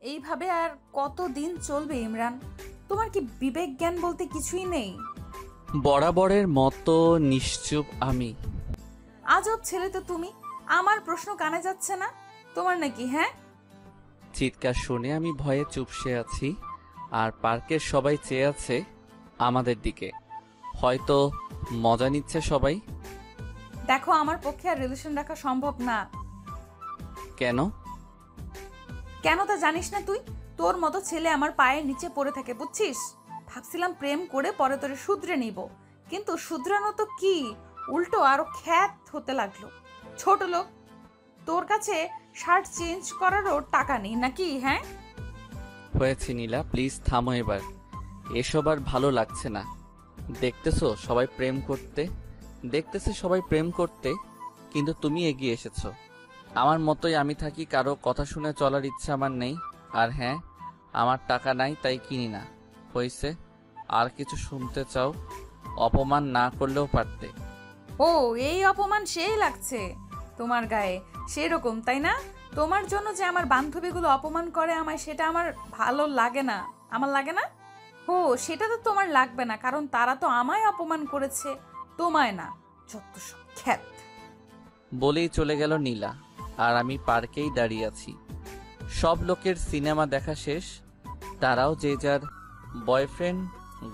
এইভাবে আর কতদিন চলবে ইমরান? তোমার কি বিবেক জ্ঞান বলতে কিছুই নেই? বরাবরের মতো নিশ্চুপ আমি। আজব ছেলে তো তুমি। আমার প্রশ্ন কানে যাচ্ছে না তোমার নাকি? হ্যাঁ, চিৎকার শুনে আমি ভয়ে চুপসে আছি, আর পার্কের সবাই চেয়ে আছে আমাদের দিকে। হয়তো মজা নিচ্ছে সবাই। দেখো আমার পক্ষে আর রিলেশন রাখা সম্ভব না। কেন? কেন তা জানিস না তুই? তোর মতো ছেলে আমার পায়ের নিচে পড়ে থাকে, বুঝছিস? ভাবছিলাম প্রেম করে পরে তোরে শুধরে নিব, কিন্তু শুধরানো তো কি, উল্টো আরো খ্যাত হতে লাগলো। ছোট লোক, তোর কাছে শার্ট চেঞ্জ করারও টাকা নেই নাকি? হ্যাঁ, হয়েছে নীলা, প্লিজ থামো এবার। এসব আর ভালো লাগছে না। দেখতেছো সবাই প্রেম করতে, দেখতেছে সবাই প্রেম করতে, কিন্তু তুমি এগিয়ে এসেছো। আমার মতোই আমি থাকি, কারো কথা শুনে চলার ইচ্ছা আমার নেই। আর হ্যাঁ, আমার টাকা নাই তাই কিনি না। হয়েছে, আর কিছু শুনতে চাও? অপমান না করলেও পারতে। ও এই অপমান সেই লাগছে তোমার গায়ে, সেরকম তাই না? তোমার জন্য যে আমার বান্ধবীগুলো অপমান করে আমায়, সেটা আমার ভালো লাগে না। আমার লাগে না? ও সেটা তো তোমার লাগবে না, কারণ তারা তো আমায় অপমান করেছে, তোমায় না। যত সব খ্যাত। বলেই চলে গেল নীলা, আর আমি পার্কেই দাঁড়িয়ে আছি। সব লোকের সিনেমা দেখা শেষ, তারাও যে যার বয়ফ্রেন্ড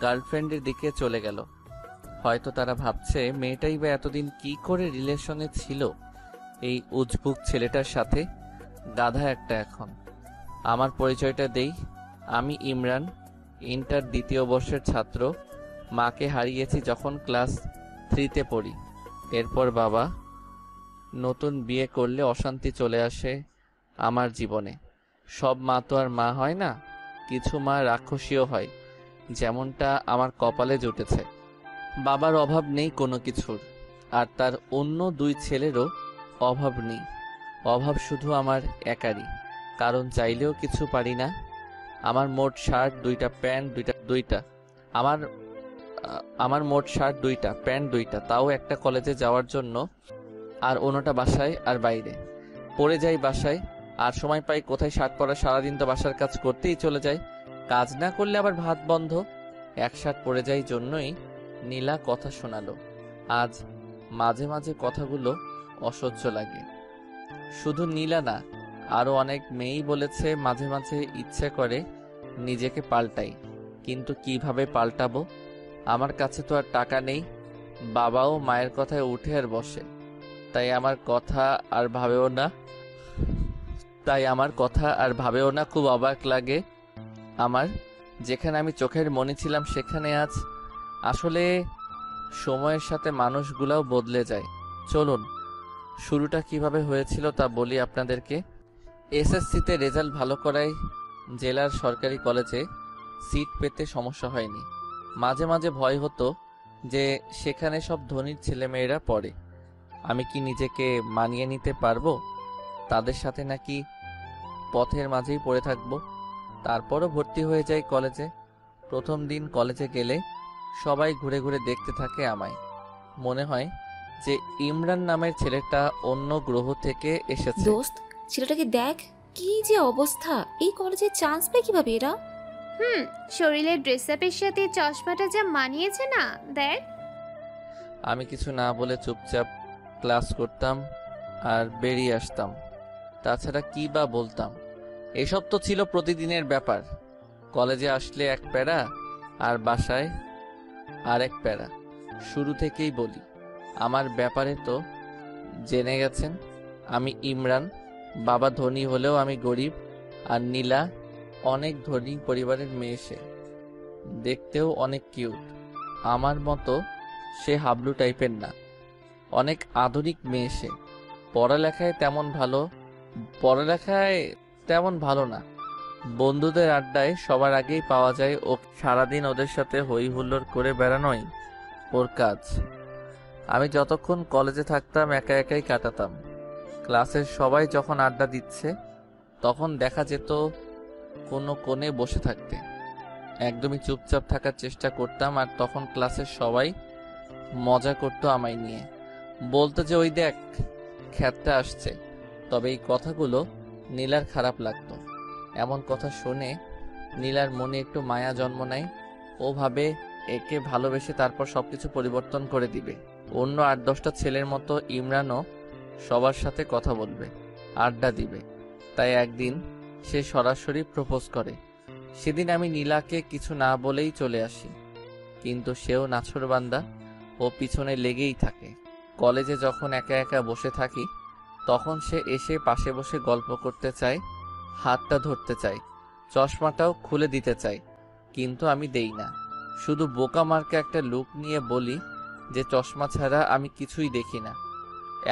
গার্লফ্রেন্ডের দিকে চলে গেল। হয়তো তারা ভাবছে মেয়েটাই বা এতদিন কি করে রিলেশনে ছিল এই উজবুক ছেলেটার সাথে। গাধা একটা এখন। আমার পরিচয়টা দেই, আমি ইমরান, ইন্টার দ্বিতীয় বর্ষের ছাত্র। মাকে হারিয়েছি যখন ক্লাস 3-তে পড়ি। এরপর বাবা। নতুন বিয়ে করলে অশান্তি চলে আসে আমার জীবনে। সব মা তো আর মা হয় না, কিছু মা রাক্ষসীও হয়, যেমনটা আমার কপালে জুটেছে। বাবার অভাব নেই কোনো কিছুর, আর তার অন্য 2 ছেলেরও অভাব নেই। অভাব শুধু আমার একারই, কারণ চাইলেও কিছু পারি না। আমার মোট শার্ট 2টা, প্যান্ট 2টা। আমার আমার মোট শার্ট 2টা, প্যান্ট 2টা, তাও একটা কলেজে যাওয়ার জন্য, আর অন্যটা বাসায় আর বাইরে। পরে যাই বাসায়, আর সময় পাই কোথায় শার্ট পরা? সারাদিন তো বাসার কাজ করতেই চলে যায়, কাজ না করলে আবার ভাত বন্ধ। এক শার্ট পরে যাই জন্যই নীলা কথা শোনালো। আজ মাঝে মাঝে কথাগুলো অসহ্য লাগে। শুধু নীলা না, আরো অনেক মেয়েই বলেছে মাঝে মাঝে ইচ্ছে করে নিজেকে পাল্টাই, কিন্তু কিভাবে পাল্টাবো? আমার কাছে তো আর টাকা নেই। বাবাও মায়ের কথায় উঠে আর বসে, তাই আমার কথা আর ভাবেও না খুব অবাক লাগে আমার। যেখানে আমি চোখের মনি ছিলাম সেখানে আজ। আসলে সময়ের সাথে মানুষগুলাও বদলে যায়। চলুন, শুরুটা কিভাবে হয়েছিল তা বলি আপনাদেরকে। এসএসসিতে রেজাল্ট ভালো করায় জেলার সরকারি কলেজে সিট পেতে সমস্যা হয়নি। মাঝে মাঝে ভয় হতো যে সেখানে সব ধনীর ছেলেমেয়েরা পড়ে, আমি কি নিজেকে মানিয়ে নিতে পারবো তাদের সাথে, নাকি পথের মাঝেই পড়ে থাকবো। তারপরও ভর্তি হয়ে যাই কলেজে। প্রথম দিন কলেজে গেলে সবাই ঘুরে ঘুরে দেখতে থাকে আমায়। মনে হয় যে ইমরান নামের ছেলেটা অন্য গ্রহ থেকে এসেছে। দোস্ত, ছেলেটাকে দেখ, কি যে অবস্থা! এই কলেজে চান্স পায় কিভাবে এরা? হুম, শরীরের ড্রেস আপের সাথে চশমাটা যা মানিয়েছে না, দেখ। আমি কিছু না বলে চুপচাপ ক্লাস করতাম আর বেরিয়ে আসতাম। তাছাড়া কি বা বলতাম? এসব তো ছিল প্রতিদিনের ব্যাপার। কলেজে আসলে এক প্যারা, আর বাসায় আর এক প্যারা। শুরু থেকেই বলি, আমার ব্যাপারে তো জেনে গেছেন। আমি ইমরান, বাবা ধনী হলেও আমি গরিব। আর নীলা অনেক ধনী পরিবারের মেয়ে, সে দেখতেও অনেক কিউট। আমার মতো সে হাবলু টাইপের না, অনেক আধুনিক মেয়ে সে। পড়ালেখায় তেমন ভালো না। বন্ধুদের আড্ডায় সবার আগেই পাওয়া যায় ও। সারাদিন ওদের সাথে হই হুল্লোড় করে বেড়ানোই ওর কাজ। আমি যতক্ষণ কলেজে থাকতাম একা একাই কাটাতাম। ক্লাসের সবাই যখন আড্ডা দিচ্ছে তখন দেখা যেত কোনো কোণে বসে থাকতে। একদমই চুপচাপ থাকার চেষ্টা করতাম, আর তখন ক্লাসের সবাই মজা করতো আমায় নিয়ে। বলতো যে ওই দেখ, খ্যাতটা আসছে। তবে এই কথাগুলো নীলার খারাপ লাগতো। এমন কথা শুনে নীলার মনে একটু মায়া জন্ম নেয়। ও ভাবে একে ভালোবেসে তারপর সবকিছু পরিবর্তন করে দিবে। অন্য 8-10টা ছেলের মতো ইমরানও সবার সাথে কথা বলবে, আড্ডা দিবে। তাই একদিন সে সরাসরি প্রপোজ করে। সেদিন আমি নীলাকে কিছু না বলেই চলে আসি, কিন্তু সেও নাছোড়বান্দা, ও পিছনে লেগেই থাকে। কলেজে যখন একা একা বসে থাকি তখন সে এসে পাশে বসে গল্প করতে চায়, হাতটা ধরতে চায়, চশমাটাও খুলে দিতে চায়, কিন্তু আমি দেই না। শুধু বোকা মার্কা একটা লুক নিয়ে বলি যে চশমা ছাড়া আমি কিছুই দেখি না।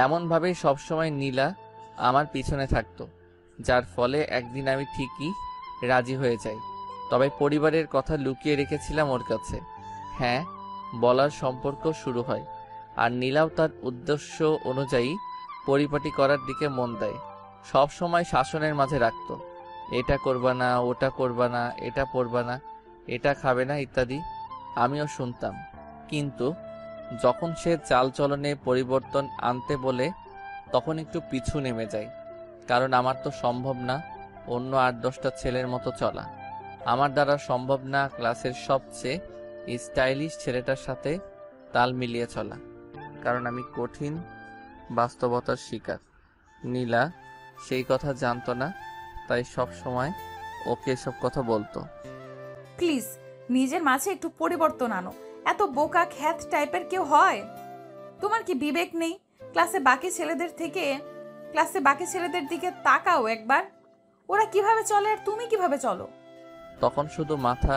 এমনভাবেই সবসময় নীলা আমার পিছনে থাকতো, যার ফলে একদিন আমি ঠিকই রাজি হয়ে যাই। তবে পরিবারের কথা লুকিয়ে রেখেছিলাম ওর কাছে। হ্যাঁ, বলার সম্পর্ক শুরু হয়, আর নীলাও তার উদ্দেশ্য অনুযায়ী পরিপাটি করার দিকে মন দেয়। সব সময় শাসনের মাঝে রাখতো, এটা করবা না, ওটা করবা না, এটা পরবা না, এটা খাবে না ইত্যাদি। আমিও শুনতাম, কিন্তু যখন সে চালচলনে পরিবর্তন আনতে বলে তখন একটু পিছু নেমে যায়। কারণ আমার তো সম্ভব না অন্য 8-10টা ছেলের মতো চলা। আমার দ্বারা সম্ভব না ক্লাসের সবচেয়ে স্টাইলিশ ছেলেটার সাথে তাল মিলিয়ে চলা, কারণ আমি কঠিন বাস্তবতার শিকার। নীলা সেই কথা জানতো না, তাই সব সময় ওকে এসব কথা বলতো। প্লিজ নিজের মাঝে একটু পরিবর্তন আনো। এত বোকা খ্যাত টাইপের কেউ হয়? তোমার কি বিবেক নেই? ক্লাসে বাকি ছেলেদের দিকে তাকাও একবার। ওরা কিভাবে চলে আর তুমি কিভাবে চলো? তখন শুধু মাথা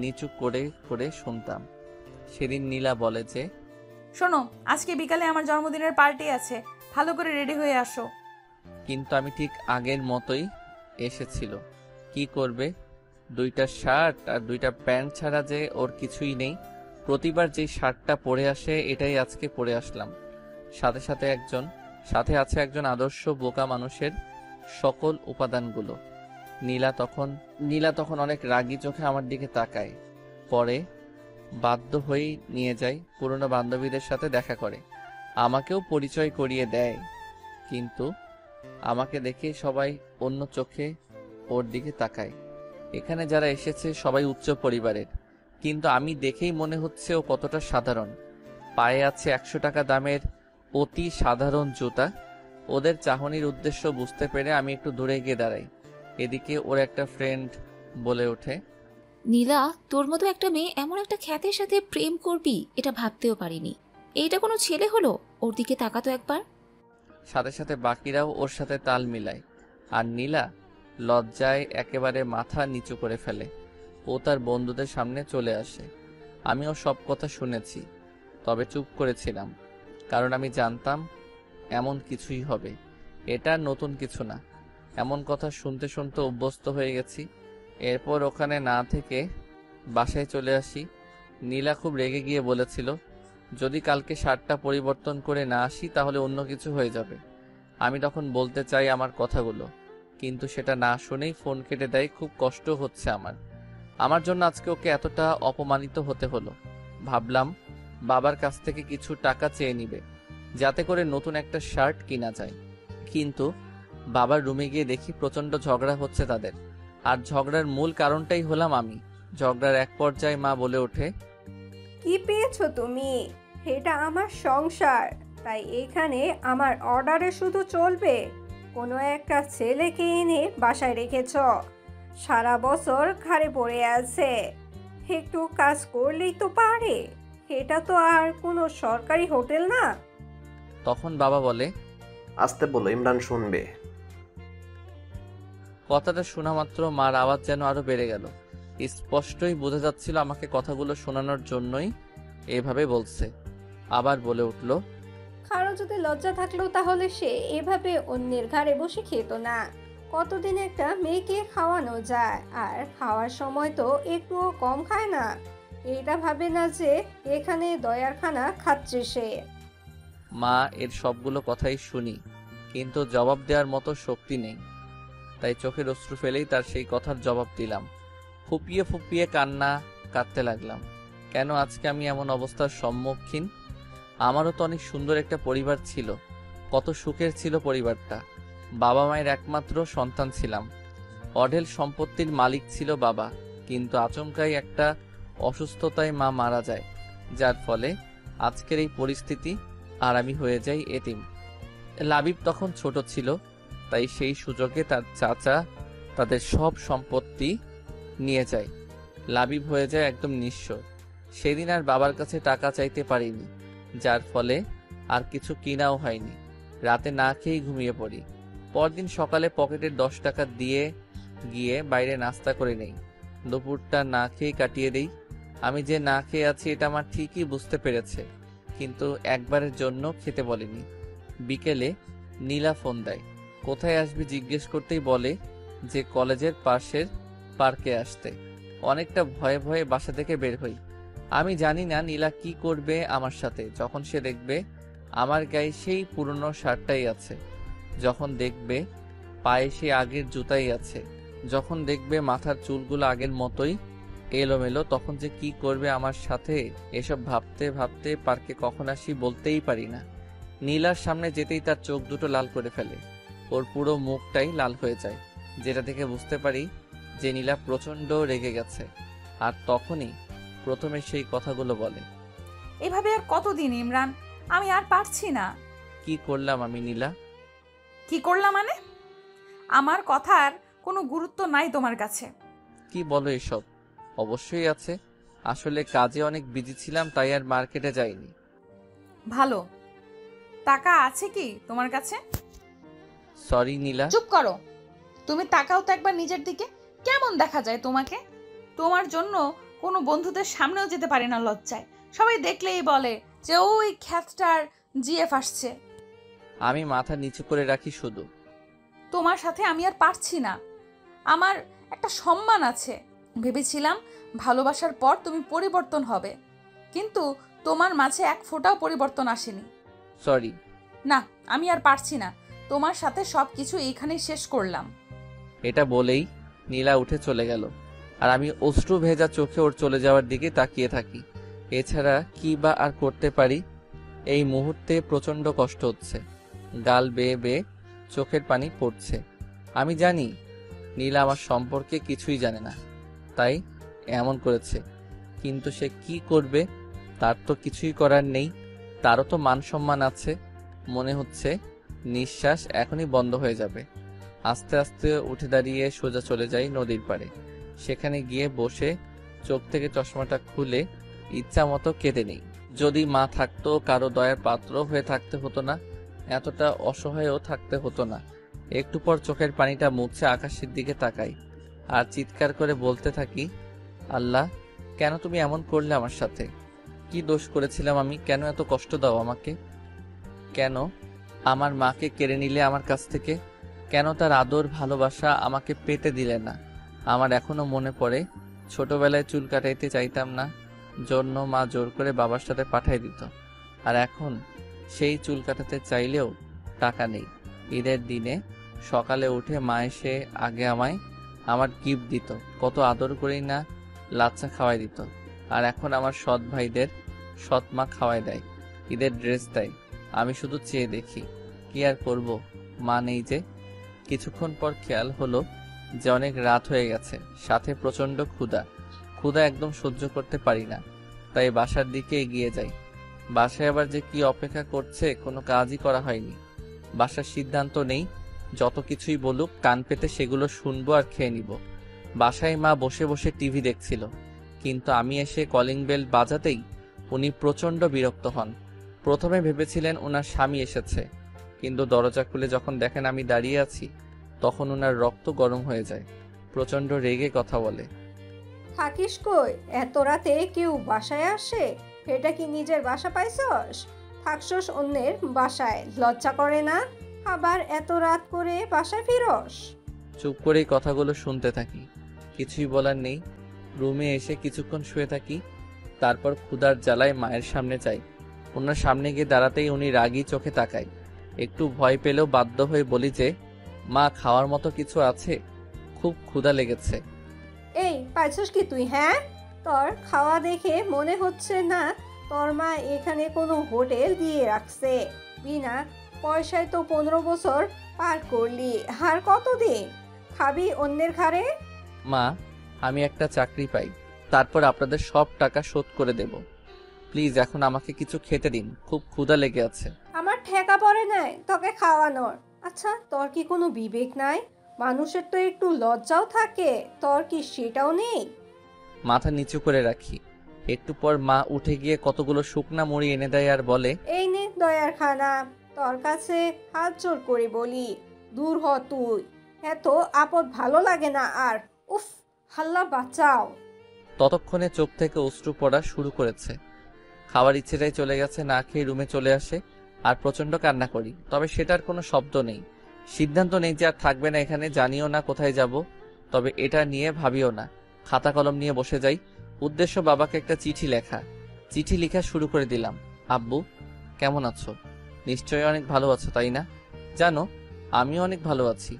নিচু করে করে শুনতাম। সেদিন নীলা বলে যে, শোনো, আজকে বিকালে আমার জন্মদিনের পার্টি আছে, ভালো করে রেডি হয়ে আসো। কিন্তু আমি ঠিক আগের মতোই এসেছিল। কি করবে, 2টা শার্ট আর 2টা প্যান্ট ছাড়া যে ওর কিছুই নেই। প্রতিবার যেই শার্টটা পরে আসে এটাই আজকে পরে আসলাম। সাথে আছে একজন আদর্শ বোকা মানুষের সকল উপাদানগুলো। নীলা তখন অনেক রাগী চোখে আমার দিকে তাকায়। পরে বাধ্য হয়েই নিয়ে যায়, পুরনো বান্ধবীদের সাথে দেখা করে, আমাকেও পরিচয় করিয়ে দেয়। কিন্তু আমাকে দেখে সবাই অন্য চোখে ওর দিকে তাকায়। এখানে যারা এসেছে সবাই উচ্চ পরিবারের, কিন্তু আমি দেখেই মনে হচ্ছে ও কতটা সাধারণ। পায়ে আছে 100 টাকা দামের অতি সাধারণ জুতা। ওদের চাহনির উদ্দেশ্য বুঝতে পেরে আমি একটু দূরে গিয়ে দাঁড়াই। এদিকে ওর একটা ফ্রেন্ড বলে ওঠে, নীলা, তোর মতো একটা মেয়ে এমন একটা খ্যাতের সাথে প্রেম করবি এটা ভাবতেও পারিনি। এইটা কোনো ছেলে হলো? ওর দিকে তাকাতো একবার। সাথে সাথে বাকিরাও ওর সাথে তাল মিলায়, আর নীলা লজ্জায় একেবারে মাথা নিচু করে ফেলে। ও তার বন্ধুদের সামনে চলে আসে। আমিও সব কথা শুনেছি, তবে চুপ করেছিলাম, কারণ আমি জানতাম এমন কিছুই হবে। এটা নতুন কিছু না, এমন কথা শুনতে শুনতে অভ্যস্ত হয়ে গেছি। এরপর ওখানে না থেকে বাসায় চলে আসি। নীলা খুব রেগে গিয়ে বলেছিল, যদি কালকে শার্টটা পরিবর্তন করে না আসি তাহলে অন্য কিছু হয়ে যাবে। আমি তখন বলতে চাই আমার কথাগুলো, কিন্তু সেটা না শুনেই ফোন কেটে দেয়। খুব কষ্ট হচ্ছে আমার জন্য আজকে ওকে এতটা অপমানিত হতে হলো। ভাবলাম বাবার কাছ থেকে কিছু টাকা চেয়ে নিবে, যাতে করে নতুন একটা শার্ট কিনা যায়। কিন্তু বাবার রুমে গিয়ে দেখি প্রচন্ড ঝগড়া হচ্ছে তাদের, আর ঝগড়ার মূল কারণটাই হলাম আমি। ঝগড়ার এক পর্যায়ে মা বলে ওঠে, কি পেয়েছো তুমি? এটা আমার সংসার, তাই এখানে আমার অর্ডারে শুধু চলবে। কোনো একটা ছেলেকে এনে বাসায় রেখেছ, সারা বছর ঘাড়ে পড়ে আছে, একটু কাজ করলেই তো পারে। এটা তো আর কোনো সরকারি হোটেল না। তখন বাবা বলে, আসতে বলো, ইমরান শুনবে। কথাটা শোনা মাত্র মার আওয়াজ যেন আরো বেড়ে গেল। স্পষ্টই বোঝা যাচ্ছিল আমাকে কথাগুলো শোনানোর জন্যই এভাবে বলছে। আবার বলে উঠল, কারো যদি লজ্জা থাকলেও তাহলে সে এভাবে অন্যের ঘাড়ে বসে খেত না। কতদিন একটা মেয়েকে খাওয়ানো যায়, আর খাওয়ার সময় তো একটুও কম খায় না। এটা ভাবে না যে এখানে দয়ার খানা খাচ্ছে সে। মা এর সবগুলো কথাই শুনি, কিন্তু জবাব দেওয়ার মতো শক্তি নেই। তাই চোখের অশ্রু ফেলেই তার সেই কথার জবাব দিলাম। ফুপিয়ে ফুপিয়ে কাঁদতে লাগলাম। কেন আজকে আমি এমন অবস্থার সম্মুখীন? আমারও তো অনেক সুন্দর একটা পরিবার ছিল, কত সুখের ছিল পরিবারটা। বাবা মায়ের একমাত্র সন্তান ছিলাম, অঢেল সম্পত্তির মালিক ছিল বাবা, কিন্তু আচমকাই একটা অসুস্থতায় মা মারা যায়, যার ফলে আজকের এই পরিস্থিতি, আর আমি হয়ে যাই এতিম। লাবিব তখন ছোট ছিল, তাই সেই সুযোগে তার চাচা তাদের সব সম্পত্তি নিয়ে যায়। লাবিব হয়ে যায় একদম নিঃস্ব। সেদিন আর বাবার কাছে টাকা চাইতে পারিনি, যার ফলে আর কিছু কিনাও হয়নি। রাতে না খেয়েই ঘুমিয়ে পড়ি। পরদিন সকালে পকেটের 10 টাকা দিয়ে গিয়ে বাইরে নাস্তা করে নেই। দুপুরটা না খেয়ে কাটিয়ে দেই। আমি যে না খেয়ে আছি এটা আমার ঠিকই বুঝতে পেরেছে, কিন্তু একবারের জন্য খেতে বলেনি। বিকেলে নীলা ফোন দেয়। কোথায় আসবি জিজ্ঞেস করতেই বলে যে কলেজের পাশের পার্কে আসতে। অনেকটা ভয়ে ভয়ে বাসা থেকে বের হই। আমি জানি না নীলা কি করবে আমার সাথে, যখন সে দেখবে আমার গায়ে সেই পুরনো শার্টটাই আছে, যখন দেখবে পায়ে সেই আগের জুতাই আছে, যখন দেখবে মাথার চুলগুলো আগের মতোই এলোমেলো, তখন যে কি করবে আমার সাথে, এসব ভাবতে ভাবতে পার্কে কখন আসি বলতেই পারি না। নীলার সামনে যেতেই তার চোখ দুটো লাল করে ফেলে। ওর পুরো মুখটাই লাল হয়ে যায়, যেটা থেকে বুঝতে পারি যে নীলা প্রচণ্ড রেগে গেছে। আর তখনই প্রথমে সেই কথাগুলো বলে। এভাবে আর কতদিন ইমরান, আমি আর পারছি না। কি করলাম আমি নীলা? কি করলাম মানে? আমার কথার কোনো গুরুত্ব নাই তোমার কাছে? কি বলো এসব? অবশ্যই আছে, আসলে কাজে অনেক বিজি ছিলাম, তাই আর মার্কেটে যাইনি। ভালো। টাকা আছে কি তোমার কাছে? সরি নীলা। চুপ করো। তুমি তাকাও তো একবার নিজের দিকে, কেমন দেখা যায় তোমাকে? তোমার জন্য কোনো বন্ধুদের সামনেও যেতে পারি না লজ্জায়। সবাই দেখলেই বলে যে ওই খ্যাতটার জিএফ আসছে। আমি মাথা নিচু করে রাখি শুধু। তোমার সাথে আমি আর পারছি না। আমার একটা সম্মান আছে। ভেবেছিলাম ভালোবাসার পর তুমি পরিবর্তন হবে, কিন্তু তোমার মাঝে এক ফোঁটাও পরিবর্তন আসেনি। সরি। না, আমি আর পারছি না। তোমার সাথে সব কিছু এইখানেই শেষ করলাম। এটা বলেই নীলা উঠে চলে গেল, আর আমি অশ্রু ভেজা চোখে ওর চলে যাওয়ার দিকে তাকিয়ে থাকি। এছাড়া কি বা আর করতে পারি? এই মুহূর্তে প্রচণ্ড কষ্ট হচ্ছে, গাল বেয়ে বেয়ে চোখের পানি পড়ছে। আমি জানি নীলা আমার সম্পর্কে কিছুই জানে না, তাই এমন করেছে, কিন্তু সে কি করবে? তার তো কিছুই করার নেই। তারও তো মান সম্মান আছে। মনে হচ্ছে নিঃশ্বাস এখনই বন্ধ হয়ে যাবে। আস্তে আস্তে উঠে দাঁড়িয়ে সোজা চলে যাই নদীর পাড়ে। সেখানে গিয়ে বসে চোখ থেকে চশমাটা খুলে ইচ্ছা মতো কেঁদে নেই। যদি মা থাকতো, কারো দয়ার পাত্র হয়ে থাকতে হতো না, এতটা অসহায়ও থাকতে হতো না। একটু পর চোখের পানিটা মুছে আকাশের দিকে তাকাই আর চিৎকার করে বলতে থাকি, আল্লাহ, কেন তুমি এমন করলে আমার সাথে? কি দোষ করেছিলাম আমি? কেন এত কষ্ট দাও আমাকে? কেন আমার মাকে কেড়ে নিলে আমার কাছ থেকে? কেন তার আদর ভালোবাসা আমাকে পেতে দিলে না? আমার এখনো মনে পড়ে, ছোটবেলায় চুল কাটাইতে চাইতাম না, জন্য মা জোর করে বাবার সাথে পাঠাই দিত। আর এখন সেই চুল কাটাতে চাইলেও টাকা নেই। ঈদের দিনে সকালে উঠে মা এসে আগে আমায় আমার গিফট দিত, কত আদর করেই না লাচ্ছা খাওয়াই দিত। আর এখন আমার সৎ ভাইদের সৎ মা খাওয়াই দেয়, ঈদের ড্রেস দেয়। আমি শুধু চেয়ে দেখি, কি আর করব, মা নেই যে। কিছুক্ষণ পর খেয়াল হলো যে অনেক রাত হয়ে গেছে, সাথে প্রচণ্ড ক্ষুধা একদম সহ্য করতে পারি না, তাই বাসার দিকে এগিয়ে যাই। বাসায় আবার যে কি অপেক্ষা করছে কোনো কাজই করা হয়নি। বাসার সিদ্ধান্ত নেই, যত কিছুই বলুক কান পেতে সেগুলো শুনবো আর খেয়ে নিব। বাসায় মা বসে বসে টিভি দেখছিল, কিন্তু আমি এসে কলিং বেল বাজাতেই উনি প্রচণ্ড বিরক্ত হন। প্রথমে ভেবেছিলেন ওনার স্বামী এসেছে, কিন্তু দরজা খুলে যখন দেখেন আমি দাঁড়িয়ে আছি, তখন ওনার রক্ত গরম হয়ে যায়। প্রচণ্ড রেগে কথা বলে, থাকিস কই? এত রাতে কেউ বাসায় আসে? এটা কি নিজের বাসা পাইছস? থাকছস অন্যের বাসায়, লজ্জা করে না? আবার এত রাত করে বাসায় ফিরস? চুপ করেই কথাগুলো শুনতে থাকি, কিছুই বলার নেই। রুমে এসে কিছুক্ষণ শুয়ে থাকি, তারপর ক্ষুধার জ্বালায় মায়ের সামনে যাই। ওনার সামনে গিয়ে দাঁড়াতেই উনি রাগী চোখে তাকায়। একটু ভয় পেলেও বাধ্য হয়ে বলি যে, মা, খাওয়ার মতো কিছু আছে? খুব ক্ষুধা লেগেছে। এই পাইছস কি তুই? হ্যাঁ, তোর খাওয়া দেখে মনে হচ্ছে না তোর মা এখানে কোনো হোটেল দিয়ে রাখছে। বিনা পয়সায় তো 15 বছর পার করলি, আর কতদিন? খাবি অন্যের ঘাড়ে? মা, আমি একটা চাকরি পাই, তারপর আপনাদের সব টাকা শোধ করে দেব। প্লিজ এখন আমাকে কিছু খেতে দিন, খুব ক্ষুধা লেগে আছে। আমার ঠেকা পড়ে নাই তোকে খাওয়ানোর। আচ্ছা, তোর কি কোনো বিবেক নাই? মানুষের তো একটু লজ্জাও থাকে, তোর কি সেটাও নেই? মাথা নিচু করে রাখি। একটু পর মা উঠে গিয়ে কতগুলো শুকনা মুড়ি এনে দেয় আর বলে, এই নে দয়ার খানা, তোর কাছে হাত জোর করে বলি, দূর হ তুই। এত আপদ ভালো লাগে না আর। উফ, হাল্লা বাঁচাও। ততক্ষণে চোখ থেকে অশ্রু পড়া শুরু করেছে। খাওয়ার ইচ্ছেটাই চলে গেছে, না খেয়ে রুমে চলে আসে আর প্রচন্ড কান্না করি। তবে সেটার কোনো শব্দ নেই, সিদ্ধান্ত নেই যে আর থাকবে না এখানে। জানিও না কোথায় যাব, তবে এটা নিয়ে ভাবিও না। খাতা কলম নিয়ে বসে যাই। উদ্দেশ্য বাবাকে একটা চিঠি লেখা। চিঠি লেখা শুরু করে দিলাম। আব্বু, কেমন আছো? নিশ্চয়ই অনেক ভালো আছো, তাই না? জানো, আমিও অনেক ভালো আছি।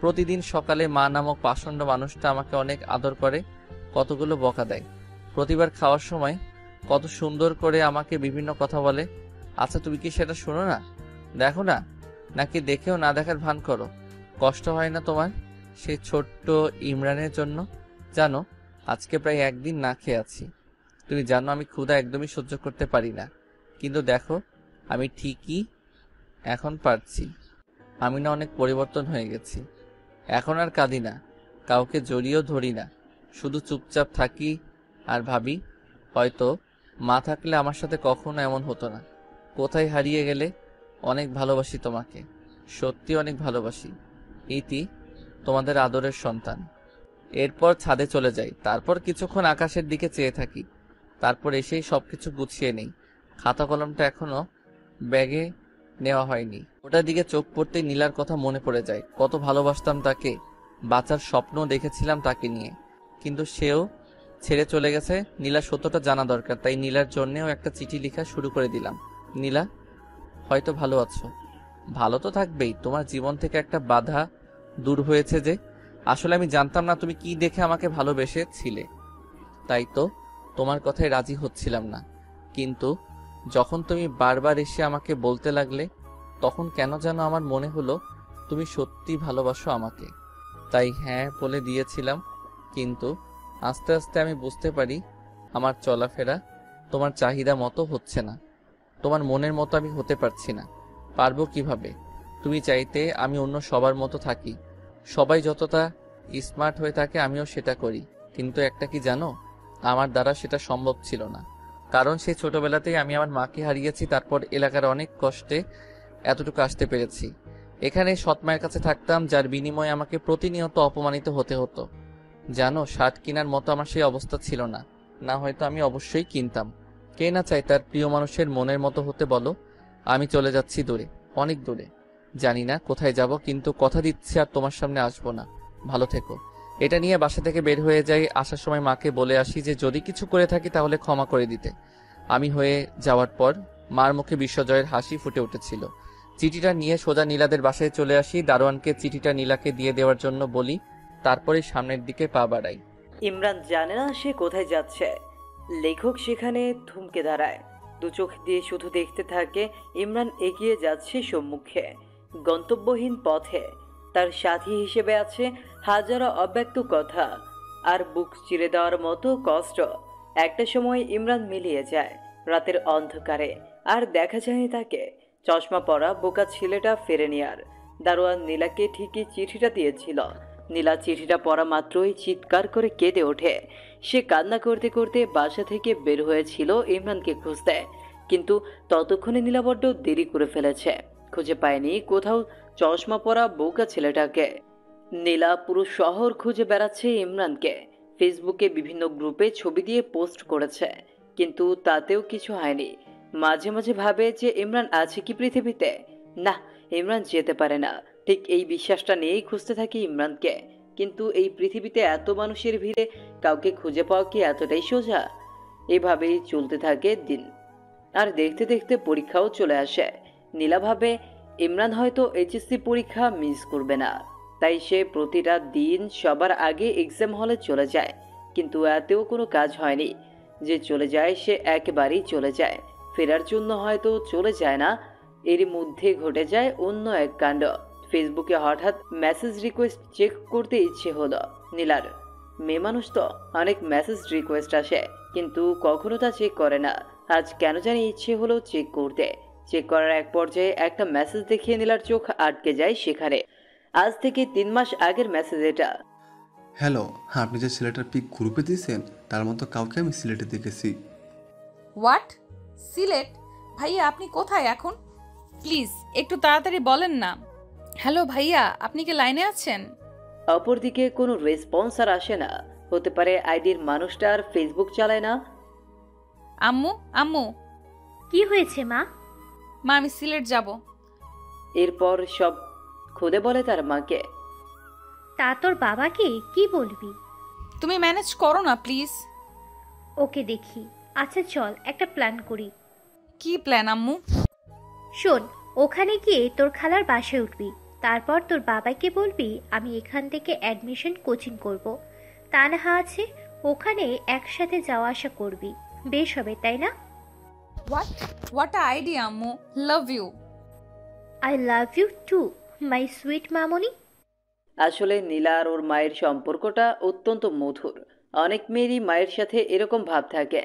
প্রতিদিন সকালে মা নামক পাষণ্ড মানুষটা আমাকে অনেক আদর করে, কতগুলো বকা দেয়। প্রতিবার খাওয়ার সময় কত সুন্দর করে আমাকে বিভিন্ন কথা বলে। আচ্ছা, তুমি কি সেটা শোনো না, দেখো না, নাকি দেখেও না দেখার ভান করো? কষ্ট হয় না তোমার সেই ছোট্ট ইমরানের জন্য? জানো, আজকে প্রায় একদিন না খেয়ে আছি। তুমি জানো আমি ক্ষুধা একদমই সহ্য করতে পারি না, কিন্তু দেখো আমি ঠিকই এখন পারছি। আমি না অনেক পরিবর্তন হয়ে গেছি। এখন আর কাঁদি না, কাউকে জড়িয়েও ধরি না, শুধু চুপচাপ থাকি আর ভাবি, হয়তো মা থাকলে আমার সাথে কখনো এমন হতো না। কোথায় হারিয়ে গেলে? অনেক ভালোবাসি তোমাকে, সত্যি অনেক ভালোবাসি। ইতি, তোমাদের আদরের সন্তান। এরপর ছাদে চলে যাই। তারপর কিছুক্ষণ আকাশের দিকে চেয়ে থাকি। তারপর এসেই সবকিছু গুছিয়ে নেই। খাতা কলমটা এখনো ব্যাগে নেওয়া হয়নি। ওটার দিকে চোখ পড়তেই নীলার কথা মনে পড়ে যায়। কত ভালোবাসতাম তাকে, বাঁচার স্বপ্ন দেখেছিলাম তাকে নিয়ে, কিন্তু সেও ছেড়ে চলে গেছে। নীলা সত্যটা জানা দরকার, তাই নীলার জন্যেও একটা চিঠি লেখা শুরু করে দিলাম। নীলা, হয়তো ভালো আছো, ভালো তো থাকবেই। তোমার জীবন থেকে একটা বাধা দূর হয়েছে যে। আসলে আমি জানতাম না তুমি কি দেখে আমাকে ভালোবেসেছিলে, তাই তো তোমার কথায় রাজি হচ্ছিলাম না। কিন্তু যখন তুমি বারবার এসে আমাকে বলতে লাগলে, তখন কেন যেন আমার মনে হলো তুমি সত্যি ভালোবাসো আমাকে। তাই হ্যাঁ বলে দিয়েছিলাম। কিন্তু আস্তে আস্তে আমি বুঝতে পারি আমার চলাফেরা তোমার চাহিদা মতো হচ্ছে না। তোমার মনের মতো আমি হতে পারছি না। পারবো কিভাবে? তুমি চাইতে আমি অন্য সবার মতো থাকি, সবাই যতটা স্মার্ট হয়ে থাকে আমিও সেটা করি। কিন্তু একটা কি জানো, আমার দ্বারা সেটা সম্ভব ছিল না। কারণ সেই ছোটবেলাতেই আমি আমার মাকে হারিয়েছি। তারপর এলাকার অনেক কষ্টে এতটুকু আসতে পেরেছি। এখানে সৎ মায়ের কাছে থাকতাম, যার বিনিময়ে আমাকে প্রতিনিয়ত অপমানিত হতে হতো। জানো, শার্ট কেনার মতো আমার সেই অবস্থা ছিল না, না হয়তো আমি অবশ্যই কিনতাম। কে না চায় তার প্রিয় মানুষের মনের মতো হতে বলো? আমি চলে যাচ্ছি দূরে, অনেক দূরে। জানি না কোথায় যাব, কিন্তু কথা দিচ্ছি আর তোমার সামনে আসবো না। ভালো থেকো। এটা নিয়ে বাসা থেকে বের হয়ে যাই। আসার সময় মাকে বলে আসি যে যদি কিছু করে থাকি তাহলে ক্ষমা করে দিতে। আমি হয়ে যাওয়ার পর মার মুখে বিশ্বজয়ের হাসি ফুটে উঠেছিল। চিঠিটা নিয়ে সোজা নীলাদের বাসায় চলে আসি। দারোয়ানকে চিঠিটা নীলাকে দিয়ে দেওয়ার জন্য বলি, তারপরে সামনের দিকে পা বাড়াই। ইমরান জানে না সে কোথায় যাচ্ছে। লেখক সেখানে থমকে দাঁড়ায়, দু চোখ দিয়ে শুধু দেখতে থাকে ইমরান এগিয়ে যাচ্ছে সম্মুখে, গন্তব্যহীন পথে। তার সাথী হিসেবে আছে হাজারো অব্যক্ত কথা আর বুক চিরে দেওয়ার মতো কষ্ট। একটা সময় ইমরান মিলিয়ে যায় রাতের অন্ধকারে, আর দেখা যায় তাকে। চশমা পরা বোকা ছেলেটা ফেরেনি আর। দারোয়ান নীলাকে ঠিকই চিঠিটা দিয়েছিল। নীলা চিঠিটা পড়া মাত্রই চিৎকার করে কেঁদে ওঠে। সে কান্না করতে করতে বাসা থেকে বের হয়েছিল ইমরানকে খুঁজতে, কিন্তু ততক্ষণে নীলা বড্ড দেরি করে ফেলেছে। খুঁজে পায়নি কোথাও চশমা পরা বোকা ছেলেটাকে। নীলা পুরো শহর খুঁজে বেড়াচ্ছে ইমরানকে। ফেসবুকে বিভিন্ন গ্রুপে ছবি দিয়ে পোস্ট করেছে, কিন্তু তাতেও কিছু হয়নি। মাঝে মাঝে ভাবে যে ইমরান আছে কি পৃথিবীতে। না, ইমরান যেতে পারে না। ঠিক এই বিশ্বাসটা নিয়েই খুঁজতে থাকি ইমরানকে। কিন্তু এই পৃথিবীতে এত মানুষের ভিড়ে কাউকে খুঁজে পাওয়া কি এতটাই সোজা? এভাবেই চলতে থাকে দিন। আর দেখতে দেখতে পরীক্ষাও চলে আসে। নীলা ভাবে ইমরান হয়তো এইচএসসি পরীক্ষা মিস করবে না, তাই সে প্রতিটা দিন সবার আগে এক্সাম হলে চলে যায়। কিন্তু এতেও কোনো কাজ হয়নি। যে চলে যায় সে একেবারেই চলে যায়, ফেরার জন্য হয়তো চলে যায় না। এর মধ্যে ঘটে যায় অন্য এক কাণ্ড। ফেসবুকে হঠাৎ মেসেজ রিকোয়েস্ট চেক করতে ইচ্ছে হলো নীলার। মেয়ে মানুষ তো অনেক মেসেজ রিকোয়েস্ট আসে, কিন্তু কখনো তা চেক করে না। আজ কেন জানি ইচ্ছে হলো চেক করতে। চেক করার এক পর্যায়ে একটা মেসেজ দেখিয়ে নীলার চোখ আটকে যায় সেখানে। আজ থেকে 3 মাস আগের মেসেজ এটা। হ্যালো, আপনি যে ছেলেটার পিক গ্রুপে দিয়েছেন তার মতো কাউকে আমি সিলেটে দেখেছি। হোয়াট? সিলেট? ভাইয়া আপনি কোথায় এখন? প্লিজ একটু তাড়াতাড়ি বলেন না। হ্যালো ভাইয়া, আপনি কি লাইনে আছেন? অপরদিকে কোনো রেসপন্স আর আসে না। হতে পারে আইডির মানুষটা আর ফেসবুক চালায় না। আম্মু, আম্মু। কি হয়েছে মা? মা, আমি সিলেট যাব। এরপর সব খুলে বলে তার মাকে। তা তোর বাবাকে কি বলবি? তুমি ম্যানেজ করো না প্লিজ। ওকে দেখি। আচ্ছা চল একটা প্ল্যান করি। কি প্ল্যান আম্মু? শোন, ওখানে গিয়ে তোর খালার বাসায় উঠবি। তারপর তোর বাবাকে বলবি আমি এখান থেকে অ্যাডমিশন কোচিং করব। তানহা আছে, ওখানে একসাথে যাওয়া আসা করবি। বেশ হবে, তাই না? হোয়াট আইডিয়া আম্মু, love you. I love you to my sweet মামনি। আসলে নীলা আর ওর মায়ের সম্পর্কটা অত্যন্ত মধুর। অনেক মেয়েরই মায়ের সাথে এরকম ভাব থাকে।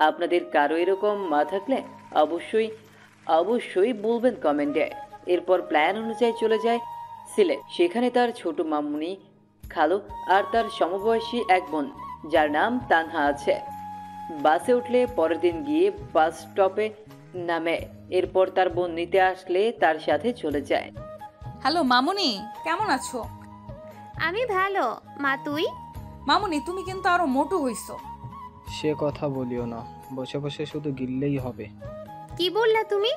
আপনাদের কারো এরকম মা থাকলে অবশ্যই অবশ্যই বলবেন কমেন্টে। এরপর প্ল্যান অনুযায়ী চলে যায় সিলেট। সেখানে তার ছোট মামুনি, খালু আর তার সমবয়সী এক বোন যার নাম তানহা আছে। বাসে উঠলে পরের দিন গিয়ে বাস স্টপে নামে। এরপর তার বোন নিতে আসলে তার সাথে চলে যায়। হ্যালো মামুনি, কেমন আছো? আমি ভালো মা, তুই? মামুনি তুমি কিন্তু আরো মোটু হইছো। সে কথা বলিও না, বসে বসে শুধু গিললেই হবে। কি বললা তুমি?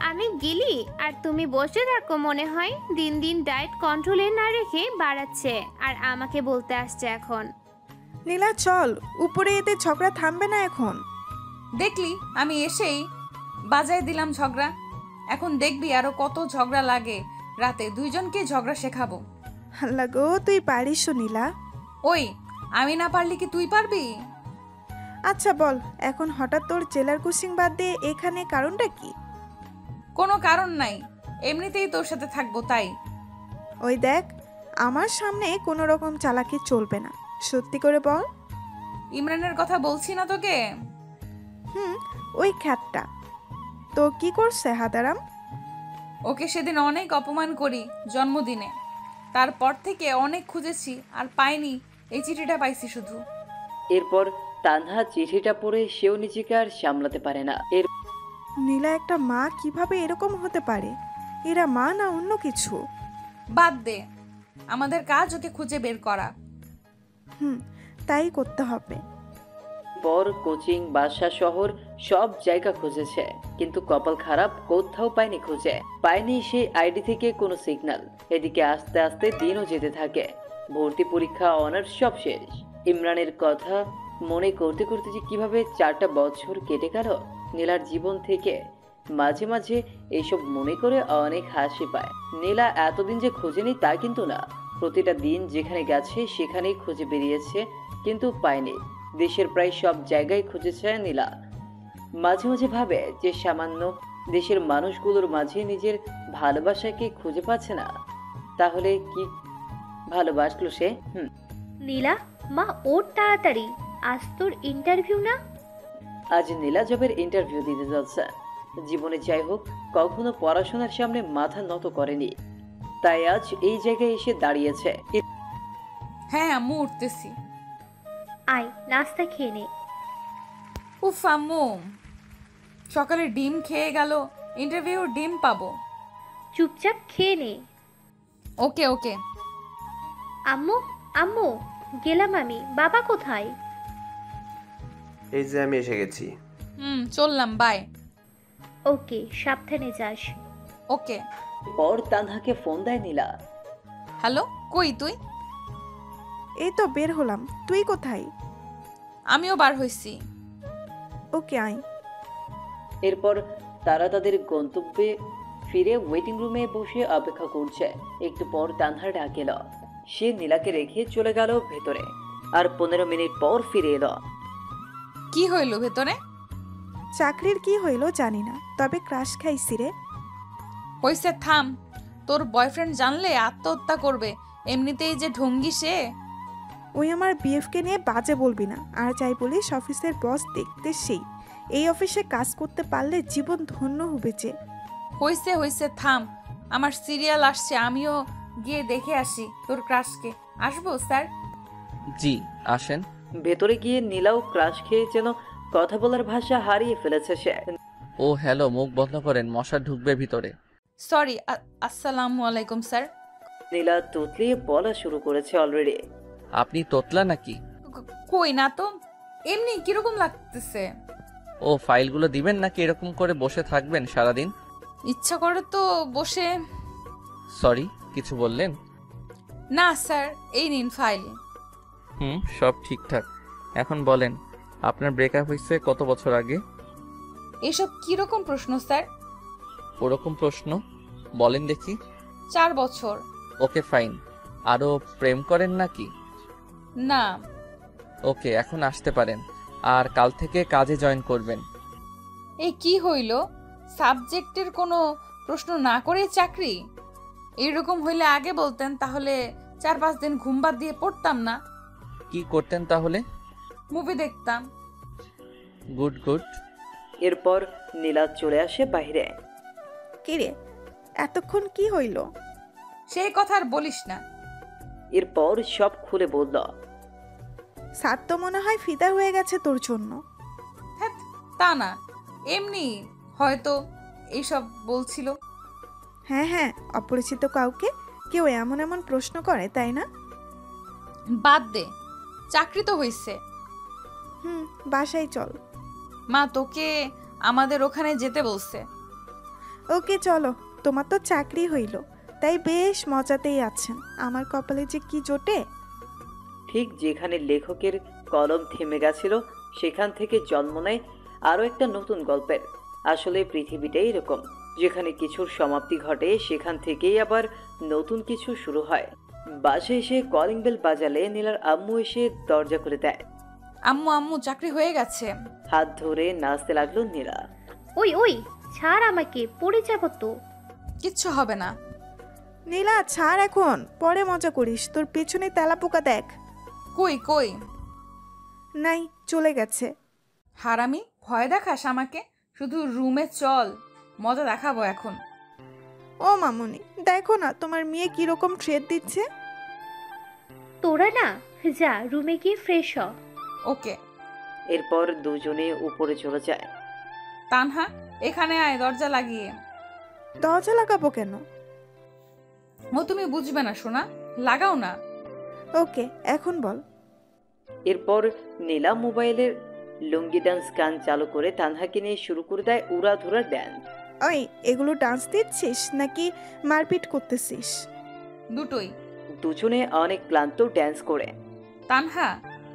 আমি গিলি আর তুমি বসে থাকো মনে হয়। দিন দিন ডায়েট কন্ট্রোলে না রেখে বাড়াচ্ছে আর আমাকে বলতে আসছে এখন। নীলা চল, উপরে এতে ঝগড়া থামবে না এখন। দেখলি আমি এসেই বাজায় দিলাম ঝগড়া। এখন দেখবি আরো কত ঝগড়া লাগে। রাতে দুইজনকে ঝগড়া শেখাবো। আল্লাহ গো, তুই পারিস নীলা। ওই, আমি না পারলি কি তুই পারবি? আচ্ছা বল, এখন হঠাৎ তোর জেলার কোচিং বাদ দিয়ে এখানে কারণটা কি? কোনো কারণ নাই, এমনিতেই তোর সাথে থাকবো তাই। ওই দেখ, আমার সামনে কোনো রকম চালাকি চলবে না, সত্যি করে বল। ইমরানের কথা বলছি না তোকে? ওই খ্যাতটা তো কি করছে হাদারাম? ওকে সেদিন অনেক অপমান করি জন্মদিনে। তারপর থেকে অনেক খুঁজেছি আর পাইনি, এই চিঠিটা পাইছি শুধু। এরপর তানহা চিঠিটা পড়ে সেও নিজেকে আর সামলাতে পারে না। নীলা একটা মা কিভাবে এরকম হতে পারে? এরা মা না অন্য কিছু? বাদ দে, আমাদের কাজ ওকে খুঁজে বের করা। তাই করতে হবে। পর কোচিং, বাসা, শহর সব জায়গা খুঁজেছে, কিন্তু কপাল খারাপ, কোথাও পায়নি। খুঁজে পায়নি সেই আইডি থেকে কোনো সিগন্যাল। এদিকে আস্তে আস্তে দিনও যেতে থাকে। ভর্তি পরীক্ষা, অনার্স সব শেষ। ইমরানের কথা মনে করতে করতে যে কিভাবে 4টা বছর কেটে গেল নীলার জীবন থেকে। মাঝে মাঝে এইসব মনে করে অনেক হাসি পায়। নীলা এতদিন যে খুঁজেনি তা কিন্তু না। প্রতিটা দিন যেখানে গেছে সেখানেই খুঁজে বেরিয়েছে, কিন্তু পায়নি। দেশের প্রায় সব জায়গায় খুঁজেছে নীলা। মাঝে মাঝে ভাবে যে সামান্য দেশের মানুষগুলোর মাঝে নিজের ভালোবাসাকে খুঁজে পাচ্ছে না। তাহলে কি ভালোবাসলো সে? নীলা মা, ওর তাড়াতাড়ি, আজ তোর ইন্টারভিউ না? আজ নীলা জবের ইন্টারভিউ দিতে যাচ্ছে। জীবনে যাই হোক, কখনো পড়াশোনার সামনে মাথা নত করেনি, তাই আজ এই জায়গায় এসে দাঁড়িয়েছে। হ্যাঁ আম্মু, উঠতেছি। আয় নাস্তা খেয়ে নে। উফ আম্মু, সকালে ডিম খেয়ে গেল, ইন্টারভিউ ডিম পাবো। চুপচাপ খেয়ে নে। ওকে ওকে। আম্মু আম্মু, গেলাম আমি। বাবা কোথায়? এই যে আমি এসে গেছি। চললাম, বাই। ওকে, সাবধানে যাস। ওকে। পর তানহাকে ফোন দেয় নীলা। হ্যালো, কই তুই? এই তো বের হলাম, তুই কোথায়? আমিও বার হইছি। ওকে আয়। এরপর তারা তাদের গন্তব্যে ফিরে ওয়েটিং রুমে বসে অপেক্ষা করছে। একটু পর তানহা ডাক এলো। সে নীলাকে রেখে চলে গেল ভেতরে, আর 15 মিনিট পর ফিরে এলো। কি হইল ভেতরে? চাকরির কি হইল জানি না, তবে ক্রাশ খাইছি রে। হইছে, থাম। তোর বয়ফ্রেন্ড জানলে আত্মহত্যা করবে, এমনিতেই যে ঢঙ্গি সে। ওই আমার বিএফকে নিয়ে বাজে বলবি না, আর যাই বলিস অফিসের বস দেখতে সেই। এই অফিসে কাজ করতে পারলে জীবন ধন্য হবে যে। হইছে হইছে, থাম, আমার সিরিয়াল আসছে, আমিও গিয়ে দেখে আসি তোর ক্রাশকে। আসবো স্যার? জি আসেন। ভেতরে গিয়ে নীলাও ক্রাশ খেয়ে যেন কথা বলার ভাষা হারিয়ে ফেলেছে সে। ও হ্যালো, মুখ বন্ধ করেন, মশা ঢুকবে ভিতরে। সরি, আসসালামু আলাইকুম স্যার। নীলা তুতলিয়ে বলা শুরু করেছে অলরেডি। আপনি তোতলা নাকি? কই না তো, এমনি কিরকম লাগতেছে। ও ফাইলগুলো দিবেন নাকি এরকম করে বসে থাকবেন সারাদিন? ইচ্ছা করে তো বসে। সরি, কিছু বললেন? না স্যার, এই নিন ফাইল। সব ঠিকঠাক। এখন বলেন, আপনার ব্রেকআপ হয়েছে কত বছর আগে? এসব কিরকম প্রশ্ন স্যার? ওরকম প্রশ্ন বলেন দেখি। 4 বছর। Okay fine. আরও প্রেম করেন নাকি? না। ওকে, এখন আসতে পারেন, আর কাল থেকে কাজে জয়েন করবেন। এই কি হইল, সাবজেক্টের কোনো প্রশ্ন না করে চাকরি? এইরকম হইলে আগে বলতেন, তাহলে 4-5 দিন ঘুম বাদ দিয়ে পড়তাম না। কি করতেন তাহলে? মুভি দেখতাম। Good good. এরপর নীলা চলে আসে বাইরে। কিরে, এতক্ষণ কি হইল? সেই কথা আর বলিস না। এরপর সব খুলে বলল। স্যার তো মনে হয় ফিদা হয়ে গেছে তোর জন্য। হ্যাঁ, তা না, এমনি হয়তো এইসব বলছিল। হ্যাঁ হ্যাঁ, অপরিচিত কাউকে কেউ এমন এমন প্রশ্ন করে, তাই না? বাদ দে, চাকরি তো হইছে। বাসায় চল। মা তোকে আমাদের ওখানে যেতে বলছে। ওকে চলো, তোমার তো চাকরি হইল, তাই বেশ মজাতেই আছেন। আমার কপালে যে কি জোটে। ঠিক যেখানে লেখকের কলম থেমে গেছিল সেখান থেকে জন্ম নেয় আরও একটা নতুন গল্পের। আসলে পৃথিবীটাই এরকম, যেখানে কিছুর সমাপ্তি ঘটে সেখান থেকেই আবার নতুন কিছু শুরু হয়। বাসায় এসে কলিং বেল বাজালে নীলার আম্মু এসে দরজা খুলে দেয়। আম্মু আম্মু, চাকরি হয়ে গেছে। হাত ধরে নাচতে লাগলো নীলা। ওই ওই, ছাড় আমাকে, পড়ে যাব তো। কিচ্ছু হবে না। নীলা ছাড়, এখন পরে মজা করিস। তোর পেছনে তেলাপোকা দেখ। কই কই? নাই, চলে গেছে। হারামি, ভয় দেখাস আমাকে? শুধু রুমে চল, মজা দেখাবো এখন। ও মামুনি, দেখো না তোমার মেয়ে কিরকম ট্রেড দিচ্ছে। তোরা না, যা রুমে গিয়ে ফ্রেশ হ। ওকে। এরপর দুজনে উপরে চলে যায়। তানহা, এখানে আয়, দরজা লাগিয়ে। দরজা লাগাবো কেন? ও তুমি বুঝবে না সোনা, লাগাও না। ওকে, এখন বল। এরপর নীলা মোবাইলের লুঙ্গি ডান্স গান চালু করে তানহাকে নিয়ে শুরু করে দেয় উড়াধুরা ড্যান্স। ওই, এগুলো ডান্স দিচ্ছিস নাকি মারপিট করতেছিস? দুটোই। দুজনে অনেক ক্লান্ত ড্যান্স করে। তানহা,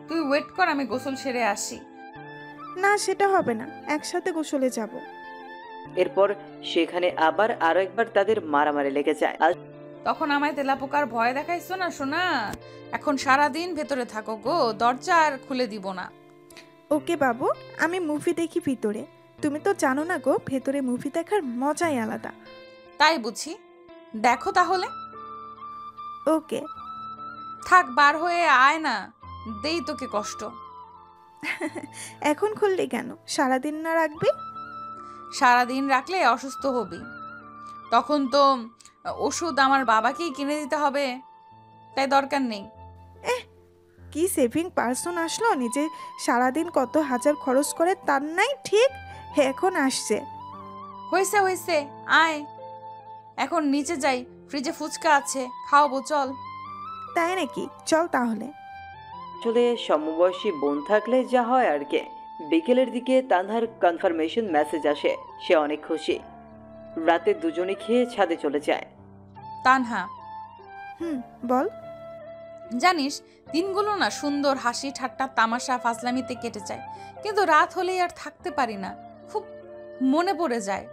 তুই ওয়েট কর, আমি গোসল সেরে আসি। না, সেটা হবে না, একসাথে গোসলে যাব। এরপর সেখানে আবার আরো একবার তাদের মারামারি লেগে যায়। আর তখন আমায় তেলাপোকার ভয় দেখাইছো না সোনা। এখন সারাদিন ভেতরে থাকো গো, দরজা আর খুলে দিব না। ওকে বাবু, আমি মুভি দেখি ভিতরে। তুমি তো জানো না গো, ভেতরে মুভি দেখার মজাই আলাদা। তাই বুঝি, দেখো তাহলে। ওকে। থাক, বার হয়ে আয় না, দেই তোকে কষ্ট। এখন খুললি কেন? সারাদিন না রাখবি? সারাদিন রাখলে অসুস্থ হবি, তখন তো ওষুধ আমার বাবাকেই কিনে দিতে হবে, তাই দরকার নেই। কি সেভিং পার্সন আসলো, নিজে সারাদিন কত হাজার খরচ করে তার নাই ঠিক এখন আসছে। হয়েছে হয়েছে, আয় এখন নিচে যাই, ফ্রিজে ফুচকা আছে, খাওয়াবো, চল। তাই নাকি? চল তাহলে। আসলে সমবয়সী বোন থাকলে যা হয় আর কি। বিকেলের দিকে তানহার কনফার্মেশন মেসেজ আসে, সে অনেক খুশি। রাতে দুজনে খেয়ে ছাদে চলে যায়। তানহা, বল। জানিস, দিনগুলো না সুন্দর হাসি ঠাট্টা তামাশা ফাজলামিতে কেটে যায়, কিন্তু রাত হলেই আর থাকতে পারি না, খুব মনে পড়ে যায়।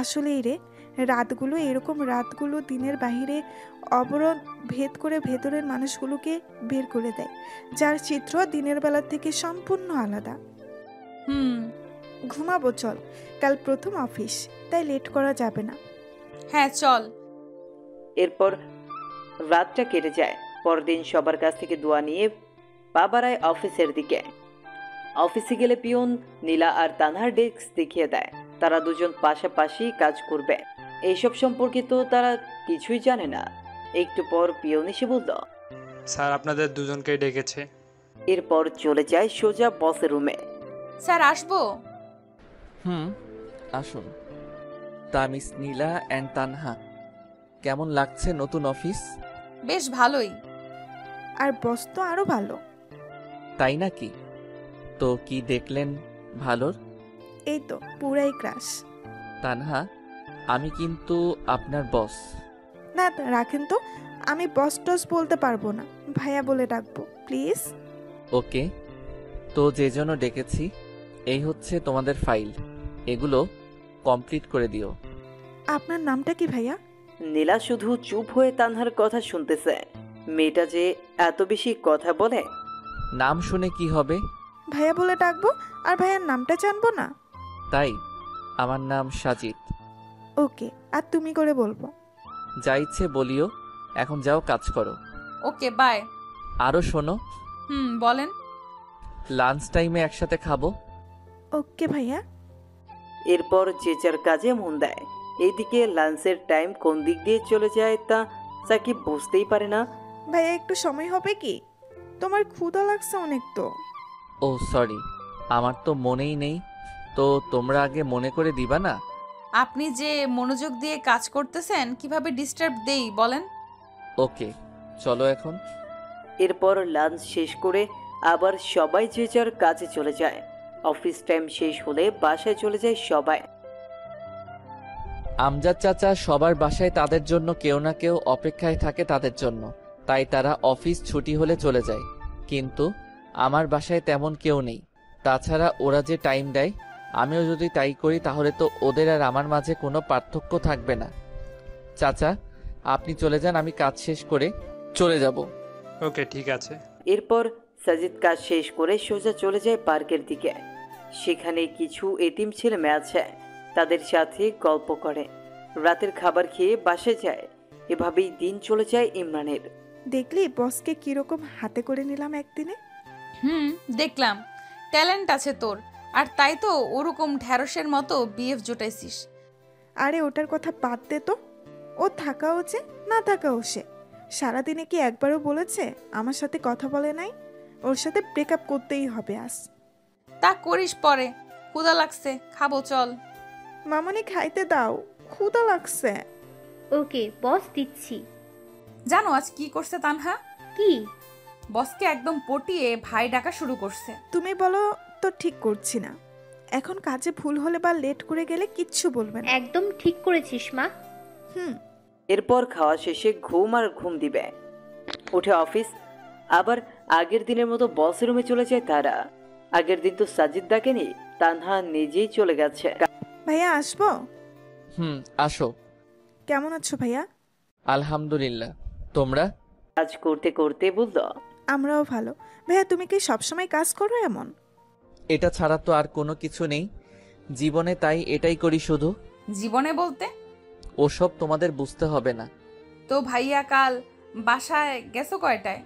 আসলেই রে, রাতগুলো এরকম, রাতগুলো দিনের বাহিরে অবরোধ ভেদ করে ভেতরের মানুষগুলোকে বের করে দেয়, যার চিত্র দিনের বেলা থেকে সম্পূর্ণ আলাদা। ঘুমাবো চল, কাল প্রথম অফিস, তাই লেট করা যাবে না। হ্যাঁ চল। এরপর রাতটা কেটে যায়। পরদিন সবার কাছ থেকে দোয়া নিয়ে পা বাড়ায় অফিসের দিকে। অফিসে গেলে পিয়ন নীলা আর তানহার ডেস্ক দেখিয়ে দেয়। তারা দুজন পাশাপাশি কাজ করবে এইসব সম্পর্কে তো তারা কিছুই জানে না। একটু পর পিয়ন এসে বলল, স্যার আপনাদের দুজনকেই ডেকেছে। এরপর চলে যায় সোজা বসের রুমে। স্যার আসবো? আসুন। তা মিস নীলা অ্যান্ড তানহা, কেমন লাগছে নতুন অফিস? বেশ ভালোই। আর বস তো আরো ভালো। তাই নাকি? তো কি দেখলেন ভালোর? এই তো পুরাই ক্রাশ। তানহা, আমি কিন্তু আপনার বস। না রাখেন তো, আমি বস টস বলতে পারবো না, ভাইয়া বলে ডাকবো প্লিজ। ওকে, তো যে জন্য ডেকেছি এই হচ্ছে তোমাদের ফাইল, এগুলো কমপ্লিট করে দিও। আপনার নামটা কি ভাইয়া? নীলা শুধু চুপ হয়ে তানহার কথা শুনতেছে। মেয়েটা যে এত বেশি কথা বলে। নাম শুনে কি হবে? ভাইয়া বলে ডাকবো, আর ভাইয়ার নামটা জানবো না? তাই, আমার নাম সাজিদ। ওকে, আর তুমি করে বলবো। যা ইচ্ছে বলিও, এখন যাও কাজ করো। Okay bye. আরও শোনো, বলেন। লাঞ্চ টাইমে একসাথে খাবো। ওকে ভাইয়া। এরপর যে যার কাজে মন দেয়। এইদিকে লাঞ্চের টাইম কোন দিক দিয়ে চলে যায় তা সাকিব বুঝতেই পারে না। ভাইয়া একটু সময় হবে কি? তোমার ক্ষুধা লাগছে অনেক তো। ও সরি, আমার তো মনেই নেই, তো তোমরা আগে মনে করে দিবা না? আপনি যে মনোযোগ দিয়ে কাজ করতেছেন, কিভাবে ডিস্টার্ব দেই বলেন? ওকে, চলো এখন। এরপর লাঞ্চ শেষ করে আবার সবাই যে যার কাজে চলে যায়। অফিস টাইম শেষ হলে বাসায় চলে যায় সবাই। আমজাদ চাচা সবার বাসায় তাদের জন্য কেউ না কেউ অপেক্ষায় থাকে তাদের জন্য, তাই তারা অফিস ছুটি হলে চলে যায়। কিন্তু আমার বাসায় তেমন কেউ নেই। তাছাড়া ওরা যে টাইম দেয়, আমিও যদি তাই করি তাহলে তো ওদের আর আমার মাঝে কোনো পার্থক্য থাকবে না। চাচা, আপনি চলে যান, আমি কাজ শেষ করে চলে যাব। ওকে ঠিক আছে। এরপর সাজিদ কাজ শেষ করে সোজা চলে যায় পার্কের দিকে। সেখানে কিছু এতিম ছেলে মেয়ে আছে, তাদের সাথে গল্প করে। রাতের খাবার খেয়ে বাসায় যায়। এভাবেই দিন চলে যায় ইমরানের। দেখলি বসকে কিরকম হাতে করে নিলাম একদিনে? দেখলাম, ট্যালেন্ট আছে তোর, আর তাই তো ওরকম ঢ্যাঁড়সের মতো বিএফ জোটাইছিস। আরে ওটার কথা বাদ দে তো। ও থাকাও যে না থাকাও সে। সারাদিনে কি একবারও বলেছে আমার সাথে কথা বলে নাই? ওর সাথে ব্রেকআপ করতেই হবে আজ। তা করিস পরে, ক্ষুধা লাগছে, খাবো চল। মামনি খাইতে দাও, ক্ষুধা লাগছে। ওকে বস দিচ্ছি। জানো আজ কি করছে তানহা? কি? বসকে একদম পটিয়ে ভাই ডাকা শুরু করছে। তুমি বলো তো ঠিক করছি না। এখন কাজে ভুল হলে বা লেট করে গেলে কিচ্ছু বলবে না। একদম ঠিক করেছিস মা। এরপর খাওয়া শেষে ঘুম আর ঘুম দিবে। উঠে অফিস। আবার আগের দিনের মতো বসের রুমে চলে যায় তারা। আগের দিন তো সাজিদ ডাকেনি, তানহা নিজেই চলে গেছে। ভাইয়া আসবো? আসো। কেমন আছো ভাইয়া? আলহামদুলিল্লাহ, তোমরা? কাজ করতে করতে বলল, আমরাও ভালো। ভাইয়া তুমি কি সবসময় কাজ করো এমন? এটা ছাড়া তো আর কোনো কিছু নেই জীবনে, তাই এটাই করি শুধু। জীবনে বলতে? ওসব তোমাদের বুঝতে হবে না। তো ভাইয়া কাল বাসায় গেছো কয়টায়?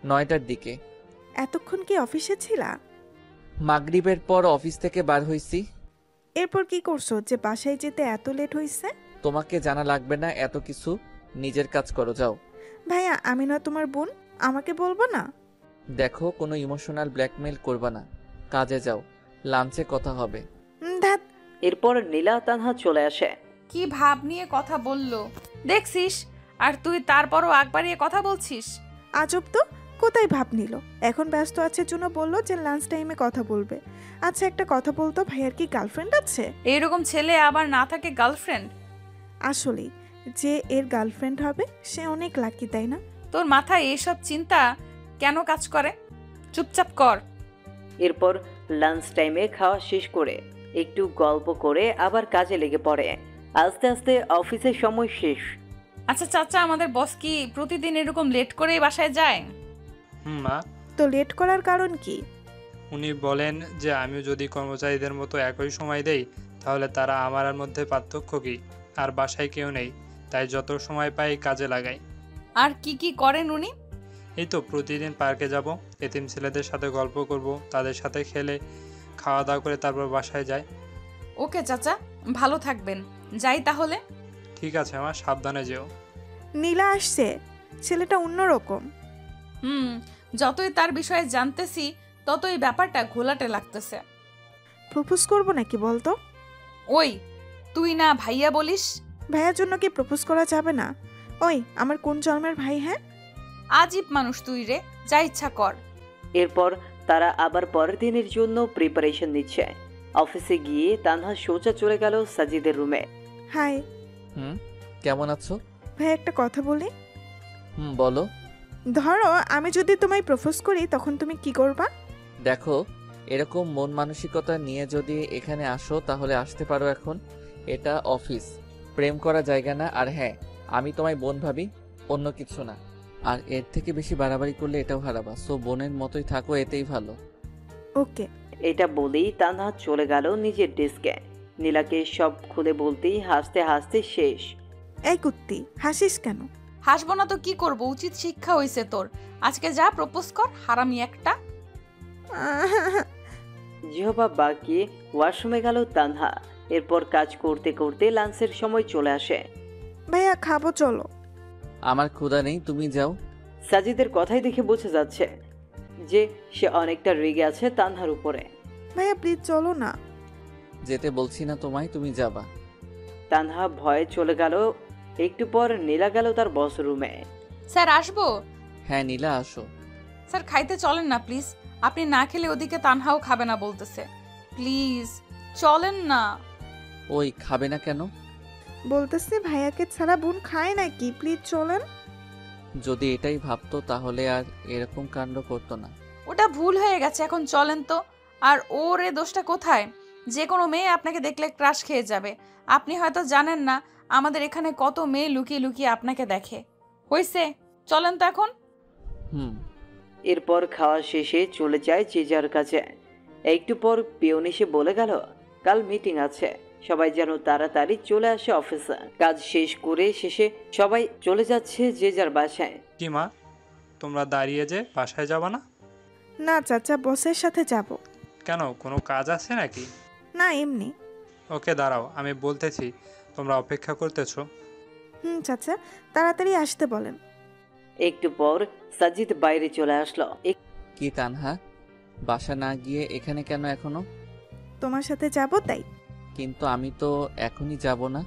9টার দিকে। এতক্ষণ কি অফিসে ছিলা? মাগরিবের পর অফিস থেকে বার হইছি। এরপর কি করছো যে বাসায় যেতে এত লেট হইছে? তোমাকে জানা লাগবে না এত কিছু, নিজের কাজ করো, যাও। ভাইয়া আমি না তোমার বোন, আমাকে বলবো না? দেখো, কোনো ইমোশনাল ব্ল্যাকমেল করবা না, কাজে যাও, লাঞ্চে কথা হবে। ধ্যাত। এরপর নীলা তানহা চলে আসে। কি ভাব নিয়ে কথা বললো দেখছিস, আর তুই তারপরও আগ বাড়িয়ে কথা বলছিস। আজব তো, কোথায় ভাব নিল? এখন ব্যস্ত আছে জন্য বললো যে লাঞ্চ টাইমে কথা বলবে। আচ্ছা একটা কথা বলতো, ভাইয়ার কি গার্লফ্রেন্ড আছে? এইরকম ছেলে আবার না থাকে গার্লফ্রেন্ড? আসলে যে এর গার্লফ্রেন্ড হবে সে অনেক লাকি, তাই না? তোর মাথায় এইসব চিন্তা কেন কাজ করে? চুপচাপ কর। এরপর লাঞ্চ টাইমে খাওয়া শেষ করে একটু গল্প করে আবার কাজে লেগে পড়ে। আস্তে আস্তে অফিসের সময় শেষ। আচ্ছা চাচা, আমাদের বস কি প্রতিদিন এরকম লেট করে বাসায় যায়? মা। তো লেট করার কারণ কি? উনি বলেন যে আমিও যদি কর্মচারীদের মতো একই সময় দেই তাহলে তারা আমার মধ্যে পার্থক্য কি? আর বাসায় কেউ নেই, তাই যত সময় পাই কাজে লাগাই। আর কি কি করেন উনি? এই তো প্রতিদিন পার্কে যাব, এতিম ছেলেদের সাথে গল্প করব, তাদের সাথে খেলে খাওয়া দাওয়া করে তারপর বাসায় যাই। ওকে চাচা, ভালো থাকবেন। যাই তাহলে। ঠিক আছে মা, সাবধানে যেও। নীলা আসছে, ছেলেটা অন্যরকম। যতই তার বিষয়ে জানতেছি ততই ব্যাপারটা ঘোলাটে লাগতেছে। প্রপোজ করবো নাকি বলতো? ওই, তুই না ভাইয়া বলিস? ভাইয়ার জন্য কি প্রপোজ করা যাবে না? ওই আমার কোন জন্মের ভাই? হ্যাঁ, আজীব মানুষ তুই রে, যা ইচ্ছা কর। এরপর তারা আবার পরের দিনের জন্য প্রিপারেশন নিচ্ছে। অফিসে গিয়ে তানহা সোজা চলে গেল সাজিদের রুমে। হাই কেমন আছো? ভাই একটা কথা বলি। বলো। ধরো আমি যদি তোমায় প্রপোজ করি তখন তুমি কি করবা? দেখো, এরকম মন মানসিকতা নিয়ে যদি এখানে আসো তাহলে আসতে পারো। এখন এটা অফিস, প্রেম করা জায়গা না। আর হ্যাঁ, আমি তোমায় বোন ভাবি, অন্য কিছু না। আর এর থেকে বেশি বাড়াবাড়ি করলে এটাও হারাবা। সো বোনের মতোই থাকো, এতেই ভালো। ওকে। এটা বলেই তানহা চলে গেল নিজের ডেস্কে। নীলাকে সব খুলে বলতেই হাসতে হাসতে শেষ। এই কুত্তি, হাসিস কেন? হাসবো না তো কি করব? উচিত শিক্ষা হইছে তোর। আজকে যা প্রপোজ কর, হারামি একটা। জিহবা বাকিয়ে ওয়াশরুমে গেল তানহা। এরপর কাজ করতে করতে লাঞ্চের সময় চলে আসে। ভাইয়া খাবো, চলো। আমার ক্ষুধা নেই, তুমি যাও। সাজিদের কথাই দেখে বোঝা যাচ্ছে যে সে অনেকটা রেগে আছে তানহার উপরে। ভাইয়া প্লিজ চলো না। যেতে বলছি না তোমায়, তুমি যাবা। তানহা ভয়ে চলে গেল। একটু পর নীলা গেল তার বস রুমে। স্যার আসবো? হ্যাঁ নীলা, আসো। স্যার খাইতে চলেন না প্লিজ। আপনি না খেলে ওদিকে তানহাও খাবে না বলতেছে। প্লিজ চলেন না। ওই খাবে না কেন? বলতেছে ভাইয়াকে ছাড়া বোন খায় নাকি, প্লিজ চলেন। যদি এটাই ভাবতো তাহলে আর এরকম কাণ্ড করতো না। ওটা ভুল হয়ে গেছে, এখন চলেন তো। আর ওর এ দোষটা কোথায়? যে কোনো মেয়ে আপনাকে দেখলে ক্রাশ খেয়ে যাবে। আপনি হয়তো জানেন না আমাদের এখানে কত মেয়ে লুকিয়ে লুকিয়ে আপনাকে দেখে। হইছে, চলেন তো এখন। এরপর খাওয়া শেষে চলে যায় যে যার কাছে। একটু পর পিয়ন এসে বলে গেল কাল মিটিং আছে, সবাই যেন তাড়াতাড়ি চলে আসে অফিসে। কাজ শেষ করে শেষে সবাই চলে যাচ্ছে যে যার বাসায়। কি মা, তোমরা দাঁড়িয়ে যে বাসায় যাবা না? না চাচা, বসের সাথে যাব। কেন, কোনো কাজ আছে নাকি? না, এমনি। ওকে দাঁড়াও, আমি বলতেছি। তোমরা অপেক্ষা করতেছো? চাচা তাড়াতাড়ি আসতে বলেন। একটু পর সাজিদ বাইরে চলে আসলো। কি তানহা, বাসা না গিয়ে এখানে কেন এখনো? তোমার সাথে যাব তাই। কিন্তু আমি তো এখনই যাব না।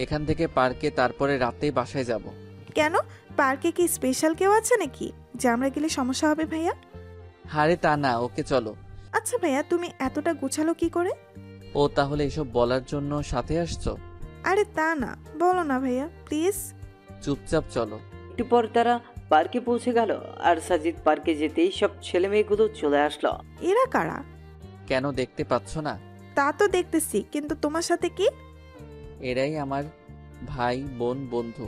এখান থেকে পার্কে, তারপরে রাতেই বাসায় যাব। কেন, পার্কে কি স্পেশাল কেউ আছে নাকি যে আমরা গেলে সমস্যা হবে ভাইয়া? আরে তা না, ওকে চলো। আচ্ছা ভাইয়া, তুমি এতটা গোছালো কি করে? ও তাহলে এসব বলার জন্য সাথে আসছো? আরে তা না, বলো না ভাইয়া প্লিজ। চুপচাপ চলো। একটু পর তারা পার্কে পৌঁছে গেল। আর সাজিদ পার্কে যেতেই সব ছেলে মেয়েগুলো চলে আসলো। এরা কারা? কেন, দেখতে পাচ্ছ না? তা তো দেখতেছি, কিন্তু তোমার সাথে কি? এরাই আমার ভাই বোন বন্ধু।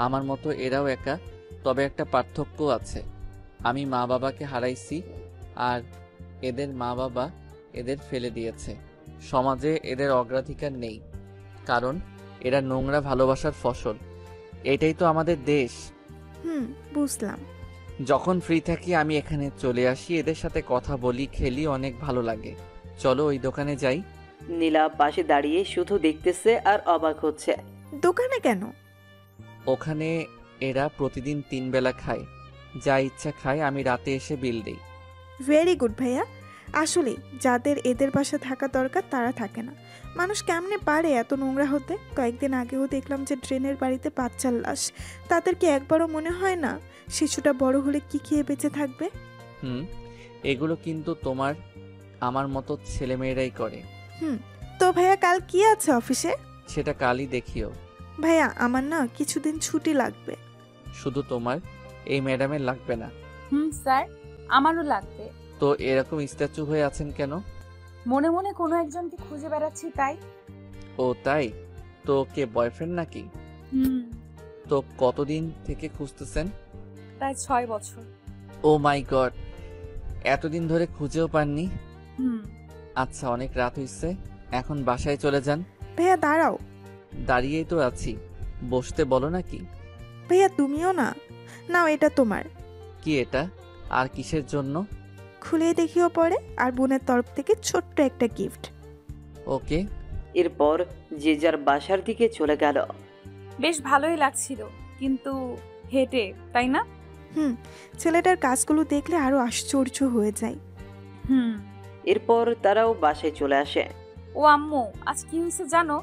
আমার মতো এরাও একা, তবে একটা পার্থক্য আছে। আমি মা বাবাকে হারাইছি, আর এদের মা বাবা এদের ফেলে দিয়েছে। সমাজে এদের অগ্রাধিকার নেই, কারণ এরা নোংরা ভালোবাসার ফসল। এটাই তো আমাদের দেশ। বুঝলাম। যখন ফ্রি থাকি আমি এখানে চলে আসি, এদের সাথে কথা বলি, খেলি, অনেক ভালো লাগে। চলো ওই দোকানে যাই। নীলা পাশে দাঁড়িয়ে শুধু দেখতেছে আর অবাক হচ্ছে। দোকানে কেন? ওখানে এরা প্রতিদিন 3 বেলা খায়, যা ইচ্ছা খায়। আমি রাতে এসে বিল দেই। ভেরি গুড ভাইয়া। আসলে যাদের এদের পাশে থাকা দরকার তারা থাকে না। মানুষ কেমনে পারে এত নোংরা হতে? কয়েকদিন আগেও দেখলাম যে ড্রেনের বাড়িতে বাচ্চার লাশ। তাদেরকে একবারও মনে হয় না শিশুটা বড় হলে কি খেয়ে বেঁচে থাকবে? এগুলো কিন্তু তোমার আমার মতো ছেলেমেয়েরাই করে। তো ভাইয়া কাল কি আছে অফিসে? সেটা কালই দেখিও। ভাইয়া আমার না কিছুদিন ছুটি লাগবে। শুধু তোমার, এই ম্যাডামের লাগবে না? স্যার, আমারও লাগবে। তো এরকম স্ট্যাচু হয়ে আছেন কেন? মনে মনে কোনো একজনকে খুঁজে বেড়াচ্ছি তাই। ও তাই? তো কে, বয়ফ্রেন্ড নাকি? তো কতদিন থেকে খুঁজতেছেন? প্রায় 6 বছর। ও মাই গড, এতদিন ধরে খুঁজেও পাননি? আচ্ছা, অনেক রাত হইছে, এখন বাসায় চলে যান। ভাইয়া দাঁড়াও। দাঁড়িয়েই তো আছি। বসতে বলো নাকি? ভাইয়া তুমিও না, নাও এটা তোমার। কি এটা? আর কিসের জন্য? খুলে দেখিও পরে, আর বোনের তরফ থেকে ছোট্ট একটা গিফট। ওকে। এরপর যে যার বাসার দিকে চলে গেল। বেশ ভালোই লাগছিল, কিন্তু হেঁটে, তাই না? ছেলেটার কাজগুলো দেখলে আরো আশ্চর্য হয়ে যায়। এরপর তারাও বাসায় চলে আসে। ও আম্মু, আজ কি হয়েছে জানো?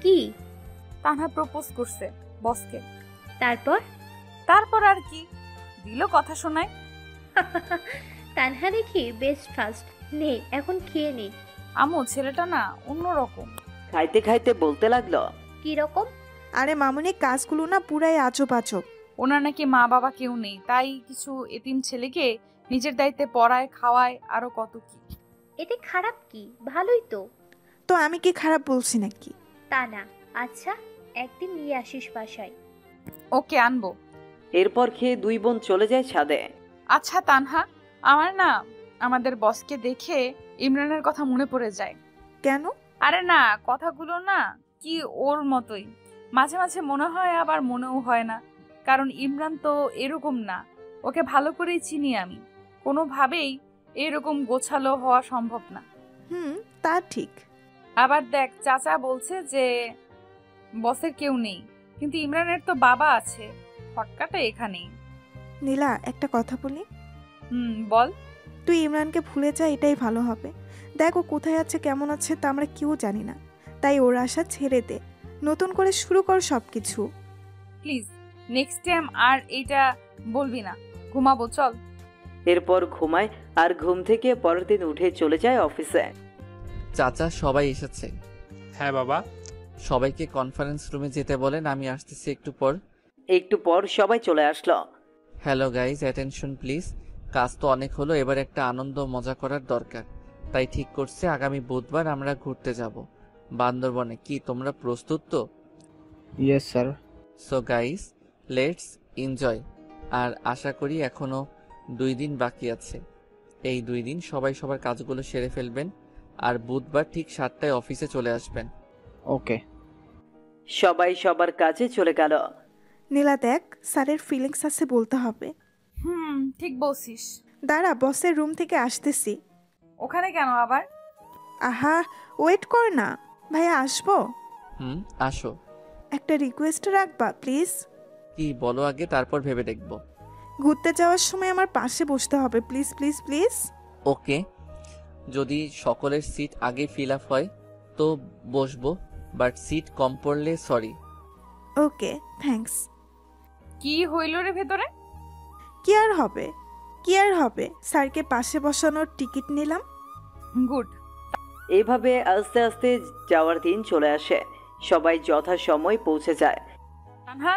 কি? তানহা প্রপোজ করছে বসকে। তারপর আর কি, দিল কথা শোনায়। তানহা দেখি বেস্ট ফার্স্ট, নে এখন খেয়ে নে। আম্মু, ছেলেটা না অন্যরকম। খাইতে খাইতে বলতে লাগলো, কি রকম? আরে মামুনি, কাজগুলো না পুরাই আজব আজব। ওনার নাকি মা বাবা কেউ নেই, তাই কিছু এতিম ছেলেকে নিজের দায়িত্বে পড়ায়, খাওয়ায়, আরো কত কি। এতে খারাপ কি? ভালোই তো। তো আমি কি খারাপ বলছি নাকি? তা না। আচ্ছা, একদিন নিয়ে আসিস বাসায়। ওকে, আনবো। এরপর খেয়ে দুই বোন চলে যায় ছাদে। আচ্ছা তানহা, আমার না আমাদের বসকে দেখে ইমরানের কথা মনে পড়ে যায়। কেন? আরে না, কথাগুলো না কি ওর মতোই, মাঝে মাঝে মনে হয় আবার মনেও হয় না, কারণ ইমরান তো এরকম না। ওকে ভালো করেই চিনি আমি, কোনোভাবেই এরকম গোছালো হওয়া সম্ভব না। তা ঠিক। আবার দেখ, চাচা বলছে যে বসের কেউ নেই, কিন্তু ইমরানের তো বাবা আছে। ফটকাটা এখানেই। নীলা, একটা কথা বলি। বল। তুই ইমরানকে ভুলে যা, এটাই ভালো হবে। দেখ ও কোথায় আছে, কেমন আছে তা আমরা কেউ জানি না, তাই ওর আশা ছেড়ে দে, নতুন করে শুরু কর সবকিছু। প্লিজ, নেক্সট টাইম আর এইটা বলবি না। ঘুমাবো, চল। এরপর ঘুমায়, আর ঘুম থেকে পরের দিন উঠে চলে যায় অফিসে। চাচা, সবাই এসেছে? হ্যাঁ বাবা। সবাইকে কনফারেন্স রুমে যেতে বলেন, আমি আসতেছি একটু পর। একটু পর সবাই চলে আসলো। Hello guys, attention please. কাজ তো অনেক হলো, এবার একটা আনন্দ মজা করার দরকার। তাই ঠিক করছে আগামী বুধবার আমরা ঘুরতে যাব বান্দরবনে। কি তোমরা প্রস্তুত তো? Yes sir. So guys, let's enjoy. আর আশা করি এখনো 2 দিন বাকি আছে। এই 2 দিন সবাই সবার কাজগুলো সেরে ফেলবেন, আর বুধবার ঠিক 7টায় অফিসে চলে আসবেন। ওকে। সবাই সবার কাজে চলে গেল। নীলা দেখ, স্যারের ফিলিংস আছে বলতে হবে। ঠিক বলছিস। দাঁড়া, বসের রুম থেকে আসতেছি। ওখানে কেন আবার? আহা, ওয়েট কর না। ভাইয়া আসবো? আসো। একটা রিকোয়েস্ট রাখবা প্লিজ? কি বলো আগে, তারপর ভেবে দেখব। ঘুরতে যাওয়ার সময় আমার পাশে বসতে হবে, প্লিজ প্লিজ প্লিজ। ওকে, যদি সকলের সিট আগে ফিল আপ হয় তো বসবো, বাট সিট কম পড়লে সরি। ওকে, থ্যাঙ্কস। কি হইল রে ভেতরে? কি আর হবে, স্যারকে পাশে বসানোর টিকিট নিলাম। গুড। এইভাবে আস্তে আস্তে যাওয়ার দিন চলে আসে। সবাই যথাসময় পৌঁছে যায়। তানহা,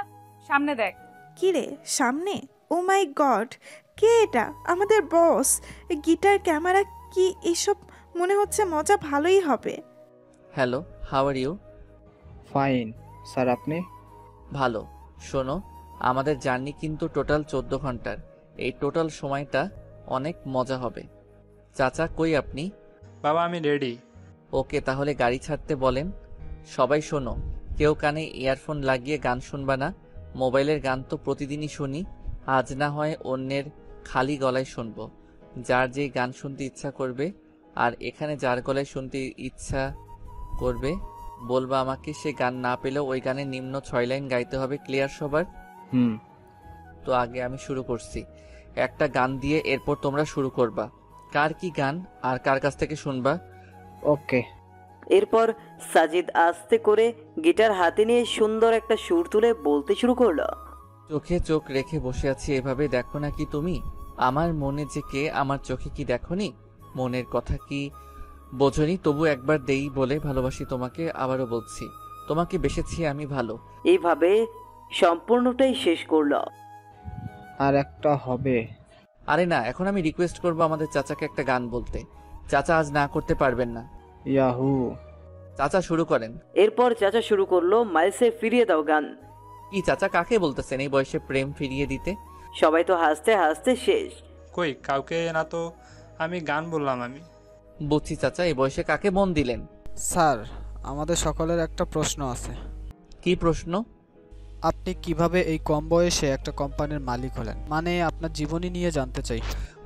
সামনে দেখ। কি রে, সামনে? ও মাই গড, কে এটা? আমাদের বস। গিটার, ক্যামেরা, কি এসব? মনে হচ্ছে মজা ভালোই হবে। Hello, how are you? Fine sir, আপনি? ভালো। শোনো, আমাদের জার্নি কিন্তু টোটাল 14 ঘন্টার। এই টোটাল সময়টা অনেক মজা হবে। চাচা কই আপনি? বাবা, আমি রেডি। ওকে, তাহলে গাড়ি ছাড়তে বলেন। সবাই শোনো, কেউ কানে ইয়ারফোন লাগিয়ে গান শুনবা না। মোবাইলের গান তো প্রতিদিনই শুনি, আজ না হয় অন্যের খালি গলায় শুনবো। যার যে গান শুনতে ইচ্ছা করবে, আর এখানে যার গলায় শুনতে ইচ্ছা করবে বলবা আমাকে। সে গান না পেলেও ওই গানের নিম্ন 6 লাইন গাইতে হবে। ক্লিয়ার সবার? তো আগে আমি শুরু করছি একটা গান দিয়ে, এরপর তোমরা শুরু করবা। কার কি গান আর কার কাছ থেকে শুনবা? ওকে। এরপর সাজিদ আস্তে করে গিটার হাতে নিয়ে সুন্দর একটা সুর তুলে বলতে শুরু করলো। চোখে চোখ রেখে বসে আছি এভাবে, দেখো না কি তুমি আমার মনে যে কে, আমার চোখে কি দেখোনি? মনের কথা কি বোঝনি? তবু একবার দেই বলে ভালোবাসি তোমাকে, আবারও বলছি তোমাকে বেসেছি আমি ভালো। এইভাবে সম্পূর্ণটাই শেষ করলো। আর একটা হবে। আরে না, এখন আমি রিকোয়েস্ট করবো আমাদের চাচাকে একটা গান বলতে। চাচা আজ না করতে পারবেন না। ইয়াহু। চাচা শুরু করেন। এরপর চাচা শুরু করলো মাইলসে ফিরিয়ে দাও গান। কি চাচা, কাকে বলতেছেন এই বয়সে প্রেম ফিরিয়ে দিতে? সবাই তো হাসতে হাসতে শেষ। কই, কাউকে না তো, আমি গান বললাম। আমি বুঝছি চাচা, এই বয়সে কাকে মন দিলেন? স্যার, আমাদের সকলের একটা প্রশ্ন আছে। কি প্রশ্ন? আপনি কিভাবে এই কম বয়সে একটা কোম্পানির মালিক হলেন? মানে আপনার জীবনী নিয়ে জানতে চাই।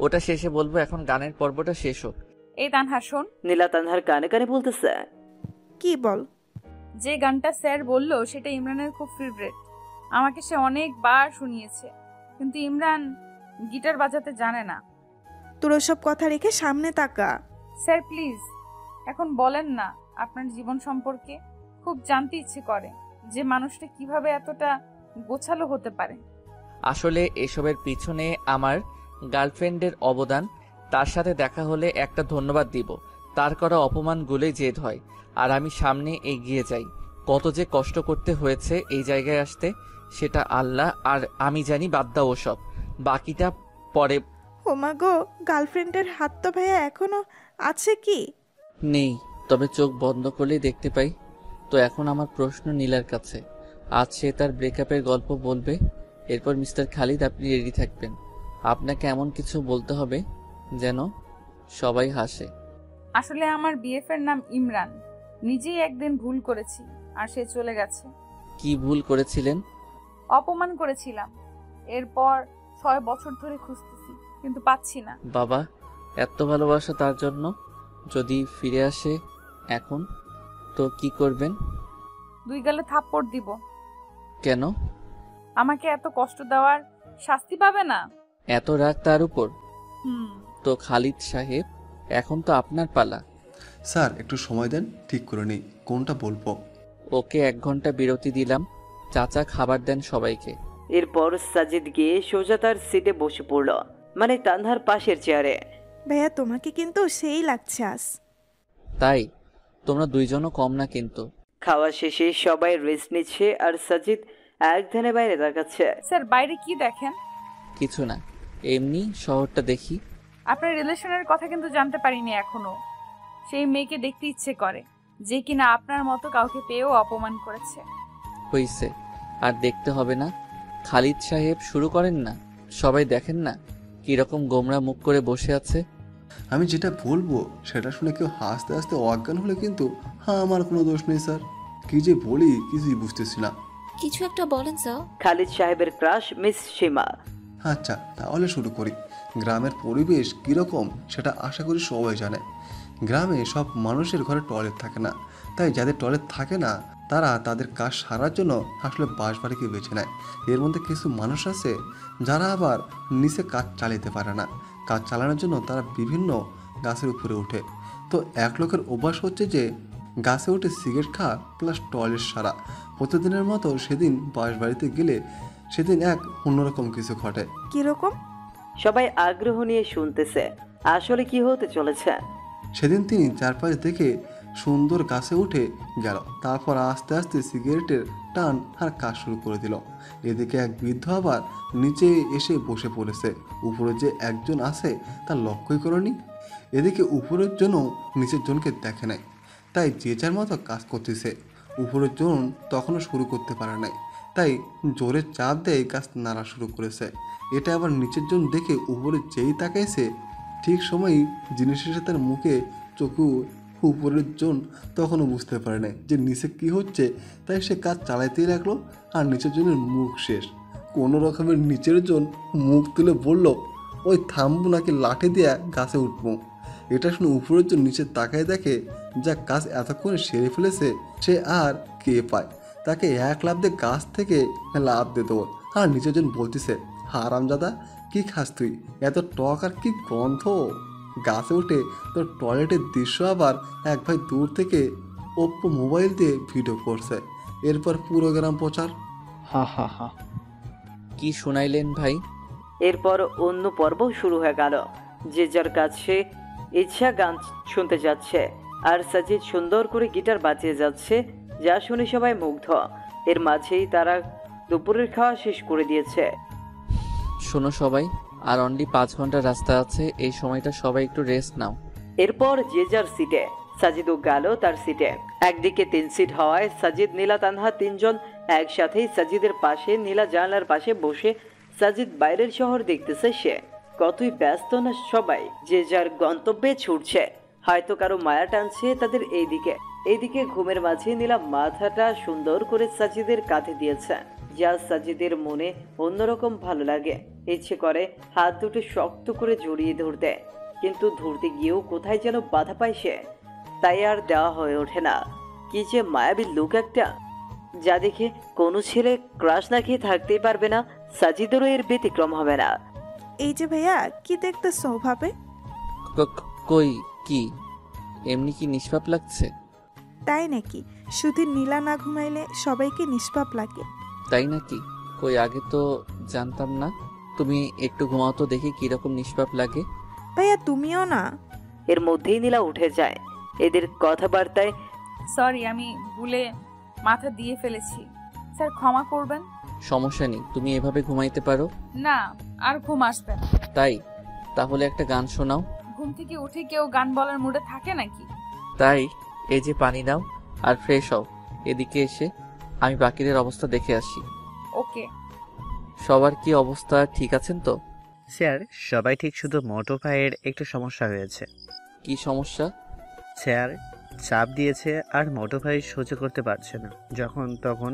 ওটা শেষে বলবো, এখন গানের পর্বটা শেষ হোক। এই তানহা শোন, নীলা তানহার কানে কানে বলতেছে। কি বল? যে গানটা স্যার বললো সেটা ইমরানের খুব ফেভারিট। আমাকে সে অনেকবার শুনিয়েছে, কিন্তু ইমরান গিটার বাজাতে জানে না। তোর সব কথা রেখে সামনে তাকা। স্যার প্লিজ এখন বলেন না আপনার জীবন সম্পর্কে। খুব জানতে ইচ্ছে করে যে মানুষটা কিভাবে এতটা গোছালো হতে পারে। আসলে এসবের পিছনে আমার গার্লফ্রেন্ডের অবদান। তার সাথে দেখা হলে একটা ধন্যবাদ দিব। তার করা অপমানগুলোই জেদ হয়, আর আমি সামনে এগিয়ে যাই। কত যে কষ্ট করতে হয়েছে এই জায়গায় আসতে, সেটা আল্লাহ আর আমি জানি। বাদ দাও ওসব, বাকিটা পরে। ওমা গো, গার্লফ্রেন্ডের হাত তো ভাইয়া এখনো আছে কি? নেই, তবে চোখ বন্ধ করলেই দেখতে পাই। তো এখন আমার প্রশ্ন নীলার কাছে। আজ সে তার ব্রেকআপের গল্প বলবে। এরপর মিস্টার খালিদ আপনি রেডি থাকবেন। আপনাকে এমন কিছু বলতে হবে যেন সবাই হাসে। আসলে আমার বিএফের নাম ইমরান। নিজেই একদিন ভুল করেছি আর সে চলে গেছে। কি ভুল করেছিলেন? অপমান করেছিলাম। এরপর 6 বছর ধরে খুঁজতেছি, কিন্তু পাচ্ছি না। বাবা, এত ভালোবাসা তার জন্য যদি ফিরে আসে এখন, তো কি করবেন? 2 গালে থাপ্পড় দিব। কেন? আমাকে এত কষ্ট দেওয়ার শাস্তি পাবে না। এত রাগ তার উপর? হুম। তো খালিদ সাহেব, এখন তো আপনার পালা। স্যার একটু সময় দেন, ঠিক করে নিই কোনটা বলবো। ওকে 1 ঘন্টা বিরতি দিলাম। চাচা খাবার দেন সবাইকে। এরপর সাজিদ গিয়ে সোজা তার সিটে বসে পড়ল, মানে তানহার পাশের চেয়ারে। ভাইয়া তোমাকে কিন্তু সেই লাগছে আজ। তাই? তোমরা 2 জনও কম না কিন্তু। খাওয়া শেষে সবাই রেস্ট নিচ্ছে আর সাজিদ এক ধ্যানে বাইরে তাকাচ্ছে। স্যার বাইরে কি দেখেন? কিছু না, এমনি শহরটা দেখি। আপনার রিলেশনের কথা কিন্তু জানতে পারিনি এখনো। সেই মেয়েকে দেখতে ইচ্ছে করে যে কিনা আপনার মতো কাউকে পেয়েও অপমান করেছে। হইছে, আর দেখতে হবে না। খালিদ সাহেব শুরু করেন না। সবাই দেখেন না কিরকম গোমরা মুখ করে বসে আছে। আমি যেটা বলবো সেটা শুনে কেউ হাসতে হাসতে অজ্ঞান হলে কিন্তু আমার কোনো দোষ নেই স্যার। কি যে বলি কিছুই বুঝতেছি না। কিছু একটা বলেন স্যার। খালিদ সাহেবের ক্রাশ মিস সীমা। আচ্ছা তাহলে শুরু করি। গ্রামের পরিবেশ কীরকম সেটা আশা করি সবাই জানে। গ্রামে সব মানুষের ঘরে টয়লেট থাকে না, তাই যাদের টয়লেট থাকে না তারা তাদের কাজ সারার জন্য আসলে বাসবাড়িকে বেছে নেয়। এর মধ্যে কিছু মানুষ আছে যারা আবার নিচে কাজ চালাতে পারে না। কাজ চালানোর জন্য তারা বিভিন্ন গাছের উপরে ওঠে। তো এক লোকের অভ্যাস হচ্ছে যে গাছে উঠে সিগারেট খাওয়া প্লাস টয়লেট সারা। প্রতিদিনের মতো সেদিন বাসবাড়িতে গেলে সেদিন এক অন্যরকম কিছু ঘটে। কিরকম? সবাই আগ্রহ নিয়ে শুনতেছে আসলে কি হতে চলেছে। সেদিন তিনি চারপাশ দেখে সুন্দর গাছে উঠে গেল। তারপর আস্তে আস্তে সিগারেটের টান আর কাজ শুরু করে দিল। এদিকে এক বৃদ্ধ আবার নিচে এসে বসে পড়েছে। উপরে যে একজন আছে তা লক্ষ্যই করেনি। এদিকে উপরের জন্য নিচের জনকে দেখে নাই, তাই যে যার মতো কাজ করতেছে। উপরের জন তখনও শুরু করতে পারে নাই, তাই জোরে চাপ দেয় গাছ নাড়া শুরু করেছে। এটা আবার নিচের জন দেখে উপরে যেই তাকাইছে ঠিক সময়ই জিনিসের সাথে তার মুখে চোখু উপরের জন তখনও বুঝতে পারে না যে নিচে কি হচ্ছে, তাই সে কাজ চালাইতেই লাগলো। আর নিচের জনের মুখ শেষ। কোনো রকমের নিচের জন মুখ তুলে বলল, ওই থামবো নাকি লাঠি দিয়ে গাছে উঠবো। এটা শুনে উপরের জন নিচে তাকায় দেখে যা কাজ এতক্ষণে সেরে ফেলেছে সে আর কে পায়। তাকে এক লাফ দিয়ে গাছ থেকে লাফ দিয়ে দেবো। আর নিচের জন বলতেছে, হারামজাদা কি খাস তুই, এত টক আর কি গন্ধ। গাছে উঠে তোর টয়লেটের দৃশ্য আবার এক ভাই দূর থেকে ওপ্পো মোবাইল দিয়ে ভিডিও করছে। এরপর পুরো গ্রাম প্রচার। হা হা হা। কি শুনাইলেন ভাই? এরপর অন্য পর্ব শুরু হয়ে গেল। যে যার কাছে ইচ্ছা গান শুনতে যাচ্ছে আর সাজিদ সুন্দর করে গিটার বাজিয়ে যাচ্ছে, যা শুনে সবাই মুগ্ধ। এর মাঝেই তারা দুপুরের খাওয়া শেষ করে দিয়েছে। শোনো সবাই, আর অনলি 5 ঘন্টা রাস্তা আছে। এই সময়টা সবাই একটু রেস্ট নাও। এরপর যে যার সিটে। সাজিদও গেল তার সিটে। একদিকে 3 সিট হওয়ায় সাজিদ, নীলা, তানহা 3 জন একসাথেই সাজিদের পাশে নীলা জানলার পাশে বসে। সাজিদ বাইরের শহর দেখতেছে। সে কতই ব্যস্ত না সবাই যে যার গন্তব্যে ছুটছে। হয়তো কারো মায়া টানছে তাদের এইদিকে। ঘুমের মাঝে নীলা মাথাটা সুন্দর করে সাজিদের কাঁধে দিয়েছে। যা সাজিদের মনে অন্যরকম ভালো লাগে। ইচ্ছে করে হাত দুটো শক্ত করে জড়িয়ে ধরতে, কিন্তু ধরতে গিয়েও কোথায় যেন বাধা পায় সে, তাই আর দেওয়া হয়ে ওঠে না। কি যে মায়াবী লুক একটা, যা দেখে কোনো ছেলে ক্রাশ না খেয়ে থাকতেই পারবে না। সাজিদেরও এর ব্যতিক্রম হবে না। এই যে ভাইয়া, কি দেখতেছো ভাবে? কই কি এমনি কি নিষ্পাপ লাগছে? তাই নাকি? শুধু নীলা না ঘুমাইলে সবাইকে নিষ্পাপ লাগে। তাই নাকি? কই আগে তো জানতাম না। তুমি একটু ঘুমাও তো দেখি কিরকম নিষ্পাপ লাগে। ভাইয়া তুমিও না। এর মধ্যেই নীলা উঠে যায়। এদের কথাবার্তায় সরি, আমি ভুলে মাথা দিয়ে ফেলেছি, স্যার ক্ষমা করবেন। সমস্যা নেই, তুমি এভাবে ঘুমাইতে পারো। না, আর ঘুম আসবে না। তাই? তাহলে একটা গান শোনাও। ঘুম থেকে উঠে কেউ গান বলার মুডে থাকে নাকি? তাই এই যে পানি নাও আর ফ্রেশ হও। এদিকে এসে আমি বাকিদের অবস্থা দেখে আসি। ওকে। সবার কি অবস্থা, ঠিক আছেন তো? স্যার সবাই ঠিক, শুধু মোটো ভাইয়ের একটু সমস্যা হয়েছে। কি সমস্যা? স্যার চাপ দিয়েছে আর মোটো ভাই সহ্য করতে পারছে না, যখন তখন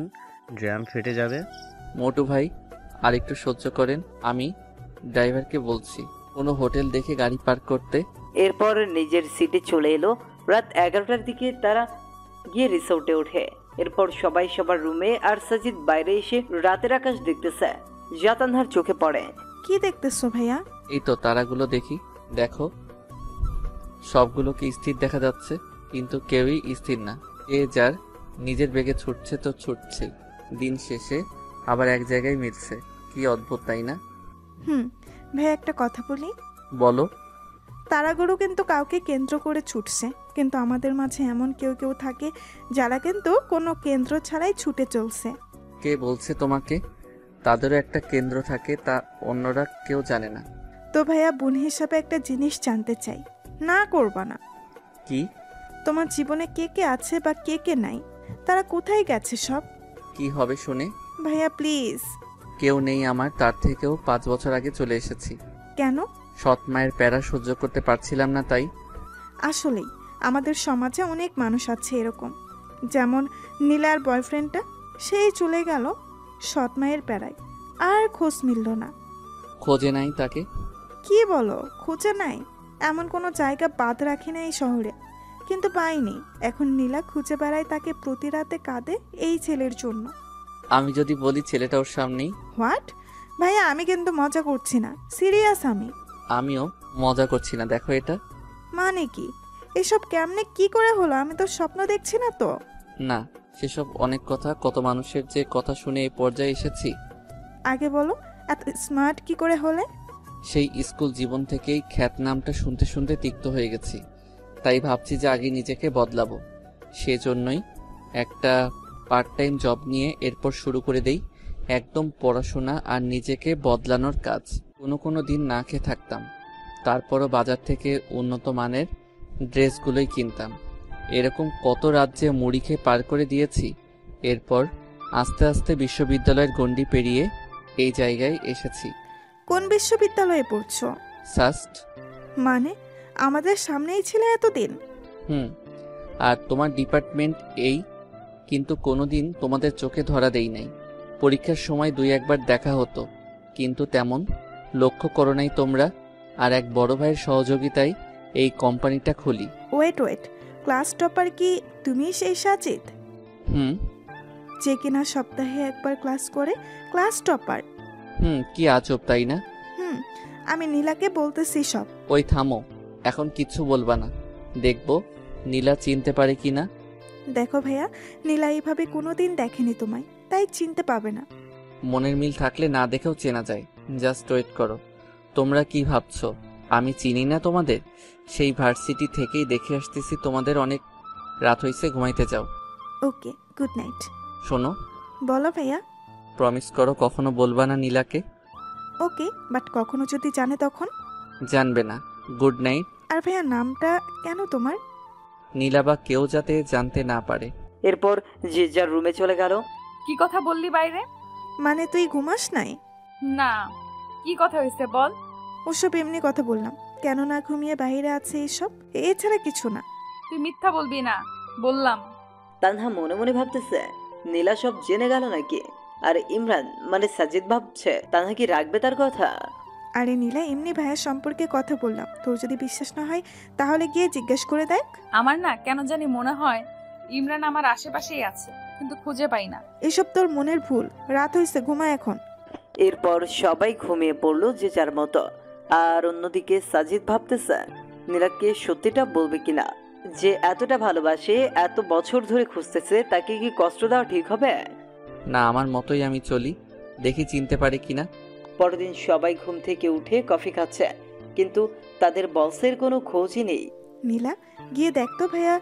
ড্রাম ফেটে যাবে। মোটু ভাই আর একটু সহ্য করেন, আমি ড্রাইভারকে বলছি কোনো হোটেল দেখে গাড়ি পার্ক করতে। এরপর নিজের সিটে চলে এলো। রাত 11টার দিকে তারা গিয়ে রিসোর্টে ওঠে। এরপর সবাই সবার রুমে, আর সাজিদ বাইরে এসে রাতের আকাশ দেখতেছে, যা তানহার চোখে পড়ে। কি দেখতেছো ভাইয়া? এই তো তারাগুলো দেখি। দেখো, সবগুলোকে স্থির দেখা যাচ্ছে, কিন্তু কেউই স্থির না। এ যার নিজের বেগে ছুটছে তো ছুটছে, দিন শেষে আবার এক জায়গায় মিলছে। কি অদ্ভুত, তাই না? ভাইয়া একটা কথা বলি। বলো। তারাগুলো কিন্তু কাউকে কেন্দ্র করে ছুটছে, কিন্তু আমাদের মাঝে এমন কেউ কেউ থাকে যারা কিন্তু কোনো কেন্দ্র ছাড়াই ছুটে চলছে। কে বলছে তোমাকে? তাদেরও একটা কেন্দ্র থাকে, তা অন্যরা কেউ জানে না। তো ভাইয়া বোন হিসাবে একটা জিনিস জানতে চাই, না করবা না। কি? তোমার জীবনে কে কে আছে বা কে কে নাই, তারা কোথায় গেছে সব? কি হবে শুনে? ভাইয়া প্লিজ। কেউ নেই আমার, তার থেকেও 5 বছর আগে চলে এসেছি। কেন? সৎ মায়ের প্যারা সহ্য করতে পারছিলাম না, তাই। আসলেই আমাদের সমাজে অনেক মানুষ আছে এরকম, যেমন নীলার বয়ফ্রেন্ডটা, সেই চলে গেল সৎ মায়ের প্যারায়, আর খোঁজ মিলল না। খোঁজে নাই তাকে? কি বলো, খুঁজে নাই? এমন কোনো জায়গা বাদ রাখি না এই শহরে, কিন্তু পাইনি। এখন নীলা খুঁজে বেড়ায় তাকে, প্রতি রাতে কাঁদে এই ছেলের জন্য। আমি যদি বলি ছেলেটা ওর সামনেই? হোয়াট? ভাইয়া আমি কিন্তু মজা করছি না, সিরিয়াস আমি। আমিও মজা করছি না, দেখো এটা। মানে কি এসব? কেমনে কি করে হলো? আমি তো স্বপ্ন দেখছি না তো। না, সেসব অনেক কথা, কত মানুষের যে কথা শুনে এই পর্যায়ে এসেছি। আগে বলো, এত স্মার্ট কি করে হলে? সেই স্কুল জীবন থেকেই খ্যাত নামটা শুনতে শুনতে তিক্ত হয়ে গেছি, তাই ভাবছি যে আগে নিজেকে বদলাবো। সেজন্যই একটা পার্ট টাইম জব নিয়ে এরপর শুরু করে দেই একদম পড়াশোনা আর নিজেকে বদলানোর কাজ। কোনো দিন না খেয়ে থাকতাম, তারপরও বাজার থেকে উন্নত মানের ড্রেসগুলোই কিনতাম। এরকম কত রাজ্যে মুড়ি খেয়ে পার করে দিয়েছি। এরপর আস্তে আস্তে বিশ্ববিদ্যালয়ের গণ্ডি পেরিয়ে এই জায়গায় এসেছি। কোন বিশ্ববিদ্যালয়ে পড়ছো? সাস্ট। মানে আমাদের সামনেই ছিল এতদিন? আর তোমার ডিপার্টমেন্ট এই, কিন্তু কোনোদিন তোমাদের চোখে ধরা দেই নাই। পরীক্ষার সময় 2-1বার দেখা হতো, কিন্তু তেমন লক্ষ্য করো নাই তোমরা। আর এক বড় ভাইয়ের সহযোগিতায় এই কোম্পানিটা খুলি। ওয়েট, ক্লাস টপার কি তুমি সেই সাজিদ? যে কিনা সপ্তাহে একবার ক্লাস করে, ক্লাস টপার? কি আজব, তাই না? আমি নীলাকে বলতেছি সব। ওই থামো, এখন কিচ্ছু বলবা না, দেখবো নীলা চিনতে পারে কিনা। দেখো ভাইয়া, নীলা এইভাবে কোনোদিন দেখেনি তোমায়, তাই চিনতে পাবে না। মনের মিল থাকলে না দেখেও চেনা যায়। জাস্ট ওয়েট করো। তোমরা কি ভাবছো আমি চিনি না তোমাদের? সেই ভার্সিটি থেকেই দেখে আসতেছি তোমাদের। অনেক রাত হয়েছে, ঘুমাইতে যাও। ওকে, গুড নাইট। শোনো। বলো ভাইয়া। প্রমিস করো কখনো বলবা না নীলাকে। ওকে, বাট কখনো যদি জানে তখন? জানবে না। Good night. আর ভাইয়া নামটা কেন তোমার? নীলা বা কেউ যাতে জানতে না পারে। এরপর যে যার রুমে চলে গেল। কি কথা বললি বাইরে? মানে তুই ঘুমাস নাই? না, কি কথা হয়েছে বল। ওসব এমনি কথা বললাম, কেন না ঘুমিয়ে বাইরে আছে এসব, এছাড়া কিছু না। তুই মিথ্যা বলবি না, বললাম। তানহা মনে মনে ভাবতেছে নীলা সব জেনে গেল নাকি। আর ইমরান মানে সাজিদ ভাবছে তানহা কি রাখবে তার কথা? আরে নীলা, এমনি ভাইয়ার সম্পর্কে কথা বললাম, তোর যদি বিশ্বাস না হয় তাহলে গিয়ে জিজ্ঞেস করে দেখ। আমার না কেন জানি মনে হয় ইমরান আমার আশেপাশেই আছে, কিন্তু খুঁজে পাই না। এসব তোর মনের ভুল, রাত হয়েছে, ঘুমা এখন। এরপর সবাই ঘুমিয়ে পড়লো যে যার মতো। আর অন্যদিকে সাজিদ ভাবতেছে নীলাকে সত্যিটা বলবে কিনা। যে এতটা ভালোবাসে, এত বছর ধরে খুঁজতেছে, তাকে কি কষ্ট দেওয়া ঠিক হবে? না, আমার মতোই আমি চলি, দেখি চিনতে পারি কিনা। পরদিন সবাই ঘুম থেকে উঠে কফি খাচ্ছে, কিন্তু তাদের বসের কোনো খোঁজই নেই। নীলা, গিয়ে দেখ তো ভাইয়া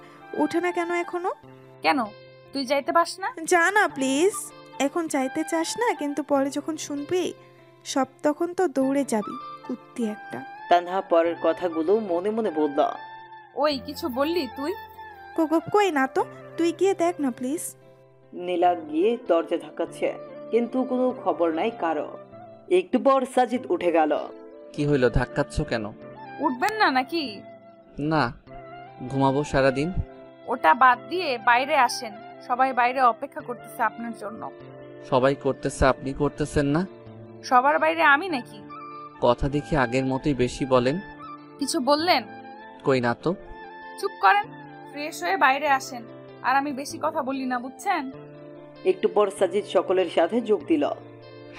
ওঠে না কেন এখনো। কেন, তুই যাইতে পাস না? যা না প্লিজ। এখন যাইতে চাস না, কিন্তু পরে যখন শুনবি সব তখন তো দৌড়ে যাবি, কুত্তি একটা। তানহা পরের কথাগুলো মনে মনে বলল। ওই কিছু বললি তুই? কই না তো, তুই গিয়ে দেখ না প্লিজ। নীলা গিয়ে দরজা ধাক্কাচ্ছে, কিন্তু কোনো খবর নাই কারো। একটু পর সাজিদ উঠে গেল। কি হইলো, ধাক্কাচ্ছ কেন? উঠবেন না নাকি? না, ঘুমাবো সারাদিন। ওটা বাদ দিয়ে বাইরে আসেন, সবাই বাইরে অপেক্ষা করতেছে আপনার জন্য। সবাই করতেছে, আপনি করতেছেন না? সবার বাইরে আমি নাকি? কথা দেখি আগের মতোই বেশি বলেন। কিছু বললেন? কই না তো। চুপ করেন, ফ্রেশ হয়ে বাইরে আসেন, আর আমি বেশি কথা বলি না, বুঝছেন? একটু পর সাজিদ সকলের সাথে যোগ দিল।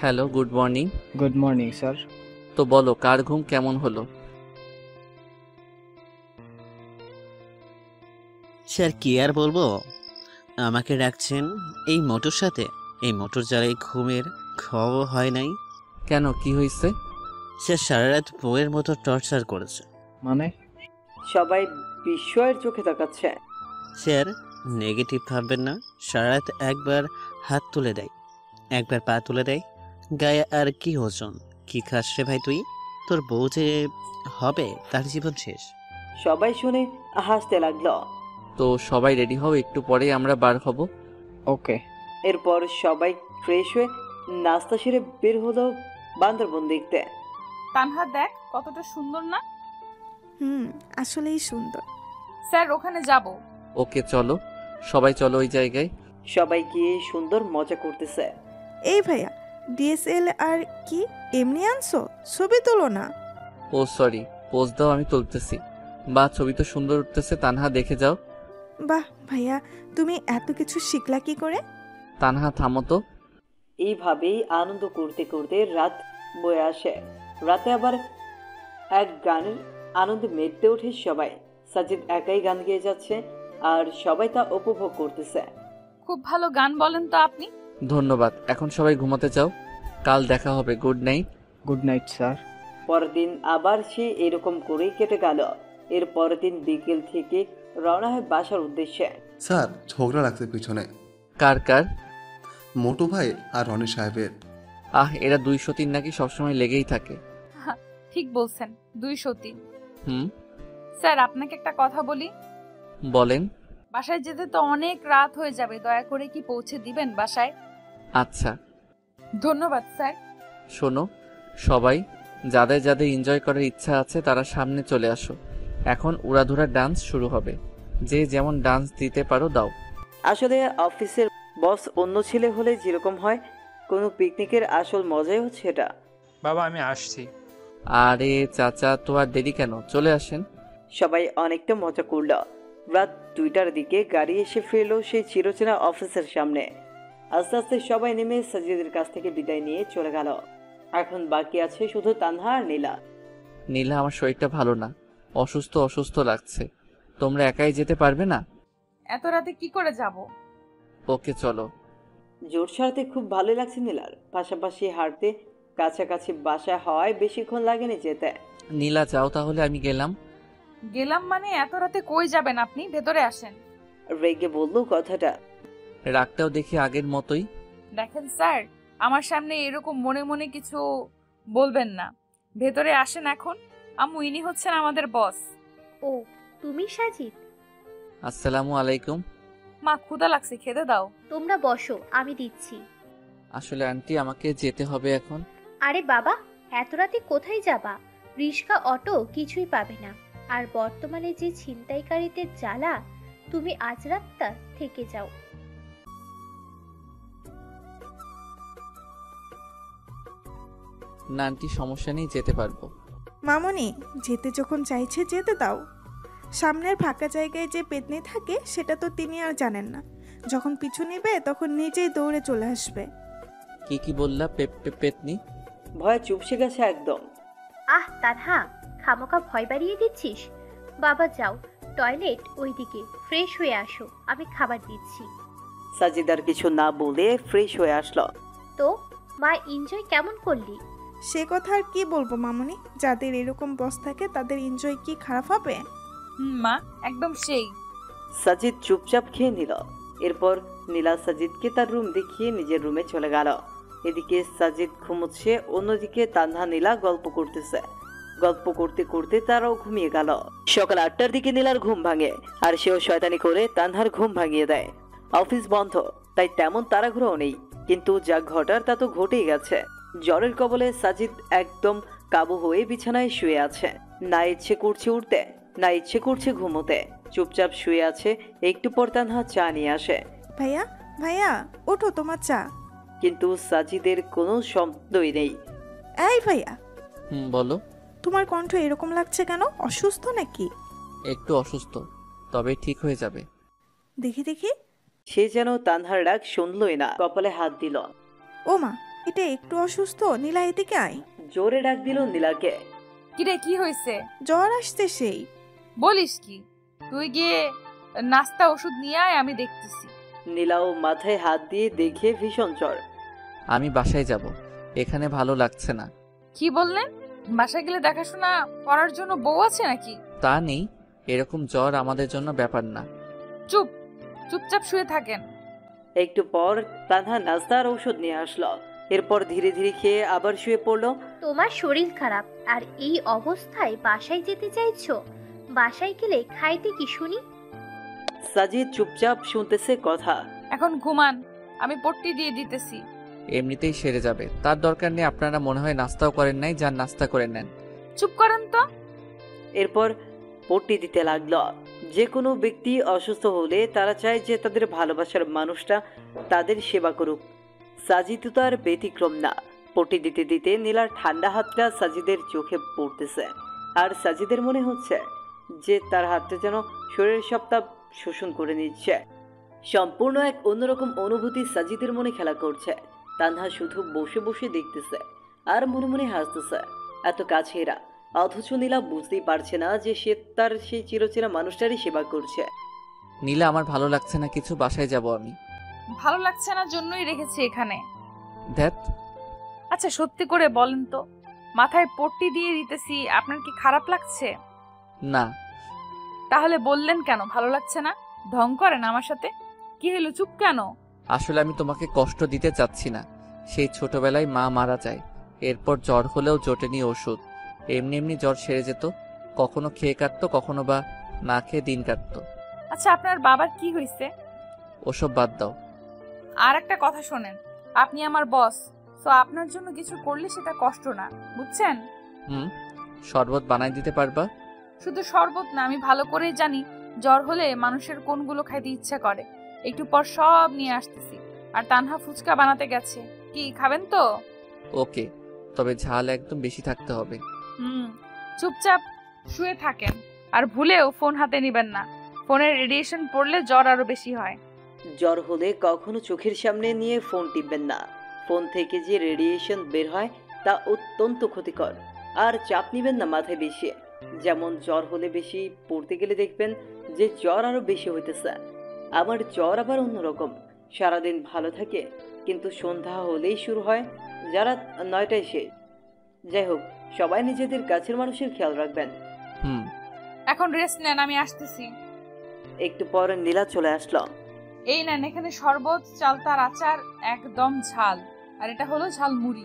Hello, good morning. Good morning sir. তো বলো, কার ঘুম কেমন হলো? স্যার কি আর বলবো, আমাকে রাখছেন এই মোটর সাথে। এই মোটর জ্বালাই ঘুমের খবর হয় নাই। কেন, কি হয়েছে? স্যার সারা রাত বউয়ের মতো টর্চার করেছে। মানে? সবাই বিস্ময়ের চোখে তাকাচ্ছে। স্যার নেগেটিভ ভাববেন না, সারা রাত একবার হাত তুলে দেয়, একবার পা তুলে দেয়, গায়ে আর কি ওজন। কি খাস রে ভাই তুই? তোর বউ যে হবে তার জীবন শেষ। সবাই শুনে হাসতে লাগলো। তো সবাই রেডি হও, একটু পরেই আমরা বার হব। ওকে। এরপর সবাই ফ্রেশ হয়ে নাস্তা সেরে বের হলো বান্দরবন দেখতে। তানহা দেখ কতটা সুন্দর না? আসলেই সুন্দর। স্যার ওখানে যাব। ওকে চলো, সবাই চলো ওই জায়গায়। সবাই গিয়ে সুন্দর মজা করতেছে। এই ভাইয়া, DSLR কি এমনি আনছো? ছবি তোলো না। ও সরি, পোজ দাও, আমি তুলতেছি। বা ছবি তো সুন্দর উঠতেছে, তানহা দেখে যাও। বাহ ভাইয়া, তুমি এত কিছু শিখলা কি করে? তানহা থামো তো। এইভাবেই আনন্দ করতে করতে রাত বয়ে আসে। রাতে আবার এক গানের আনন্দে মেতে ওঠে সবাই। সাজিদ একাই গান গেয়ে যাচ্ছে, আর সবাই তা উপভোগ করতেছে। খুব ভালো গান বলেন তো আপনি। ধন্যবাদ, এখন সবাই ঘুমাতে যাও, কাল দেখা হবে। Good night. Good night sir. পরের দিন আবার সে এরকম করেই কেটে গেল। এর পরের দিন বিকেল থেকে রওনা হয় বাসার উদ্দেশ্যে। স্যার ঝগড়া লাগছে পিছনে। কার কার? মোটু ভাই আর রনি সাহেবের। এরা 203 নাকি সবসময় লেগেই থাকে। ঠিক বলছেন, 203। হুম, স্যার আপনাকে একটা কথা বলি। বলেন। বাসায় যেতে তো অনেক রাত হয়ে যাবে, দয়া করে কি পৌঁছে দিবেন বাসায়? আচ্ছা। ধন্যবাদ স্যার। শোনো, সবাই যাদের যাদের এনজয় করার ইচ্ছা আছে তারা সামনে চলে আসো। এখন উড়াধুরা ডান্স শুরু হবে, যে যেমন ডান্স দিতে পারো দাও। আসলে অফিসের বস অন্য ছেলে হলে যেরকম হয়, কোনো পিকনিকের আসল মজাই হচ্ছে এটা। বাবা আমি আসছি। আরে চাচা, তো আর দেরি কেন, চলে আসেন। সবাই অনেকটা মজা করল। রাত 2টার দিকে গাড়ি এসে ফিরলো সেই চিরচেনা অফিসের সামনে। আস্তে আস্তে সবাই নেমে সাজিদের কাছ থেকে বিদায় নিয়ে চলে গেল। এখন বাকি আছে শুধু তানহা আর নীলা। নীলা, আমার শরীরটা ভালো না, অসুস্থ অসুস্থ লাগছে, তোমরা একাই যেতে পারবে না? এত রাতে কি করে যাব? ওকে চলো। জোর সারাতে খুব ভালো লাগছে নীলার, পাশাপাশি হাঁটতে কাছাকাছি বাসা হওয়ায় বেশিক্ষণ লাগেনি যেতে। নীলা যাও তাহলে, আমি গেলাম। গেলাম মানে এত রাতে কই যাবেন আপনি? ভেতরে আসেন। রেগে বললো কথাটা। রাগটাও দেখি আগের মতোই। দেখেন স্যার, আমার সামনে এরকম মনে মনে কিছু বলবেন না। ভেতরে আসেন এখন। আম্মু, ইনি হচ্ছেন আমাদের বস। ও, তুমি সাজিদ? আসসালামু আলাইকুম। মা, ক্ষুধা লাগছে, খেতে দাও। তোমরা বসো, আমি দিচ্ছি। আসলে আন্টি, আমাকে যেতে হবে এখন। আরে বাবা, এত রাতে কোথায় যাবা? রিস্কা, অটো কিছুই পাবে না। আর বর্তমানে যে ছিনতাইকারীদের জ্বালা, তুমি আজ রাতটা থেকে যাও। না আন্টি, সমস্যা নেই, যেতে পারবো। মামনি, যেতে যখন চাইছে যেতে দাও। সামনের ফাঁকা জায়গায় যে পেতনি থাকে সেটা তো তিনি আর জানেন না। যখন পিছু নিবে তখন নিজেই দৌড়ে চলে আসবে। কি বললা? পেতনি? ভয়ে চুপসে গেছে একদম। তানহা, খামোকা ভয় বাড়িয়ে দিচ্ছিস। বাবা যাও, টয়লেট ওইদিকে, ফ্রেশ হয়ে আসো, আমি খাবার দিচ্ছি। সাজিদার কিছু না বলে ফ্রেশ হয়ে আসলো। তো মা, এনজয় কেমন করলি? সে কথা আর কি বলবো মামনি, যাদের এরকম বস থাকে তাদের এনজয় কি খারাপ হবে? মা, একদম সেই। সাজিদ চুপচাপ খেয়ে নিল। এরপর নীলা সাজিদকে তার রুম দেখিয়ে নিজের রুমে চলে গেল। এদিকে সাজিদ ঘুমোচ্ছে, অন্যদিকে তানহা নীলা গল্প করতেছে। গল্প করতে করতে তারাও ঘুমিয়ে গেল। সকাল 8টার দিকে নীলার ঘুম ভাঙে, আর সেও শয়তানি করে তানহার ঘুম ভাঙিয়ে দেয়। অফিস বন্ধ, তাই তেমন তাড়াহুড়োও নেই, কিন্তু যা ঘটার তা তো ঘটেই গেছে। জ্বরের কবলে সাজিদ একদম কাবু হয়ে বিছানায় শুয়ে আছে। না ইচ্ছে করছে উঠতে, না ইচ্ছে করছে ঘুমোতে। চুপচাপ শুয়ে আছে। একটু পর তানহা চা নিয়ে আসে। ভাইয়া, ভাইয়া, ওঠো, তোমার চা। কিন্তু সাজিদের কোনো শব্দই নেই। এই ভাইয়া। বলো। তোমার কণ্ঠ এরকম লাগছে কেন? অসুস্থ নাকি? একটু অসুস্থ, তবে ঠিক হয়ে যাবে। দেখি দেখি। সে যেন তানহার ডাক শুনলই না, কপালে হাত দিল। ও মা, এটা একটু অসুস্থ। নীলা, এদিকে আয়। জোরে ডাক দিল নীলাকে। কিরে, কি হয়েছে? জ্বর আসছে সেই। বলিস কি? তুই গিয়ে নাস্তা ওষুধ নিয়ে আয়, আমি দেখতেছি। নীলাও মাথায় হাত দিয়ে দেখে ভীষণ জ্বর। আমি বাসায় যাব, এখানে ভালো লাগছে না। কি বললেন? বাসায় গেলে দেখাশোনা করার জন্য বউ আছে নাকি? তা নেই, এরকম জ্বর আমাদের জন্য ব্যাপার না। চুপচাপ শুয়ে থাকেন। একটু পর তানহা নাস্তা আর ঔষধ নিয়ে আসলো। এরপর ধীরে ধীরে খেয়ে আবার শুয়ে পড়লো। তোমার শরীর খারাপ আর এই অবস্থায় বাসায় যেতে চাইছো? বাসায় গেলে খাইতে কি শুনি? সাজিদ চুপচাপ শুনতেছে কথা। এখন ঘুমান, আমি পট্টি দিয়ে দিতেছি। এমনিতেই সেরে যাবে, তার দরকার নেই। আপনারা মনে হয় নাস্তাও করেন নাই, যান নাস্তা করে নেন। চুপ করেন তো। এরপর পট্টি দিতে লাগলো। যে কোনো ব্যক্তি অসুস্থ হলে তারা চায় যে তাদের ভালোবাসার মানুষটা তাদের সেবা করুক। সাজিদ তো তার ব্যতিক্রম না। পট্টি দিতে দিতে নীলার ঠান্ডা হাতটা সাজিদের চোখে পড়তেছে, আর সাজিদের মনে হচ্ছে যে তার হাতটা যেন শরীরের সব তাপ শোষণ করে নিচ্ছে। সম্পূর্ণ এক অন্যরকম অনুভূতি সাজিদের মনে খেলা করছে। তানহা শুধু বসে বসে দেখতেছে আর মনে মনে হাসতেছে। এত কাছে এরা, অথচ নীলা বুঝতেই পারছে না যে সে তার সেই চিরচেনা মানুষটারই সেবা করছে। নীলা, আমার ভালো লাগছে না কিছু, বাসায় যাব আমি। ভালো লাগছে না জন্যই রেখেছি এখানে। ধ্যাত। আচ্ছা সত্যি করে বলেন তো, মাথায় পট্টি দিয়ে দিতেছি, আপনার কি খারাপ লাগছে? না। তাহলে বললেন কেন ভালো লাগছে না? ঢং করেন আমার সাথে? কি হলো, চুপ কেন? আসলে আমি তোমাকে কষ্ট দিতে চাচ্ছি না। সেই ছোটবেলায় মা মারা যায়, এরপর জ্বর হলেও জোটেনি ওষুধ। এমনি এমনি জ্বর সেরে যেত, কখনো খেয়ে কাটতো, কখনো বা না খেয়ে দিন কাটতো। আচ্ছা আপনার বাবার কি হয়েছে? ওসব বাদ দাও। আর একটা কথা শোনেন, আপনি আমার বস, তো আপনার জন্য কিছু করলে সেটা কষ্ট না, বুঝছেন? শরবত বানাই দিতে পারবা? শুধু শরবত না, আমি ভালো করেই জানি জ্বর হলে মানুষের কোনগুলো খাইতে ইচ্ছা করে। একটু পর সব নিয়ে আসতেছি। আর তানহা ফুচকা বানাতে গেছে, কি খাবেন তো? ওকে, তবে ঝাল একদম বেশি থাকতে হবে। চুপচাপ শুয়ে থাকেন, আর ভুলেও ফোন হাতে নেবেন না। ফোনের রেডিয়েশন পড়লে জ্বর আরো বেশি হয়। জ্বর হলে কখনো চোখের সামনে নিয়ে ফোন টিপবেন না। ফোন থেকে যে রেডিয়েশন বের হয় তা অত্যন্ত ক্ষতিকর। আর চাপ নিবেন না মাথায় বেশি। যেমন জ্বর হলে বেশি পড়তে গেলে দেখবেন যে জ্বর আরো বেশি হইতেছে। আমার জ্বর আবার অন্যরকম, সারাদিন ভালো থাকে, কিন্তু সন্ধ্যা হলেই শুরু হয়, যারা 9টায় শেষ। যাই হোক, সবাই নিজেদের কাছের মানুষের খেয়াল রাখবেন। এখন রেস্ট নেন, আমি আসতেছি। একটু পর নীলা চলে আসলো। এই নেন, এখানে শরবত, চালতার আচার, একদম ঝাল, আর এটা হলো ঝাল মুড়ি।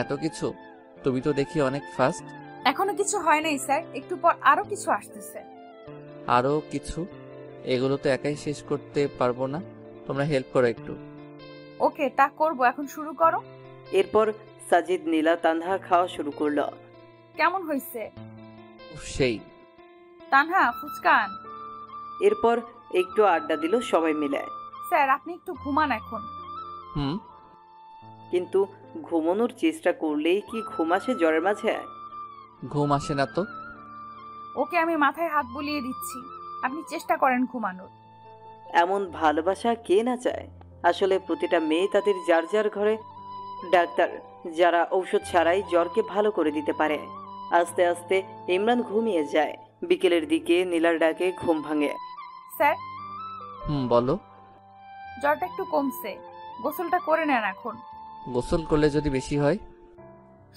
এত কিছু? তুমি তো দেখি অনেক ফাস্ট। এখনো কিছু হয় নাই স্যার, একটু পর আরো কিছু আসতেছে। আরো কিছু? এগুলো তো একাই শেষ করতে পারবো না, তোমরা হেল্প করো একটু। ওকে, তা করবো, এখন শুরু করো। এরপর সাজিদ নীলা তানহা খাওয়া শুরু করলো। কেমন হয়েছে? সেই। তানহা ফুচকান। এরপর একটু আড্ডা দিল সবাই মিলে। স্যার আপনি একটু ঘুমান এখন। কিন্তু ঘুমানোর চেষ্টা করলেই কি ঘুম আসে জ্বরের মাঝে? ঘুম আসে না তো। ওকে আমি মাথায় হাত বুলিয়ে দিচ্ছি, আপনি চেষ্টা করেন ঘুমানোর। এমন ভালোবাসা কে না চায়? আসলে প্রতিটা মেয়ে তাদের যার যার ঘরে ডাক্তার, যারা ঔষধ ছাড়াই জ্বরকে ভালো করে দিতে পারে। আস্তে আস্তে ইমরান ঘুমিয়ে যায়। বিকেলের দিকে নীলার ডাকে ঘুম ভাঙে। স্যার, বলো। জ্বরটা একটু কমছে, গোসলটা করে নেন এখন। গোসল করলে যদি বেশি হয়?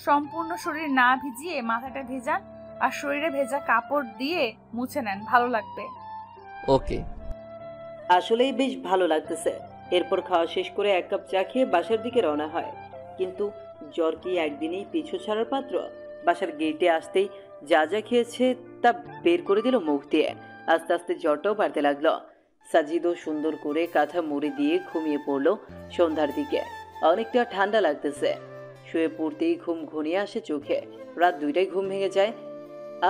সম্পূর্ণ শরীর না ভিজিয়ে মাথাটা ভেজান আর শরীরে ভেজা কাপড় দিয়ে মুছে নেন, ভালো লাগবে। ওকে। আসলেই বেশ ভালো লাগতেছে। এরপর খাওয়া শেষ করে 1 কাপ চা খেয়ে বাসার দিকে রওনা হয়। কিন্তু জ্বর কি একদিনেই পিছু ছাড়ার পাত্র? বাসার গেটে আসতেই যা যা খেয়েছে তা বের করে দিল মুখ দিয়ে। আস্তে আস্তে জ্বরটাও বাড়তে লাগলো। সাজিদও সুন্দর করে কাঁথা মুড়ি দিয়ে ঘুমিয়ে পড়লো। সন্ধ্যার দিকে অনেকটা ঠান্ডা লাগতেছে। শুয়ে পড়তেই ঘুম ঘনিয়ে আসে চোখে। রাত 2টায় ঘুম ভেঙে যায়।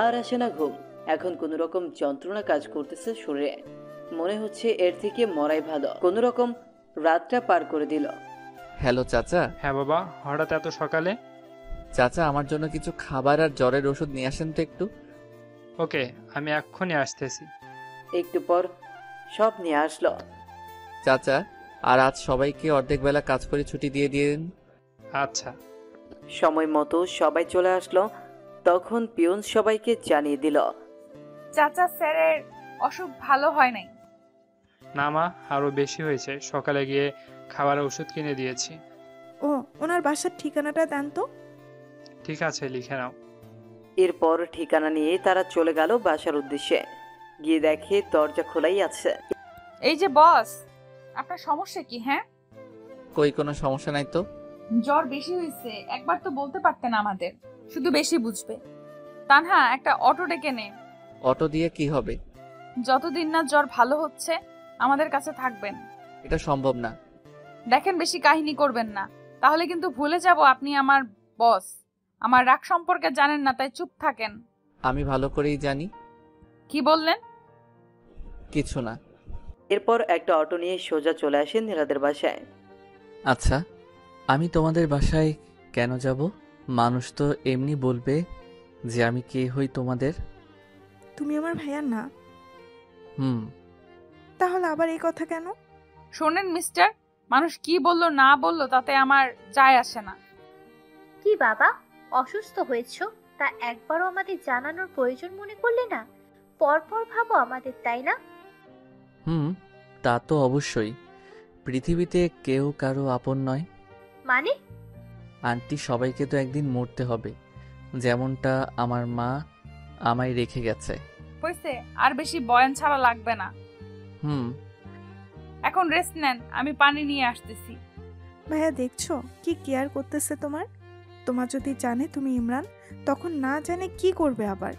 আর আসে না ঘুম। এখন কোনো রকম যন্ত্রণা কাজ করতেছে শরীরে। মনে হচ্ছে এর থেকে মরাই ভালো। কোনো রকম রাতটা পার করে দিল। হ্যালো চাচা। হ্যাঁ বাবা, হঠাৎ এত সকালে? চাচা, আমার জন্য কিছু খাবার আর জ্বরের ওষুধ নিয়ে আসেন তো একটু। ওকে, আমি এক্ষুনি আসতেছি। একটু পর সব নিয়ে আসলো। চাচা, আর আজ সবাইকে অর্ধেক বেলা কাজ করে ছুটি দিয়ে দিন। আচ্ছা। সময় মতো সবাই চলে আসলো। তখন পিয়ন সবাইকে জানিয়ে দিল, চাচা, স্যারের অসুখ ভালো হয় নাই। না মা, আরো বেশি হয়েছে। সকালে গিয়ে খাবার ওষুধ কিনে দিয়েছি। ও, ওনার বাসার ঠিকানাটা দেন তো। ঠিক আছে, লিখে নাও। এরপর ঠিকানা নিয়ে তারা চলে গেল বাসার উদ্দেশ্যে। গিয়ে দেখে দরজা খোলাই আছে। এই যে বস, আপনার সমস্যা কি? হ্যাঁ, কই কোনো সমস্যা নাই তো। জ্বর বেশি হয়েছে, একবার তো বলতে পারতেন আমাদের, শুধু বেশি বুঝবে। তানহা, একটা অটো ডেকে নে। অটো দিয়ে কি হবে? যতদিন না জ্বর ভালো হচ্ছে আমাদের কাছে থাকবেন। এটা সম্ভব না। দেখেন, বেশি কাহিনী করবেন না, তাহলে কিন্তু ভুলে যাব আপনি আমার বস। আমার রাগ সম্পর্কে জানেন না, তাই চুপ থাকেন। আমি ভালো করেই জানি। কি বললেন? কিছু না। এরপর একটা অটো নিয়ে সোজা চলে আসেন নীলাদের বাসায়। আচ্ছা, আমি তোমাদের বাসায় কেন যাব? মানুষ তো এমনি বলবে যে আমি কে হই তোমাদের। তুমি আমার ভাইয়া না। তাহলে আবার এই কথা কেন? শোনেন মিস্টার, মানুষ কি বললো না বললো তাতে আমার যায় আসে না। কি বাবা, অসুস্থ হয়েছো? তা একবারও আমাদের জানানোর প্রয়োজন মনে করলে না? পরপর ভাবো আমাদের, তাই না? তা তো অবশ্যই। পৃথিবীতে কেউ কারো আপন নয়। মানে? আন্টি, সবাইকে তো একদিন মরতে হবে, যেমনটা আমার মা আমায় রেখে গেছে। হয়েছে, আর বেশি বয়ান ছাড়া লাগবে না। এখন রেস্ট নেন, আমি পানি নিয়ে আসতেছি। ভাইয়া, দেখছো কি কেয়ার করতেছে তোমার? তোমার যদি জানে তুমি ইমরান, তখন না জানে কি করবে আবার?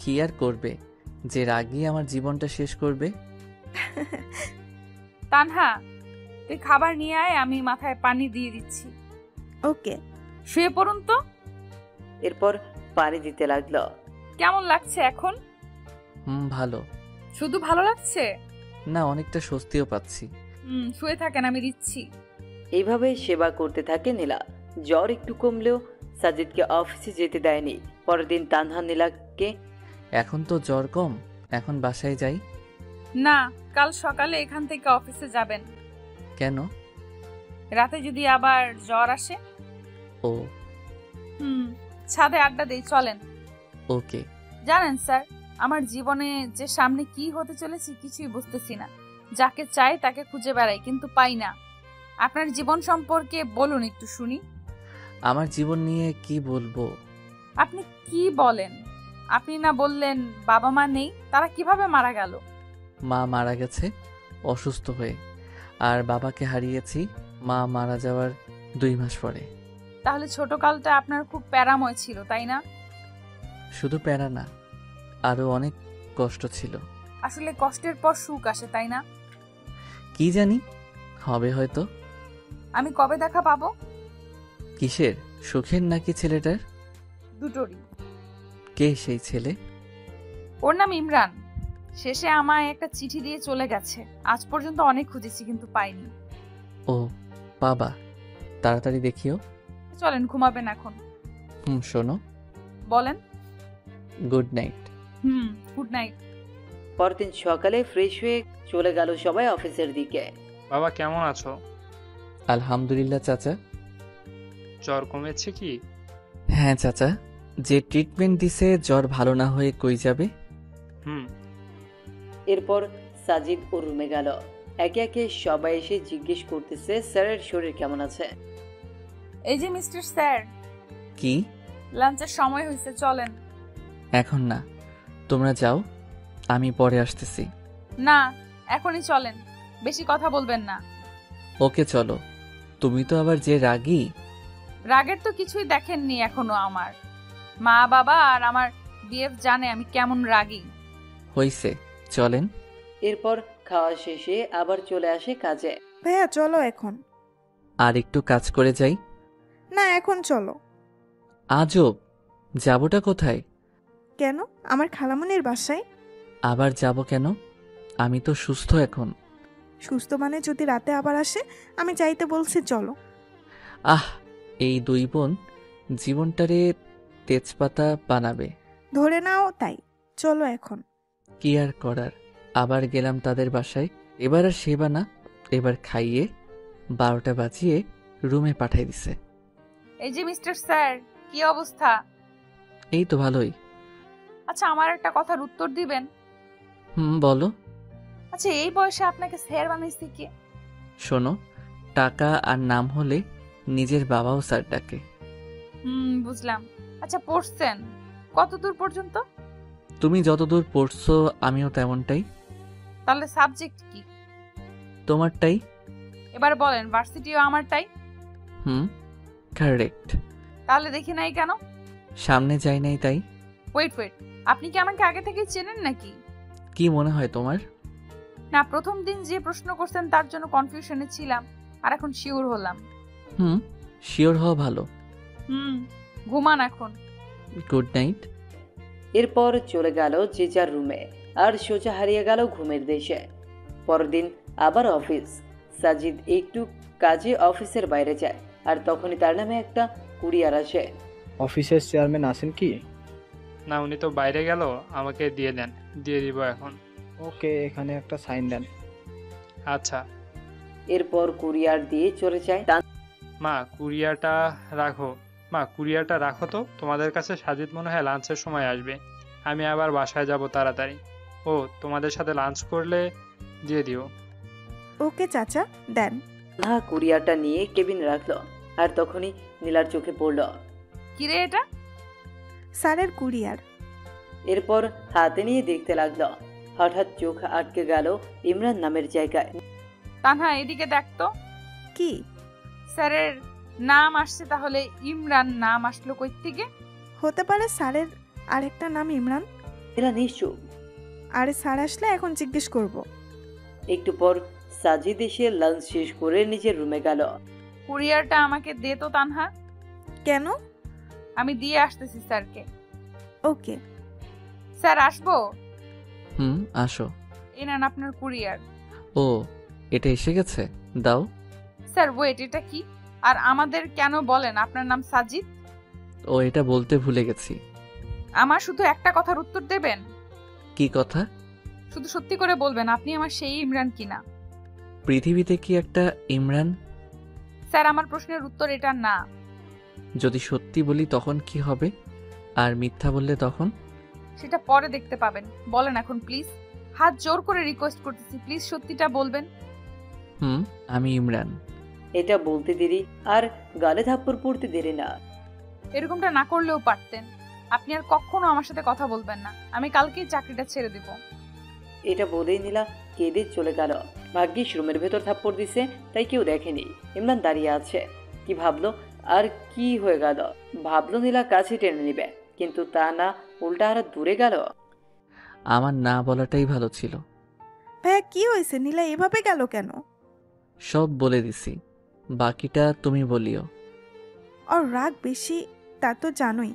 কি আর করবে, যে রাগী আমার জীবনটা শেষ করবে। তানহা, তুই খাবার নিয়ে আয়, আমি মাথায় পানি দিয়ে দিচ্ছি। ওকে। শুয়ে পড়ুন তো। এরপর পানি দিতে লাগলো। কেমন লাগছে এখন? ভালো। শুধু ভালো লাগছে না, অনেকটা স্বস্তিও পাচ্ছি। শুয়ে থাকেন, আমি দিচ্ছি। এইভাবে সেবা করতে থাকে নীলা। জ্বর একটু কমলেও সাজিদকে অফিসে যেতে দেয়নি। পরের দিন তানহা নীলাকে, এখন তো জ্বর কম, এখন বাসায় যাই। না, কাল সকালে এখান থেকে অফিসে যাবেন। কেন? রাতে যদি আবার জ্বর আসে। ও। ছাদে আড্ডা দেই, চলেন। ওকে। জানেন স্যার, আমার জীবনে যে সামনে কি হতে চলেছে কিছুই বুঝতেছি না। যাকে চাই তাকে খুঁজে বেড়াই, কিন্তু পাই না। আপনার জীবন সম্পর্কে বলুন একটু শুনি। আমার জীবন নিয়ে কি বলবো? আপনি কি বলেন? আপনি না বললেন বাবা মা নেই, তারা কিভাবে মারা গেল? মা মারা গেছে অসুস্থ হয়ে, আর বাবাকে হারিয়েছি মা মারা যাওয়ার 2 মাস পরে। তাহলে ছোটকালটা আপনার খুব প্যারাময় ছিল, তাই না? শুধু প্যারা না, আরো অনেক কষ্ট ছিল। আসলে কষ্টের পর সুখ আসে, তাই না? কি জানি, হবে হয়তো। আমি কবে দেখা পাবো? কিসের, সুখের নাকি ছেলেটার? দুটোরই। কে সেই ছেলে? ওর নাম ইমরান। শেষে আমায় একটা চিঠি দিয়ে চলে গেছে। আজ পর্যন্ত অনেক খুঁজেছি কিন্তু পাইনি। ও বাবা, তাড়াতাড়ি দেখিও। চলেন, ঘুমাবেন এখন। শোনো, বলেন। Good night. Good night. পরদিন সকালে ফ্রেশ হয়ে চলে গেল সবাই অফিসের দিকে। বাবা কেমন আছো? আলহামদুলিল্লাহ চাচা। জ্বর কমেছে কি? হ্যাঁ চাচা, যে ট্রিটমেন্ট দিছে জ্বর ভালো না হয়ে কই যাবে। এরপর সাজিদ ও রুমে গেল। একে একে সবাই এসে জিজ্ঞেস করতেছে স্যারের শরীর কেমন আছে। এই যে মিস্টার স্যার, কি? লাঞ্চের সময় হয়েছে, চলেন। এখন না, তোমরা যাও, আমি পরে আসতেছি। না, এখনই চলেন, বেশি কথা বলবেন না। ওকে চলো। তুমি তো আবার যে রাগী। রাগের তো কিছুই দেখেননি এখনো। আমার মা বাবা আর আমার বিএফ জানে আমি কেমন রাগী। হইছে, চলেন। এরপর খাওয়া শেষে আবার চলে আসে কাজে। ভাইয়া চলো এখন। আর একটু কাজ করে যাই। না, এখন চলো। আজব, যাবোটা কোথায়? কেন? আমার খালামনির বাসায়। আবার যাব কেন? আমি তো সুস্থ এখন। সুস্থ মানে যদি রাতে আবার আসে? আমি চাইতে বলছি চলো। আহ, এই দুই বোন জীবনটারে তেজপাতা বানাবে। ধরে নাও তাই। চলো এখন। কি আর করার, আবার গেলাম তাদের বাসায়। এবার আর সেবা না, এবার খাইয়ে 12টা বাজিয়ে রুমে পাঠাই দিছে। এই যে মিস্টার স্যার, কি অবস্থা? এই তো ভালোই। আচ্ছা, আমার একটা কথার উত্তর দিবেন? বলো। আচ্ছা, এই বয়সে আপনাকে স্যার বানাইছে কে? শোনো, টাকা আর নাম হলে নিজের বাবাও স্যার ডাকে। বুঝলাম। আচ্ছা, পড়ছেন কতদূর পর্যন্ত? তুমি যতদূর পড়ছো আমিও তেমনটাই। তাহলে সাবজেক্ট কি? তোমারটাই। এবার বলেন, ভার্সিটিও আমারটাই। কারেক্ট। তাহলে দেখি নাই কেন? সামনে যাই নাই তাই। ওয়েট, আপনি কি আমাকে আগে থেকে চেনেন নাকি? কি মনে হয় তোমার? না, প্রথম দিন যে প্রশ্ন করছেন তার জন্য কনফিউশনে ছিলাম, আর এখন শিওর হলাম। শিওর হওয়া ভালো। ঘুমান এখন। Good night. এরপর চলে গেল যে যার রুমে আর সোজা হারিয়ে গেল ঘুমের দেশে। পরদিন আবার অফিস। সাজিদ একটু কাজে অফিসের বাইরে যায়, আর তখনই তার নামে একটা কুরিয়ার আসে। অফিসের চেয়ারম্যান আছেন কি? না, উনি তো বাইরে গেল, আমাকে দিয়ে দেন। দিয়ে দিব এখন। ওকে, এখানে একটা সাইন দেন। আচ্ছা। এরপর কুরিয়ার দিয়ে চলে যায়। মা, কুরিয়ারটা রাখো। মা, কুরিয়ারটা রাখো তো। তোমাদের কাছে সাজিদ মনে হয় লাঞ্চের সময় আসবে। আমি আবার বাসায় যাব তাড়াতাড়ি। ও, তোমাদের সাথে লাঞ্চ করলে দিয়ে দিও। ওকে চাচা, দেন। না, কুরিয়ারটা নিয়ে কেবিন রাখলো, আর তখনই নীলার চোখে পড়ল। কিরে এটা? স্যারের কুরিয়ার। এরপর হাতে নিয়ে দেখতে লাগলো। হঠাৎ চোখ আটকে গেল ইমরান নামের জায়গায়। তানহা, এদিকে দেখতো। কি? স্যারের নাম আসছে, তাহলে ইমরান নাম আসলো কই থেকে? হতে পারে স্যারের আরেকটা নাম ইমরান। এরা নিশ্চয়। আরে স্যার আসলে এখন জিজ্ঞেস করব। একটু পর সাজিদ এসে লাঞ্চ শেষ করে নিজের রুমে গেল। কুরিয়ারটা আমাকে দে তো তানহা। কেন? আমি দিয়ে আসতেছি স্যারকে। ওকে। স্যার, আসবো? আসো। এই নেন আপনার কুরিয়ার। ও, এটা এসে গেছে, দাও। স্যার ওয়েট, এটা কি? আর আমাদের কেন বলেন আপনার নাম সাজিদ? ও, এটা বলতে ভুলে গেছি। আমার শুধু একটা কথার উত্তর দেবেন। কি কথা? শুধু সত্যি করে বলবেন আপনি আমার সেই ইমরান কিনা। পৃথিবীতে কি একটা ইমরান? স্যার, আমার প্রশ্নের উত্তর এটা না। যদি সত্যি বলি তখন কি হবে, আর মিথ্যা বললে তখন? সেটা পরে দেখতে পাবেন। বলেন এখন প্লিজ, হাত জোর করে রিকোয়েস্ট করতেছি, প্লিজ সত্যিটা বলবেন। আমি ইমরান। এটা বলতে দেরি আর গালে থাপ্পড় পড়তে দেরি না। এরকমটা না করলেও পারতেন। আপনি আর কখনো আমার সাথে কথা বলবেন না। আমি কালকেই চাকরিটা ছেড়ে দিব। এটা বলেই নীলা কেঁদে চলে গেল। ভাগ্যিস রুমের ভেতর থাপ্পড় দিছে, তাই কেউ দেখেনি। ইমরান দাঁড়িয়ে আছে। কি ভাবলো আর কি হয়ে গেল? ভাবলো নীলা কাছে টেনে নিবে, কিন্তু তা না, উল্টা আর দূরে গেল। আমার না বলাটাই ভালো ছিল। ভাইয়া কি হয়েছে? নীলা এভাবে গেল কেন? সব বলে দিছি, বাকিটা তুমি বলিও। ওর রাগ বেশি, তা তো জানোই।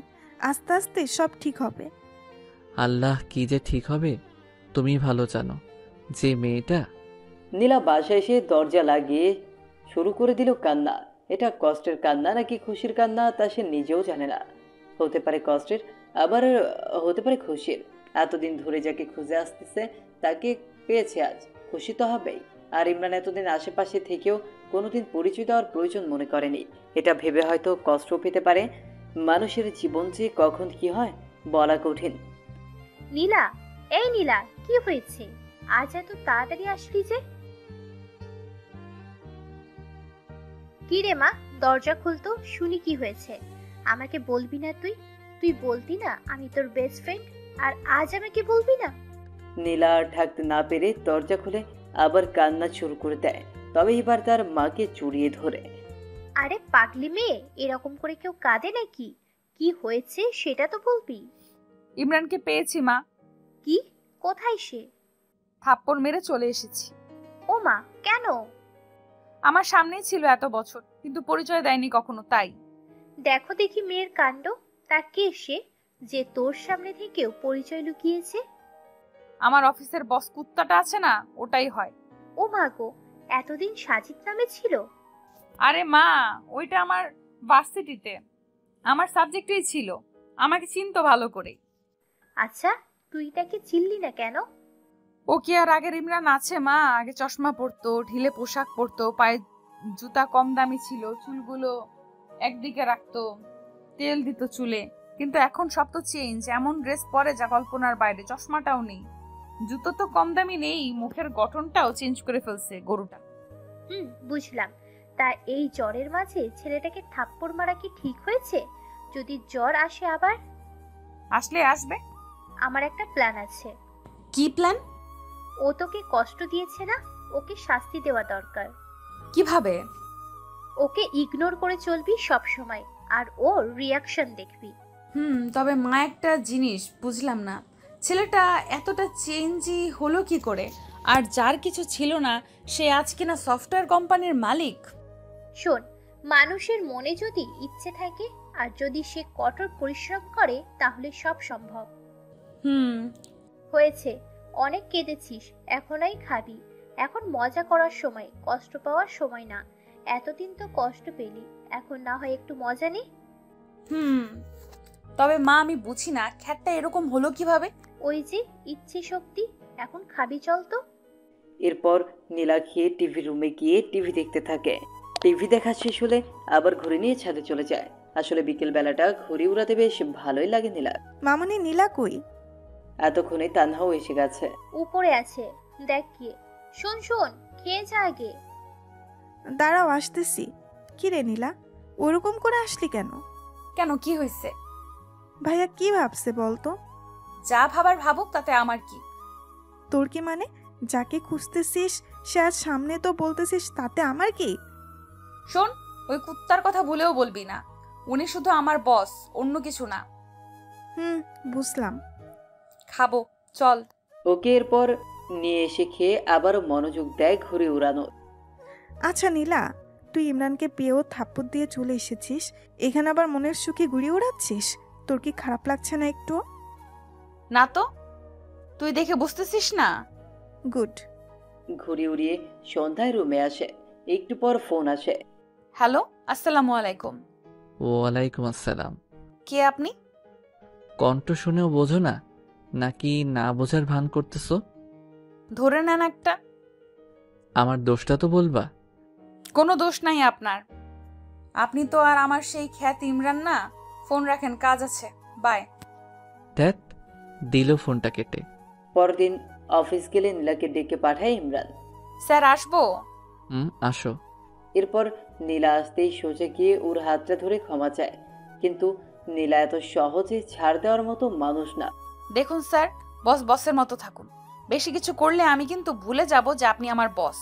আস্তে আস্তে সব ঠিক হবে। আল্লাহ, কি যে ঠিক হবে তুমি ভালো জানো। যে মেয়েটা। নীলা বাসায় এসে দরজা লাগিয়ে শুরু করে দিল কান্না। এটা কষ্টের কান্না নাকি খুশির কান্না তা সে নিজেও জানে না। হতে পারে কষ্টের, আবার হতে পারে খুশির। এতদিন ধরে যাকে খুঁজে আসতেছে তাকে পেয়েছে আজ, খুশি তো হবেই। আর ইমরান এতদিন আশেপাশে থেকেও কোনোদিন পরিচয় দেওয়ার প্রয়োজন মনে করেনি। এটা ভেবে হয়তো কষ্ট পেতে পারে। মানুষের জীবন যে কখন কি হয় বলা কঠিন। নীলা, এই নীলা, কি হয়েছে? আজ এত তাড়াতাড়ি আসলি যে? কি রে মা, দরজা খুলতো, শুনি কি হয়েছে। আমাকে বলবি না তুই? তুই বলতি না আমি তোর বেস্ট ফ্রেন্ড, আর আজ আমাকে বলবি না? নীলা আর থাকতে না পেরে দরজা খুলে আবার কান্না শুরু করে দেয়, তবে এবার তার মাকে জড়িয়ে ধরে। আরে পাগলি মেয়ে, এরকম করে কেউ কাঁদে নাকি? কি হয়েছে সেটা তো বলবি। ইমরানকে পেয়েছি মা। কি? কোথায় সে? থাপ্পড় মেরে চলে এসেছি। ও মা, কেন? আমার সামনেই ছিল এত বছর, কিন্তু পরিচয় দেয়নি কখনো, তাই। দেখো দেখি মেয়ের কাণ্ড। তা কে সে যে তোর সামনে থেকেও পরিচয় লুকিয়েছে? আমার অফিসের বস কুত্তাটা আছে না, ওটাই হয়। ও মা গো, এতদিন সাজিদ নামে ছিল? আরে মা, ওইটা আমার ভার্সিটিতে আমার সাবজেক্টেই ছিল, আমাকে চিনতো ভালো করে। আচ্ছা, তুই তাকে চিনলি না কেন? ও কি আর আগের ইমরান আছে মা? আগে চশমা পরতো, ঢিলে পোশাক পরতো, পায়ে জুতা কম দামি ছিল, চুলগুলো একদিকে রাখতো, তেল দিত চুলে। কিন্তু এখন সব তো চেঞ্জ, এমন ড্রেস পরে যা কল্পনার বাইরে। চশমাটাও নেই, জুতো তো কম দামি নেই, মুখের গঠনটাও চেঞ্জ করে ফেলছে গরুটা। বুঝলাম। তা এই জ্বরের মাঝে ছেলেটাকে থাপ্পড় মারা কি ঠিক হয়েছে? যদি জ্বর আসে আবার? আসলে আসবে। আমার একটা প্ল্যান আছে। কি প্ল্যান? ও তোকে কষ্ট দিয়েছে না, ওকে শাস্তি দেওয়া দরকার। কিভাবে? ওকে ইগনোর করে চলবি সব সময়, আর ওর রিয়াকশন দেখবি। তবে মা একটা জিনিস বুঝলাম না, ছেলেটা এতটা চেঞ্জই হলো কি করে? আর যার কিছু ছিল না সে আজ কিনা সফটওয়্যার কোম্পানির মালিক। শোন, মানুষের মনে যদি ইচ্ছে থাকে আর যদি সে কঠোর পরিশ্রম করে তাহলে সব সম্ভব। হয়েছে, অনেক কেঁদেছিস, এখনই খাবি। এখন মজা করার সময়, কষ্ট পাওয়ার সময় না। এতদিন তো কষ্ট পেলি, এখন না হয় একটু মজা নে। তবে মা আমি বুঝি না খ্যাটটা এরকম হলো কিভাবে? ওই যে ইচ্ছে শক্তি। এখন খাবি, চল তো। এরপর নীলা খেয়ে টিভি রুমে গিয়ে টিভি দেখতে থাকে। টিভি দেখা শেষ হলে আবার ঘুরে নিয়ে ছাদে চলে যায়। আসলে বিকেল বেলাটা ঘুরে উড়াতে বেশ ভালোই লাগে নীলা। মামনি, নীলা কই? এতক্ষণে তানহাও এসে গেছে। উপরে আছে, দেখ গিয়ে। শোন শোন, খেয়ে যা আগে। দাঁড়াও, আসতেছি। কি রে নীলা, ওরকম করে আসলি কেন? কেন, কি হয়েছে? ভাইয়া কি ভাবছে বলতো? যা ভাবার ভাবুক, তাতে আমার কি? তোর কি মানে? যাকে খুঁজতেছিস সে আজ সামনে, তো বলতেছিস তাতে আমার কি? শোন, ওই কুত্তার কথা ভুলেও বলবি না। উনি শুধু আমার বস, অন্য কিছু না। বুঝলাম। খাবো, চল। ওকে এরপর নিয়ে এসে খেয়ে আবারও মনোযোগ দেয় ঘুরে উড়ানো। আচ্ছা নীলা, তুই ইমরানকে পেয়েও থাপ্পড় দিয়ে চলে এসেছিস, এখানে আবার মনের সুখে ঘুরে উড়াচ্ছিস। তোর কি খারাপ লাগছে না একটু? না তো, তুই দেখে বুঝতেছিস না? গুড। ঘুরে উড়িয়ে সন্ধ্যায় রুমে আসে। একটু পর ফোন আসে। হ্যালো, আসসালামু আলাইকুম। ওয়ালাইকুম আসসালাম। কে আপনি? কণ্ঠ শুনেও বোঝো না নাকি না বোঝার ভান করতেছো? ধরে নেন একটা। আমার দোষটা তো বলবা। কোনো দোষ নাই আপনার। আপনি তো আর আমার সেই খ্যাত ইমরান না। ফোন রাখেন, কাজ আছে, বাই। ধ্যাত, দিল ফোনটা কেটে। পরদিন অফিস গেলে নীলাকে ডেকে পাঠায় ইমরান। স্যার আসবো? আসো। এরপর নীলা আসতেই সোজা গিয়ে ওর হাতটা ধরে ক্ষমা চায়, কিন্তু নীলা এত সহজে ছাড় দেওয়ার মতো মানুষ না। দেখুন স্যার, বস বসের মতো থাকুন। বেশি কিছু করলে আমি কিন্তু ভুলে যাব যে আপনি আমার বস।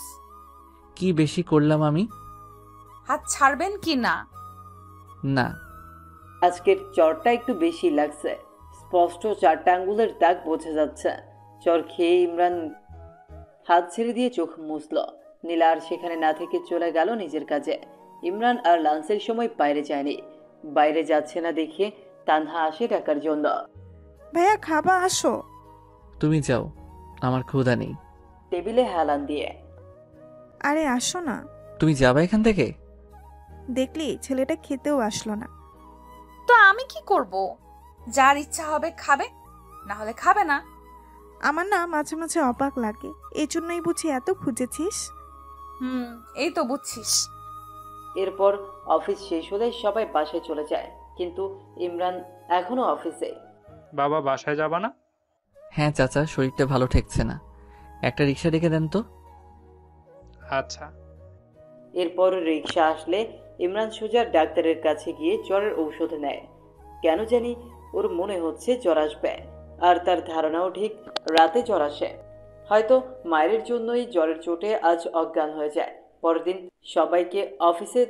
কি বেশি করলাম আমি? হাত ছাড়বেন কি না? না। আজকের চরটা একটু বেশি লাগছে, স্পষ্ট 4টা আঙ্গুলের দাগ বোঝা যাচ্ছে। চর খেয়ে ইমরান হাত ছেড়ে দিয়ে চোখ মুছল। নীলা আর সেখানে না থেকে চলে গেল নিজের কাজে। ইমরান আর লাঞ্চের সময় বাইরে যায়নি। বাইরে যাচ্ছে না দেখে তানহা আসে ডাকার জন্য। ভাইয়া খাবা, আসো। তুমি যাও, আমার ক্ষুধা নেই। টেবিলে হেলান দিয়ে। আরে আসো না। তুমি যাবে এখান থেকে? দেখলি ছেলেটা খেতেও আসলো না। তো আমি কি করব? যার ইচ্ছা হবে খাবে, না হলে খাবে না। আমার না মাঝে মাঝে অবাক লাগে, এই জন্যই বুঝি এত খুঁজেছিস। এই তো বুঝছিস। এরপর অফিস শেষ হলে সবাই বাসায় চলে যায়, কিন্তু ইমরান এখনো অফিসে। বাবা বাসায় যাবা না? হ্যাঁ চাচা, শরীরটা ভালো ঠেকছে না, একটা রিক্সা ডেকে দেন তো। আচ্ছা। এরপর রিক্সা আসলে ইমরান সোজা ডাক্তারের কাছে গিয়ে জ্বরের ঔষধ নেয়। কেন জানি ওর মনে হচ্ছে জ্বর আসবে, আর তার ধারণাও ঠিক রাতে জ্বর আসে। হয়তো মায়ের জন্যই জ্বরের চোটে আজ অজ্ঞান হয়ে যায়। পরের দিন সবাইকে অফিসে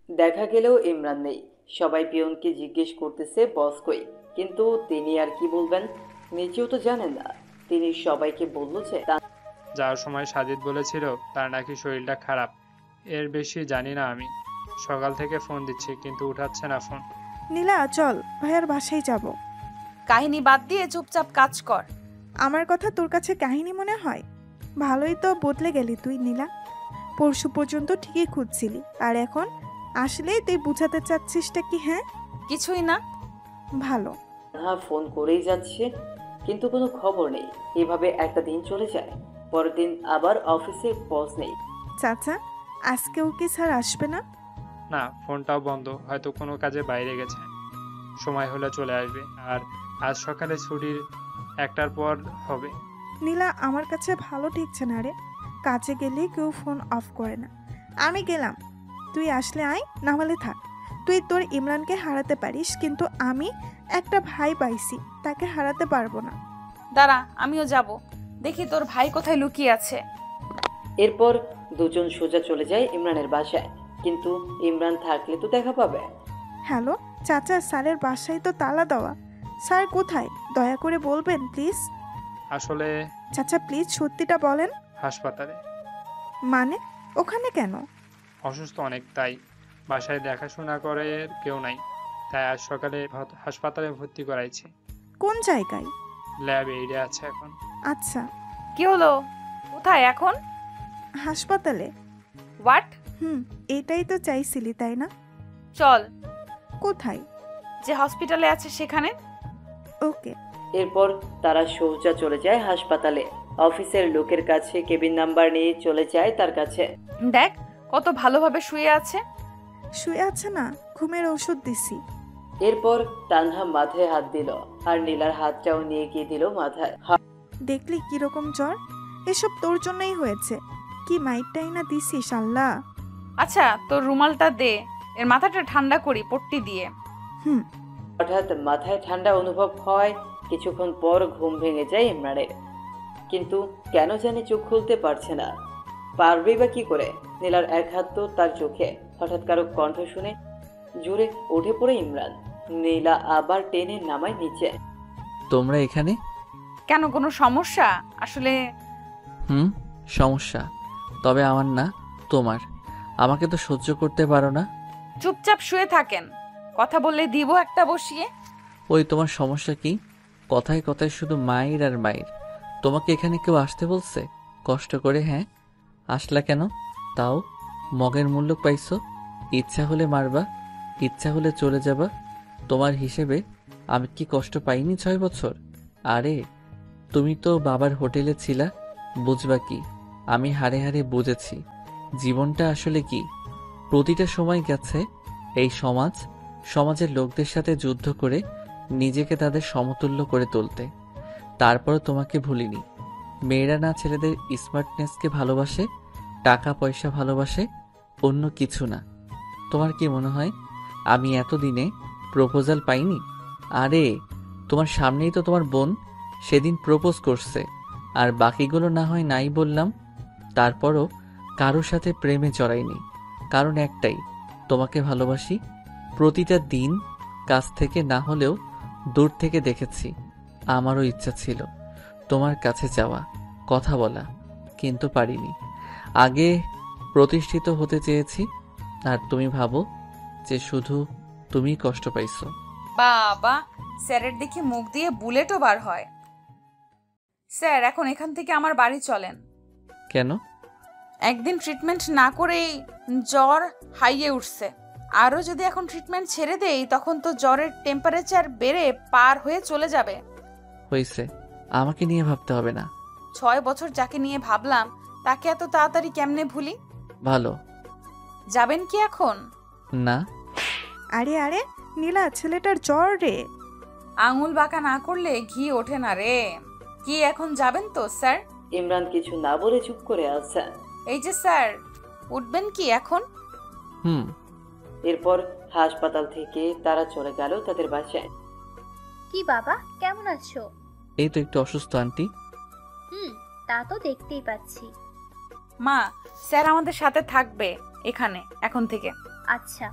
দেখা গেলেও ইমরান নেই। সবাই পিয়নকে জিজ্ঞেস করতেছে বস কই, কিন্তু তিনি আর কি বলবেন, নিজেও তো জানেন না। তিনি সবাইকে বলল যে যাওয়ার সময় সাজিদ বলেছিল তার নাকি শরীরটা খারাপ। এর বেশি জানি না আমি। সকাল থেকে ফোন দিচ্ছি কিন্তু উঠাচ্ছে না ফোন। নীলা চল, ভাইয়ার বাসায় যাব। কাহিনী বাদ দিয়ে চুপচাপ কাজ কর। আমার কথা তোর কাছে কাহিনী মনে হয়? ভালোই তো বদলে গেলি তুই নীলা। পরশু পর্যন্ত ঠিকই খুঁজছিলি, আর এখন আসলেই তুই বুঝাতে চাচ্ছিসটা কি? হ্যাঁ কিছুই না। ভালো। হ্যাঁ, ফোন করেই যাচ্ছে কিন্তু কোনো খবর নেই। এভাবে একটা দিন চলে যায়। পরের দিন আবার অফিসে বস নেই। চাচা আজকেও কি স্যার আসবে না? না, ফোনটাও বন্ধ, হয়তো কোনো কাজে বাইরে গেছে। সময় হলে চলে আসবে। আর আজ সকালে ছুটির 1টার পর হবে। নীলা আমার কাছে ভালো ঠেকছে না রে। কাজে গেলে কেউ ফোন অফ করে না। আমি গেলাম, তুই আসলে আয়, না হলে থাক। তুই তোর ইমরানকে হারাতে পারিস, কিন্তু আমি একটা ভাই পাইছি, তাকে হারাতে পারবো না। দাঁড়া, আমিও যাব, দেখি তোর ভাই কোথায় লুকিয়ে আছে। এরপর দুজন সোজা চলে যায় ইমরানের বাসায়, কিন্তু ইমরান থাকলে তো দেখা পাবে। হ্যালো চাচা, স্যারের বাসায় তো তালা দেওয়া। স্যার কোথায় দয়া করে বলবেন প্লিজ? আসলে চাচা প্লিজ সত্যিটা বলেন। হাসপাতালে। মানে ওখানে কেন? অসুস্থ অনেক, তাই বাসায় দেখাশোনা করে কেউ নাই, তাই আজ সকালে হাসপাতালে ভর্তি করাইছি। কোন জায়গায়? ল্যাব এইডে আছে এখন। আচ্ছা। কি হলো, কোথায় এখন? হাসপাতালে। হোয়াট? এটাই তো চাইছিলি তাই না? চল। কোথায়? যে হসপিটালে আছে সেখানে। ওকে। এরপর তারা সোজা চলে যায় হাসপাতালে। অফিসের লোকের কাছে কেবিন নাম্বার নিয়ে চলে যায় তার কাছে। দেখ কত ভালোভাবে শুয়ে আছে। শুয়ে আছে না, ঘুমের ওষুধ দিছি। এরপর তানহা মাথায় হাত দিল, আর নীলার হাতটাও নিয়ে গিয়ে দিল মাথায়। দেখলি কিরকম জ্বর? এসব তোর জন্যই হয়েছে। কি মাইকটাই না দিছিস আল্লাহ। আচ্ছা তোর রুমালটা দে, এর মাথাটা ঠান্ডা করি পট্টি দিয়ে। হঠাৎ মাথায় ঠান্ডা অনুভব হয়। কিছুক্ষণ পর ঘুম ভেঙে যায় ইমরানের, কিন্তু কেন জানি চোখ খুলতে পারছে না। পারবেই বা কি করে? নীলার এক হাত তো তার চোখে। হঠাৎ কারো কণ্ঠ শুনে জোরে উঠে পড়ে ইমরান। নীলা আবার টেনে নামায় নিচে। তোমরা এখানে কেন, কোনো সমস্যা? আসলে সমস্যা, তবে আমার না, তোমার। আমাকে তো সহ্য করতে পারো না। চুপচাপ শুয়ে থাকেন, কথা বললে দিব একটা বসিয়ে। ওই তোমার সমস্যা কি? কথায় কথায় শুধু মায়ের আর মায়ের। তোমাকে এখানে কেউ আসতে বলছে কষ্ট করে? হ্যাঁ, আসলা কেন? তাও মগের মূল্য পাইছো। ইচ্ছা হলে মারবা, ইচ্ছা হলে চলে যাবা। তোমার হিসেবে আমি কি কষ্ট পাইনি 6 বছর? আরে তুমি তো বাবার হোটেলে ছিলা, বুঝবা কি? আমি হাড়ে হাড়ে বুঝেছি জীবনটা আসলে কি। প্রতিটা সময় গেছে এই সমাজের লোকদের সাথে যুদ্ধ করে নিজেকে তাদের সমতুল্য করে তুলতে। তারপরও তোমাকে ভুলিনি। মেয়েরা না ছেলেদের স্মার্টনেসকে ভালোবাসে, টাকা পয়সা ভালোবাসে, অন্য কিছু না। তোমার কি মনে হয় আমি এতদিনে প্রপোজাল পাইনি? আরে তোমার সামনেই তো তোমার বোন সেদিন প্রপোজ করছে, আর বাকিগুলো না হয় নাই বললাম। তারপরও কারোর সাথে প্রেমে জড়াইনি, কারণ একটাই, তোমাকে ভালোবাসি। প্রতিটা দিন কাছ থেকে না হলেও দূর থেকে দেখেছি। আমারও ইচ্ছা ছিল তোমার কাছে যাওয়া, কথা বলা, কিন্তু পারিনি। আগে প্রতিষ্ঠিত হতে চেয়েছি, আর তুমি ভাবো যে শুধু তুমি কষ্ট পাইছো। বাবা, স্যারের দেখে মুখ দিয়ে বুলেটও বার হয়। স্যার এখন এখান থেকে আমার বাড়ি চলেন। কেন? একদিন ট্রিটমেন্ট না করেই জ্বর হাইয়ে উঠছে, আরও যদি এখন ট্রিটমেন্ট ছেড়ে দেই তখন তো জ্বরের টেম্পারেচার বেড়ে পার হয়ে চলে যাবে। হয়েছে, আমাকে নিয়ে ভাবতে হবে না। 6 বছর যাকে নিয়ে ভাবলাম তাকে এত তাড়াতাড়ি কেমনে ভুলি? ভালো। যাবেন কি এখন? না। আরে আরে নীলা, ছেলেটার জ্বর রে। আঙুল বাঁকা না করলে ঘি ওঠে না রে। কি এখন যাবেন তো স্যার? ইমরান কিছু না বলে চুপ করে আছে। এই যে স্যার, উঠবেন কি এখন? হুম। এরপর হাসপাতাল থেকে তারা চলে গেল তাদের বাসায়। কি বাবা, কেমন আছো? এই তো একটু অসুস্থ আন্টি। তা তো দেখতেই পাচ্ছি। মা, স্যার আমাদের সাথে থাকবে এখানে এখন থেকে। আচ্ছা।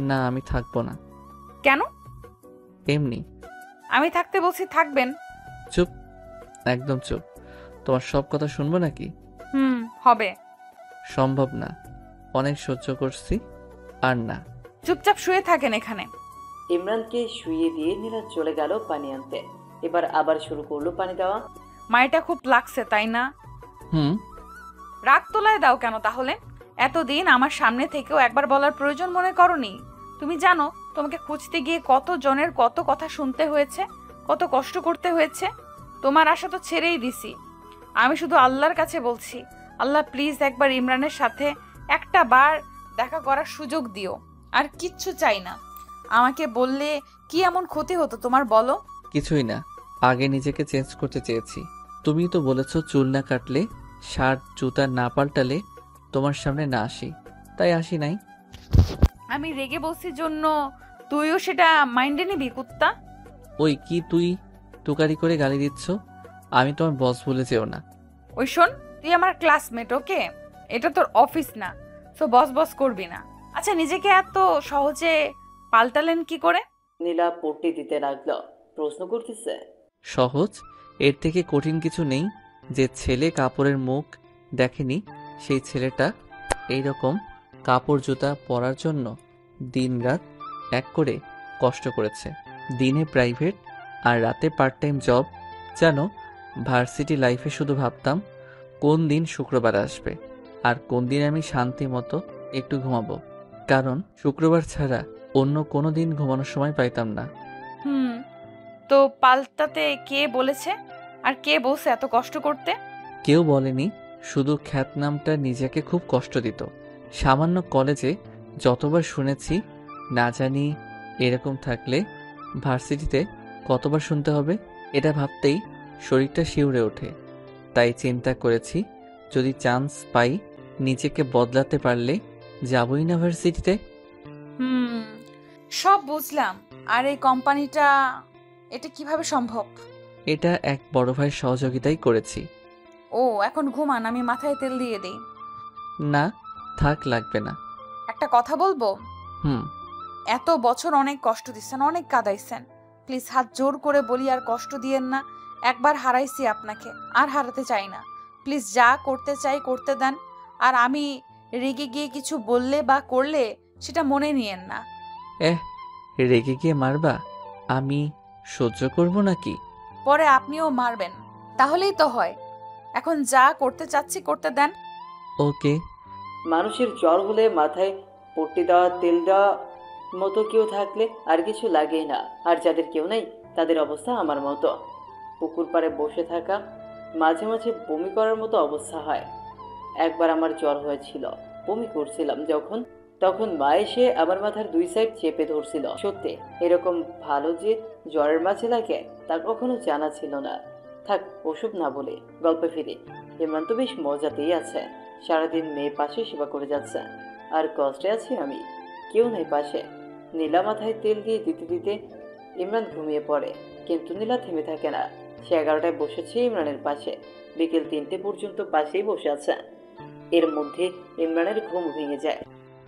না, আমি থাকবো না। কেন? এমনি। আমি থাকতে বলছি, থাকবেন। চুপ, একদম চুপ। তোমার সব কথা শুনবো নাকি? হবে। সম্ভব না, অনেক সহ্য করছি, আর না। চুপচাপ শুয়ে থাকেন এখানে। ইমরানকে শুইয়ে দিয়ে নীলা চলে গেল পানি আনতে। এবার আবার শুরু করলো পানি দেওয়া। মায়েরটা খুব লাগছে তাই না? রাগ তোলায় দাও কেন তাহলে? এতদিন আমার সামনে থেকেও একবার বলার প্রয়োজন মনে করনি? তুমি জানো তোমাকে খুঁজতে গিয়ে কত জনের কত কথা শুনতে হয়েছে, কত কষ্ট করতে হয়েছে। তোমার আশা তো ছেড়েই দিছি। আমি শুধু আল্লাহর কাছে বলছি, আল্লাহ প্লিজ একবার ইমরানের সাথে একটা বার দেখা করার সুযোগ দিও। আর কিচ্ছু চাই না। আমাকে বললে কি এমন ক্ষতি হতো তোমার বলো? কিছুই না, আগে নিজেকে চেঞ্জ করতে চেয়েছি। তুমি তো বলেছো চুল না কাটলে, শার্ট জুতা না পাল্টালে তোমার সামনে না আসি, তাই আসি নাই। আমি রেগে বসি জন্য তুইও সেটা মাইন্ডে নিবি কুত্তা? ওই কি তুই তুকারি করে গালি দিচ্ছ? আমি তোমার বস বলে যেও না। ওই শোন, তুই আমার ক্লাসমেট, ওকে? এটা তোর অফিস না, সো বস বস করবি না। আচ্ছা, নিজেকে এত সহজে পাল্টালেন কি করে? নীলা পট্টি দিতে লাগলো। প্রশ্ন করতেছে, সহজ? এর থেকে কঠিন কিছু নেই। যে ছেলে কাপড়ের মুখ দেখেনি সেই ছেলেটা এইরকম কাপড় জুতা পরার জন্য দিনরাত এক করে কষ্ট করেছে। দিনে প্রাইভেট আর রাতে পার্ট টাইম জব। জানো, ভার্সিটি লাইফে শুধু ভাবতাম কোন দিন শুক্রবার আসবে আর কোন দিন আমি শান্তি মতো একটু ঘুমাবো, কারণ শুক্রবার ছাড়া অন্য কোনো দিন ঘুমানোর সময় পাইতাম না। তো পাল্টাতে কে বলেছে? আর কে বলছে এত কষ্ট করতে? কেউ বলেনি, শুধু খ্যাতনামটা নিজেকে খুব কষ্ট দিত। সামান্য কলেজে যতবার শুনেছি, না জানি এরকম থাকলে ভার্সিটিতে কতবার শুনতে হবে। এটা ভাবতেই শরীরটা শিউরে ওঠে। তাই চিন্তা করেছি, যদি চান্স পাই নিজেকে বদলাতে পারলে যাবই না ভার্সিটিতে। সব বুঝলাম। আর এই কোম্পানিটা, এটা কিভাবে সম্ভব? এটা এক বড় ভাইয়ের সহযোগিতাই করেছি। ও, এখন ঘুমান, আমি মাথায় তেল দিয়ে দিই। না থাক, লাগবে না। একটা কথা বলবো? এত বছর অনেক কষ্ট দিচ্ছেন, অনেক কাঁদাইছেন। প্লিজ হাত জোর করে বলি, আর কষ্ট দিয়েন না। একবার হারাইছি আপনাকে, আর হারাতে চাই না। প্লিজ যা করতে চাই করতে দেন। আর আমি রেগে গিয়ে কিছু বললে বা করলে সেটা মনে নিয়েন না। রেগে গিয়ে মারবা? আমি সহ্য করব নাকি? পরে আপনিও মারবেন, তাহলেই তো হয়। এখন যা করতে চাচ্ছি করতে দেন। ওকে। মানুষের জ্বর হলে মাথায় পট্টি দেওয়া, তেল দেওয়া মতো কেউ থাকলে আর কিছু লাগেই না। আর যাদের কেউ নেই তাদের অবস্থা আমার মতো। পুকুর পাড়ে বসে থাকা, মাঝে মাঝে বমি করার মতো অবস্থা হয়। একবার আমার জ্বর হয়েছিল, বমি করছিলাম যখন, তখন মা এসে আমার মাথার 2 সাইড চেপে ধরছিল। সত্যি এরকম ভালো যে জ্বরের মাঝে লাগে তা কখনো জানা ছিল না। থাক, ওসব না বলে গল্পে ফিরে। ইমরান তো বেশ মজাতেই আছে, সারাদিন মেয়ে পাশে সেবা করে যাচ্ছে। আর কষ্টে আছি আমি, কেউ নেই পাশে। নীলা মাথায় তেল দিয়ে দিতে দিতে ইমরান ঘুমিয়ে পড়ে, কিন্তু নীলা থেমে থাকে না। সে 11টায় বসেছে ইমরানের পাশে, বিকেল 3টে পর্যন্ত পাশেই বসে আছে। এর মধ্যে ইমরানের ঘুম ভেঙে যায়।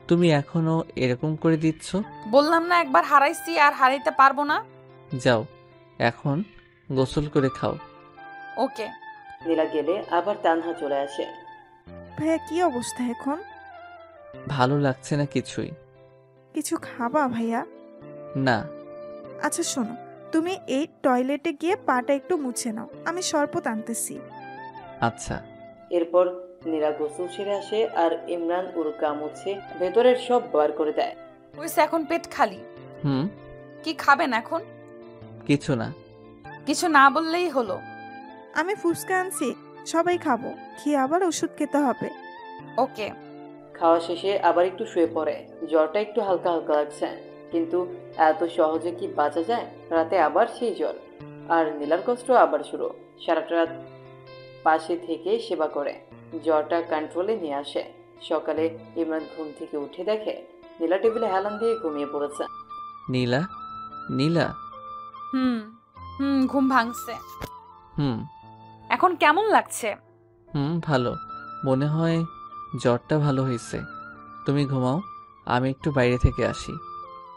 তুমি এখনো এরকম করে দিচ্ছ? বললাম না একবার হারাইছি, আর হারাইতে পারবো না। যাও, এখন গোসল করে খাও। ওকে। নীলা গেলে আবার তানহা চলে আসে। ভাইয়া কি অবস্থা এখন? ভালো লাগছে না কিছুই। কিছু খাবা ভাইয়া? না। আচ্ছা শোনো, তুমি এই টয়লেটে গিয়ে পাটা একটু মুছে নাও, আমি শরবত আনতেছি। আচ্ছা। এরপর নীলা গোসল সেরে আসে আর ইমরান ওর গা মুছে ভেতরের সব বার করে দেয়। হয়েছে, এখন পেট খালি। হুম, কি খাবেন এখন? কিছু না। কিছু না বললেই হলো। আমি ফুচকা আনছি, সবাই খাবো, খেয়ে আবার ওষুধ খেতে হবে। ওকে। খাওয়া শেষে আবার একটু শুয়ে পড়ে। জ্বরটা একটু হালকা হালকা লাগছে, কিন্তু এত সহজে কি বাঁচা যায়? রাতে আবার সেই জ্বর, আর নীলার কষ্ট আবার শুরু। সারাটা রাত পাশে থেকে সেবা করে জ্বরটা কন্ট্রোলে নিয়ে আসে। সকালে ইমরান ঘুম থেকে উঠে দেখে নীলা টেবিলে হেলান দিয়ে ঘুমিয়ে পড়েছে। নীলা, নীলা। হুম হুম, ঘুম ভাঙছে। হুম এখন কেমন লাগছে? ভালো। মনে হয় জ্বরটা ভালো হয়েছে। তুমি ঘুমাও, আমি একটু বাইরে থেকে আসি।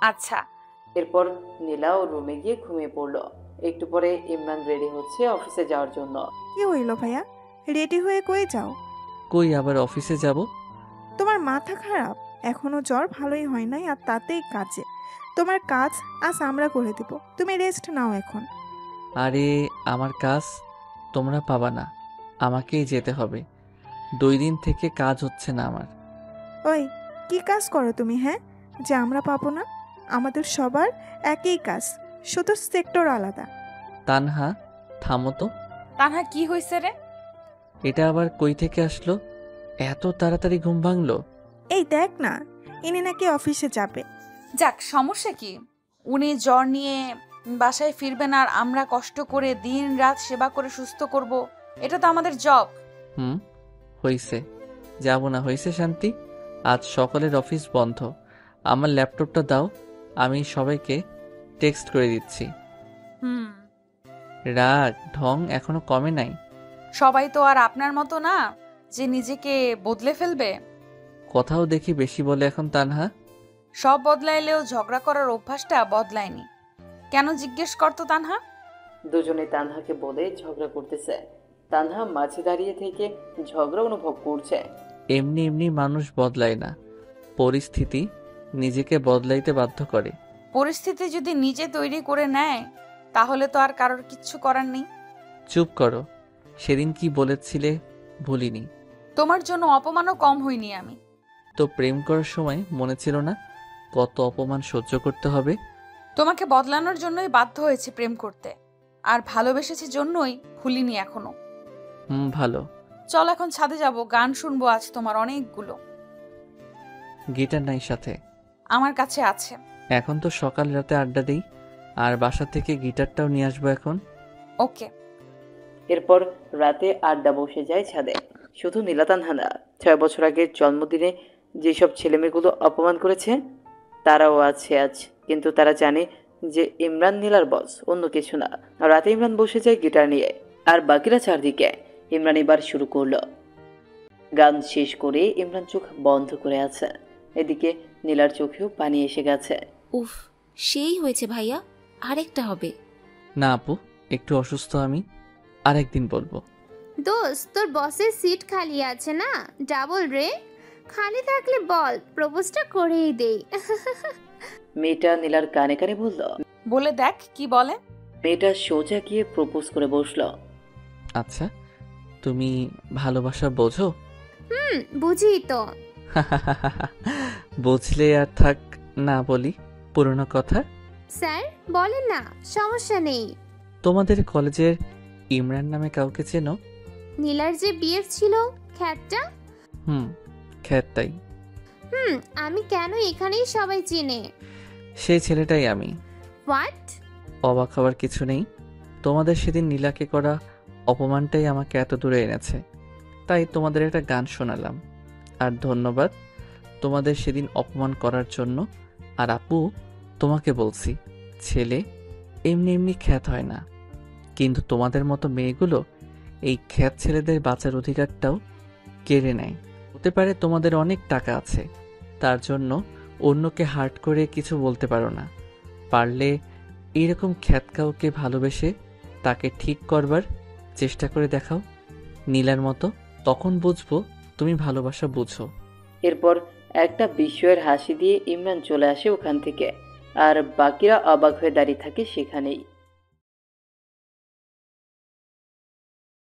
আচ্ছা। এরপর নীলা ও রুমে গিয়ে ঘুমিয়ে পড়লো। একটু পরে ইমরান রেডি হচ্ছে অফিসে যাওয়ার জন্য। কি হইল ভাইয়া, রেডি হয়ে কই যাও? কই আবার অফিসে যাব? তোমার মাথা খারাপ? এখনো জ্বর ভালোই হয় নাই, আর তাতেই কাজে। তোমার কাজ আজ আমরা করে দিব, তুমি রেস্ট নাও এখন। আরে আমার কাজ তোমরা পাবা না, আমাকেই যেতে হবে। 2 দিন থেকে কাজ হচ্ছে না আমার। ওই কি কাজ করো তুমি, হ্যাঁ, যে আমরা পাবো না? আমাদের সবার একই কাজ, শুধু সেক্টর আলাদা। তানহা, থামো তো। তানহা, কি হয়েছে রে? এটা আবার কই থেকে আসলো? এত তাড়াতাড়ি ঘুম ভাঙলো? এই দেখ না, ইনি নাকি অফিসে যাবে। যাক, সমস্যা কি? উনি জ্বর নিয়ে বাসায় ফিরবেন, আর আমরা কষ্ট করে দিন রাত সেবা করে সুস্থ করব। এটা তো আমাদের জব। হইছে, যাব না। হইছে শান্তি, আজ সকালের অফিস বন্ধ। আমার ল্যাপটপটা দাও, আমি সবাইকে টেক্সট করে দিচ্ছি। রাগ ঢং এখনো কমে নাই। সবাই তো আর আপনার মতো না যে নিজেকে বদলে ফেলবে। কথাও দেখি বেশি বলে এখন তানহা। সব বদলাইলেও ঝগড়া করার অভ্যাসটা বদলায়নি। কেন জিজ্ঞেস করতো তানহা? দুজনে তানহাকে বলে ঝগড়া করতেছে। তানহা মাঝে দাঁড়িয়ে থেকে ঝগড়া অনুভব করছে। এমনি এমনি মানুষ বদলায় না, পরিস্থিতি নিজেকে বদলাইতে বাধ্য করে। পরিস্থিতি যদি নিজে তৈরি করে নেয়, তাহলে তো আর কারোর কিচ্ছু করার নেই। চুপ করো, সেদিন কি বলেছিলে ভুলিনি। তোমার জন্য অপমানও কম হইনি আমি। তো প্রেম করার সময় মনে ছিল না কত অপমান সহ্য করতে হবে? তোমাকে বদলানোর জন্যই বাধ্য হয়েছে প্রেম করতে, আর ভালোবেসেছি জন্যই ভুলিনি এখনো। ভালো। চল এখন ছাদে যাব, গান শুনবো আজ তোমার অনেকগুলো। গিটার নাই সাথে? আমার কাছে আছে। এখন তো সকাল রাতে আড্ডা দিই, আর বাসা থেকে গিটারটাও নিয়ে আসবো এখন। ওকে। এরপর রাতে আড্ডা বসে যায় ছাদে। শুধু নীলা তানহা না, 6 বছর আগের জন্মদিনে যেসব ছেলেমেয়েগুলো অপমান করেছে তারাও আছে আজ। কিন্তু তারা জানে যে ইমরান নীলার বস, অন্য কিছু না। রাতে ইমরান বসে যায় গিটার নিয়ে, আর বাকিরা চারদিকে। ইমরান এবার শুরু করলো। গান শেষ করে ইমরান চোখ বন্ধ করে আছে। এদিকে নীলার চোখেও পানি এসে গেছে। উফ, সেই হয়েছে ভাইয়া, আরেকটা হবে। না আপু, একটু অসুস্থ আমি, আরেকদিন বলবো। দোস্ত, তোর বসের সিট খালি আছে না, ডাবল রে। খালি থাকলে বল, প্রপোজটা করেই দেই। মেয়েটা নীলার কানে কানে বলল। বলে দেখ কি বলে। মেয়েটা সোজা গিয়ে প্রপোজ করে বসলো। আচ্ছা, তুমি ভালোবাসা বোঝো? বুঝি তো। বুঝলে আর থাক না বলি পুরনো কথা। স্যার বলেন না, সমস্যা নেই। তোমাদের কলেজের ইমরান নামে কাউকে চেনো? নীলার যে বিয়ের ছিল, খ্যাতটা। খ্যাতটাই। আমি কেন, এখানেই সবাই চেনে। সেই ছেলেটাই আমি। হোয়াট? অবাক হওয়ার কিছু নেই। তোমাদের সেদিন নীলাকে করা অপমানটাই আমাকে এত দূরে এনেছে, তাই তোমাদের একটা গান শোনালাম। আর ধন্যবাদ তোমাদের সেদিন অপমান করার জন্য। আর আপু, তোমাকে বলছি, ছেলে এমনি এমনি খ্যাত হয় না, কিন্তু তোমাদের মতো মেয়েগুলো এই খ্যাত ছেলেদের বাঁচার অধিকারটাও কেড়ে নেয়। হতে পারে তোমাদের অনেক টাকা আছে, তার জন্য অন্যকে হার্ট করে কিছু বলতে পারো না। পারলে এরকম খ্যাত কাউকে ভালোবেসে তাকে ঠিক করবার চেষ্টা করে দেখাও নীলার মতো, তখন বুঝবো তুমি ভালোবাসা বুঝো। এরপর একটা বিস্ময়ের হাসি দিয়ে ইমরান চলে আসে ওখান থেকে, আর বাকিরা অবাক হয়ে দাঁড়িয়ে থাকে সেখানেই।